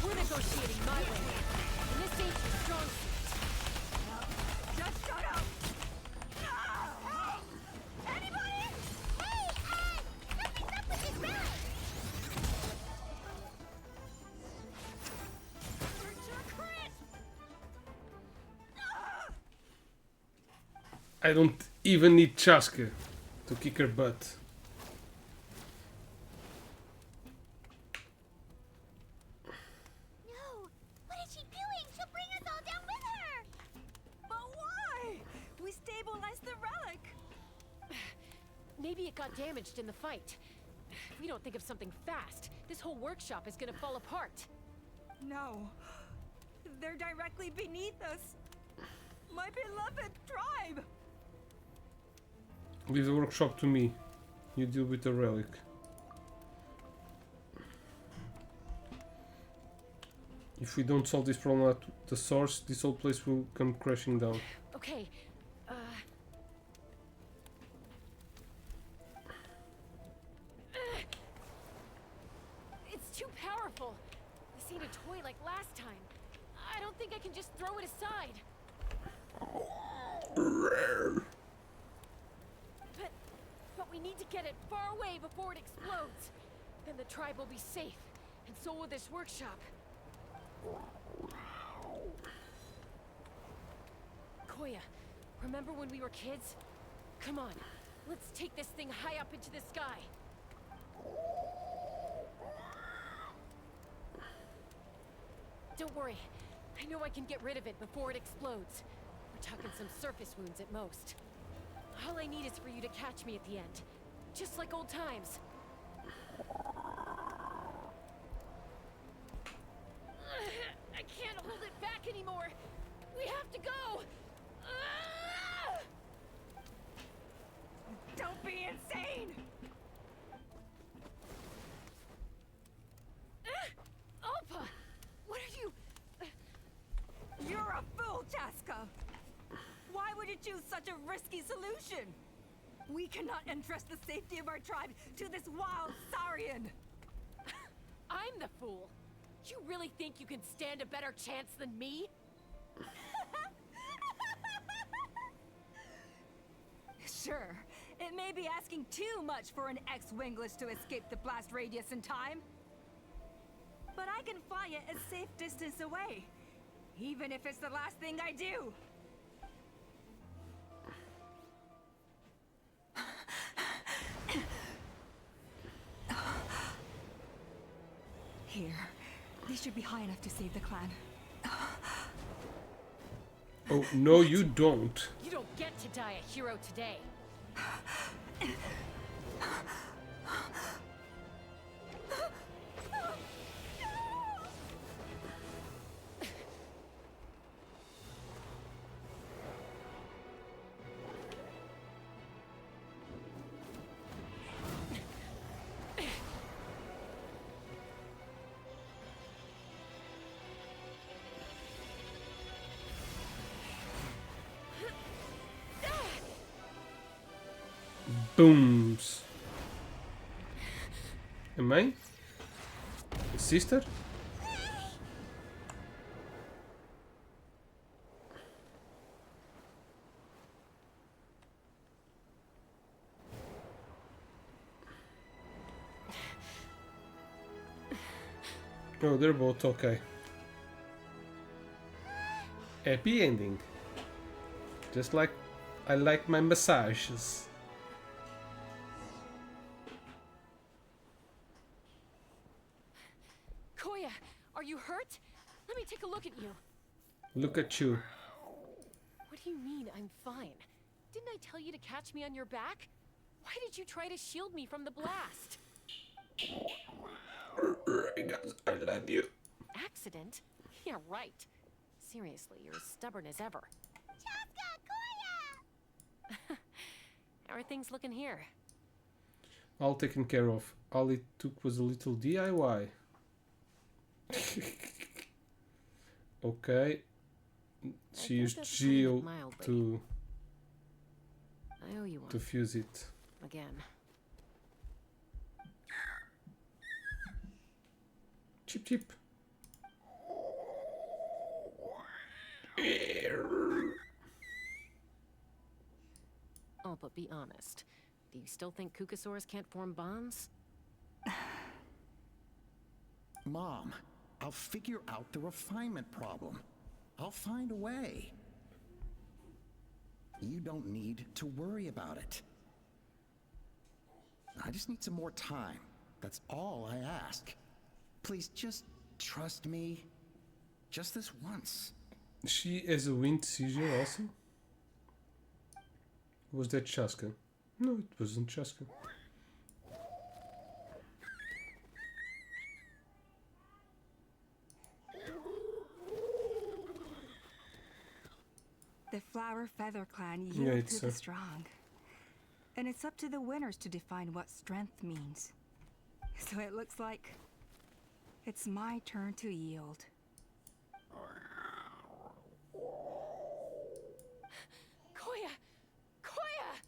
We're negotiating my way. And this ain't your strong suit. Just shut up! Anybody? Hey, something's up with this relic! I don't even need Chasca to kick her butt. No! What is she doing? She'll bring us all down with her! But why? We stabilized the relic! Maybe it got damaged in the fight. If we don't think of something fast, this whole workshop is gonna fall apart. No. They're directly beneath us. My beloved tribe! Leave the workshop to me. You deal with the relic. If we don't solve this problem at the source, this whole place will come crashing down. Okay, it's too powerful. This ain't a toy like last time. I don't think I can just throw it aside. But we need to get it far away before it explodes. Then the tribe will be safe, and so will this workshop. Koya, remember when we were kids? Come on, let's take this thing high up into the sky. Don't worry, I know I can get rid of it before it explodes. We're talking some surface wounds at most. All I need is for you to catch me at the end, just like old times. I can't hold it back anymore. We have to go. Don't be insane! destruction! We cannot entrust the safety of our tribe to this wild Saurian! I'm the fool. You really think you can stand a better chance than me? Sure, it may be asking too much for an ex-wingless to escape the blast radius in time. But I can fly it a safe distance away, even if it's the last thing I do. Here, these should be high enough to save the clan. Oh, no, you don't. You don't get to die a hero today. Booms. Am I? Sister? Oh, they're both okay. Happy ending. Just like I like my massages. Koya, are you hurt? Let me take a look at you. Look at you. What do you mean I'm fine? Didn't I tell you to catch me on your back? Why did you try to shield me from the blast? Because I love you. Accident? Yeah, right. Seriously, you're as stubborn as ever. Chasca, Koya! How are things looking here? All taken care of. All it took was a little DIY. Okay. She used Geo to I owe you one. to fuse it. Again. Chip chip. Oh, but be honest. Do you still think Kukasaurs can't form bonds? Mom, I'll figure out the refinement problem. I'll find a way. You don't need to worry about it. I just need some more time. That's all I ask. Please just trust me. Just this once. She has a wind seizure also? Was that Chasca? No, it wasn't Chasca. The Flower Feather Clan Yeah, yield it's to the strong. And it's up to the winners to define what strength means. So it looks like it's my turn to yield. Koya! Koya!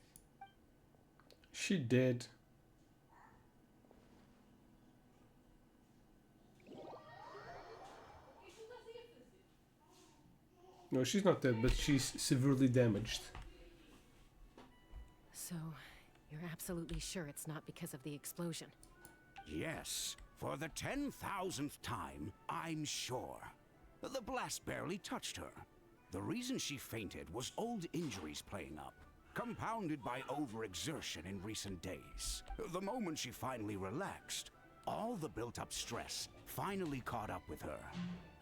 She did. No, she's not dead, but she's severely damaged. So, you're absolutely sure it's not because of the explosion? Yes, for the 10,000th time, I'm sure. The blast barely touched her. The reason she fainted was old injuries playing up, compounded by overexertion in recent days. The moment she finally relaxed, all the built-up stress finally caught up with her.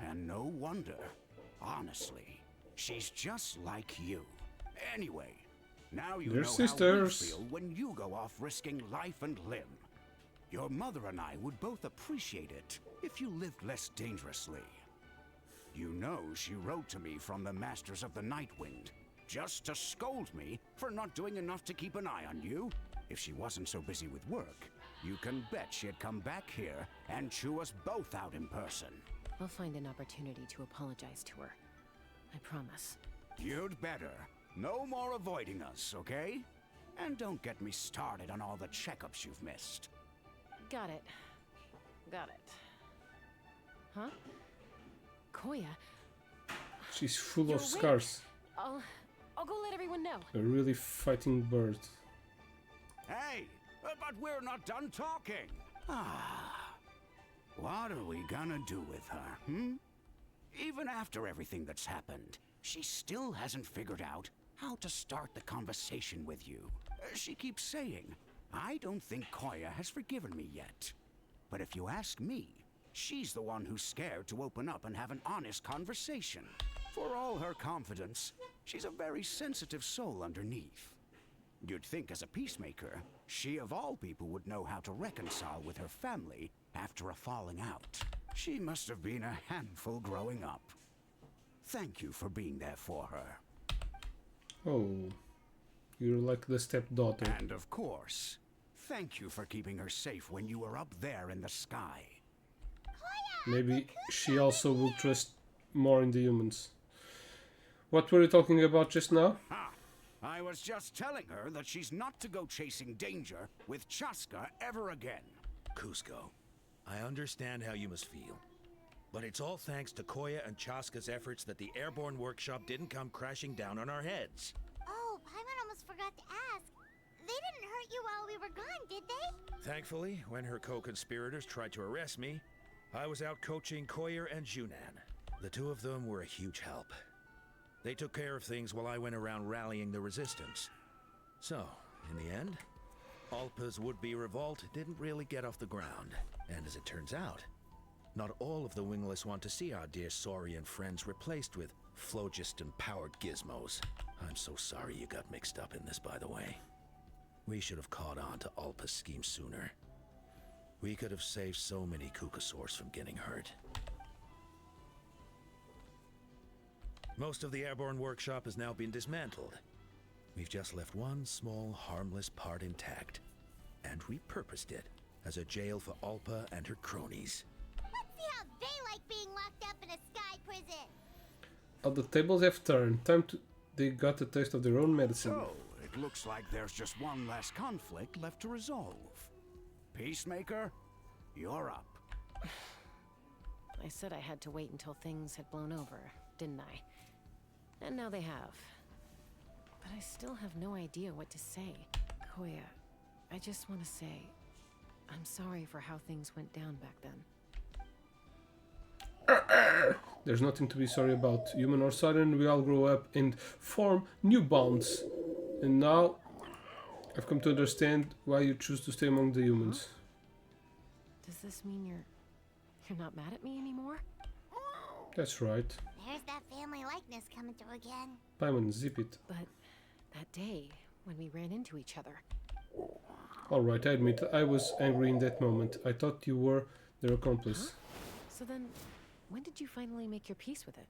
And no wonder. Honestly, she's just like you. Anyway, now you They're know sisters. how we feel when you go off risking life and limb. Your mother and I would both appreciate it if you lived less dangerously. You know she wrote to me from the Masters of the Nightwind, just to scold me for not doing enough to keep an eye on you. If she wasn't so busy with work, you can bet she'd come back here and chew us both out in person. I'll find an opportunity to apologize to her. I promise. You'd better. No more avoiding us, okay? And don't get me started on all the checkups you've missed. Got it. Got it. Huh? Koya, She's full you're of awake. scars. I'll go let everyone know. A really fighting bird. Hey, but we're not done talking. What are we gonna do with her, hmm? Even after everything that's happened, she still hasn't figured out how to start the conversation with you. She keeps saying, I don't think Koya has forgiven me yet. But if you ask me, she's the one who's scared to open up and have an honest conversation. For all her confidence, she's a very sensitive soul underneath. You'd think as a peacemaker, she of all people would know how to reconcile with her family after a falling out. She must have been a handful growing up. Thank you for being there for her. Oh, you're like the stepdaughter. And of course, thank you for keeping her safe when you were up there in the sky. Maybe she also will trust more in the humans. What were you talking about just now? I was just telling her that she's not to go chasing danger with Chasca ever again. Cusco, I understand how you must feel. But it's all thanks to Koya and Chasca's efforts that the airborne workshop didn't come crashing down on our heads. Oh, Paimon almost forgot to ask. They didn't hurt you while we were gone, did they? Thankfully, when her co-conspirators tried to arrest me, I was out coaching Koya and Junan. The two of them were a huge help. They took care of things while I went around rallying the resistance. So, in the end, Alpa's would-be revolt didn't really get off the ground. And as it turns out, not all of the wingless want to see our dear Saurian friends replaced with phlogiston-powered gizmos. I'm so sorry you got mixed up in this, by the way. We should have caught on to Alpa's scheme sooner. We could have saved so many Kukasaurs from getting hurt. Most of the airborne workshop has now been dismantled. We've just left one small, harmless part intact, and repurposed it as a jail for Alpa and her cronies. Let's see how they like being locked up in a sky prison. Oh, the tables have turned. They got a taste of their own medicine. So, it looks like there's just one last conflict left to resolve. Peacemaker, you're up. I said I had to wait until things had blown over, didn't I? And now they have. But I still have no idea what to say. Koya, I just want to say, I'm sorry for how things went down back then. There's nothing to be sorry about. Human or Siren, we all grow up and form new bonds. And now, I've come to understand why you choose to stay among the humans. Does this mean you're not mad at me anymore? That's right. There's that family likeness coming through again. Paimon, zip it. But that day, when we ran into each other... Alright, I admit, I was angry in that moment. I thought you were their accomplice. Huh? So then, when did you finally make your peace with it?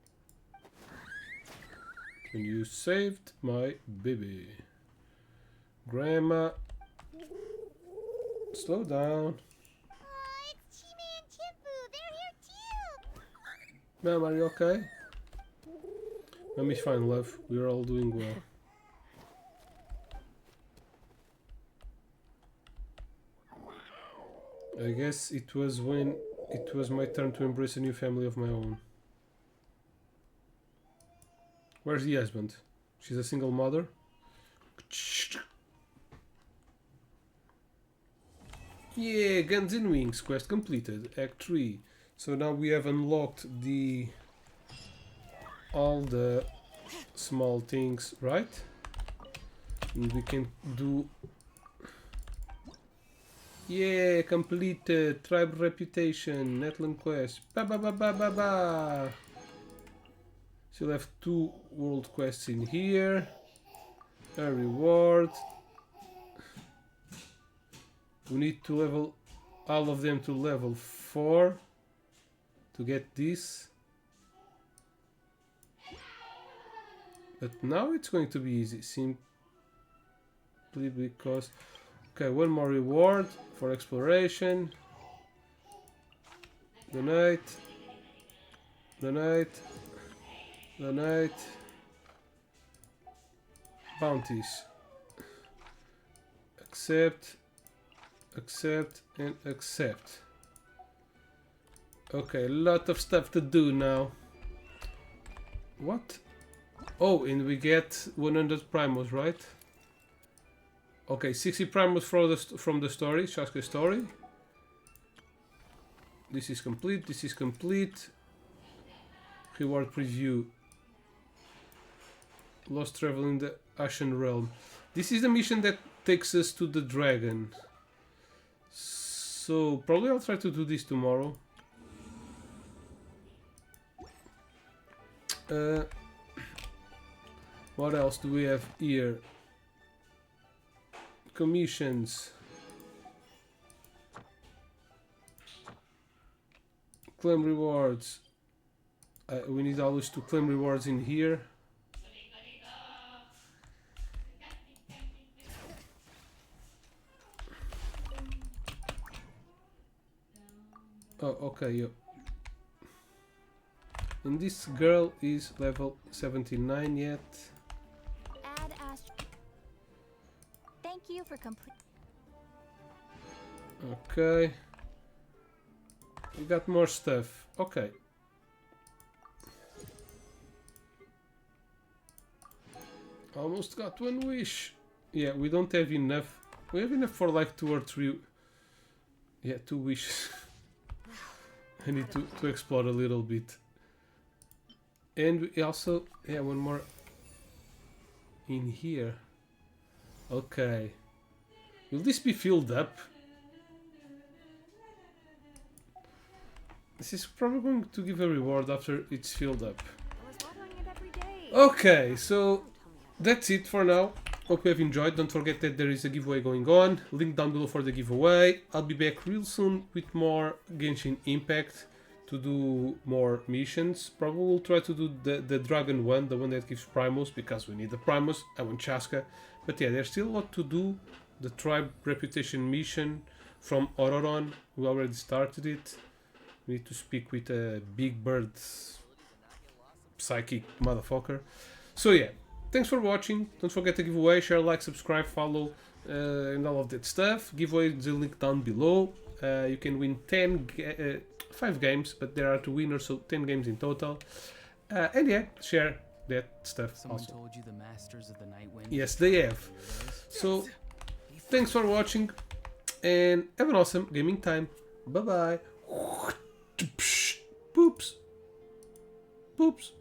When you saved my baby. Grandma, slow down. Oh, it's Chima and Chimpu. They're here too. Ma'am, are you okay? Mommy's fine, love. We're all doing well. I guess it was when it was my turn to embrace a new family of my own. Where's the husband? She's a single mother? Yeah, Guns and Wings quest completed, Act 3. So now we have unlocked all the small things, right? And we can do... Yeah, completed, tribe reputation, Netland quest, ba ba ba ba ba ba. Still have 2 world quests in here, a reward. We need to level all of them to level 4 to get this. But now it's going to be easy, simply because... Okay, 1 more reward for exploration. Donate. Donate. Donate. bounties. Accept, accept, and accept. Okay, a lot of stuff to do now. What? Oh, and we get 100 primos, right? Okay, 60 primos from the story, Chasca story. This is complete, this is complete. Reward preview. Lost travel in the Ashen Realm. This is the mission that takes us to the dragon. So, probably I'll try to do this tomorrow. What else do we have here? Commissions. Claim rewards. We need always to claim rewards in here. Oh, okay, yeah. And this girl is level 79 yet. Add Astro. Thank you for complete. Okay. We got more stuff. Okay. Almost got one wish. Yeah, we don't have enough. We have enough for like 2 or 3. Yeah, 2 wishes. I need to explore a little bit. And we also, yeah, one more in here. Okay. Will this be filled up? This is probably going to give a reward after it's filled up. Okay, so that's it for now. Hope you have enjoyed. Don't forget that there is a giveaway going on. Link down below for the giveaway. I'll be back real soon with more Genshin Impact to do more missions. Probably we'll try to do the dragon one, the one that gives primos, because we need the primos. I want Chasca. But yeah, there's still a lot to do. The tribe reputation mission from Ororon. We already started it. We need to speak with a big bird psychic motherfucker. So yeah, thanks for watching. Don't forget to give away, share, like, subscribe, follow, and all of that stuff. Giveaway is the link down below. You can win 5 games, but there are 2 winners, so 10 games in total. And yeah, share that stuff. Someone also told you the masters of the night wind. Yes, they have. So thanks for watching and have an awesome gaming time. Bye bye. Poops. Poops.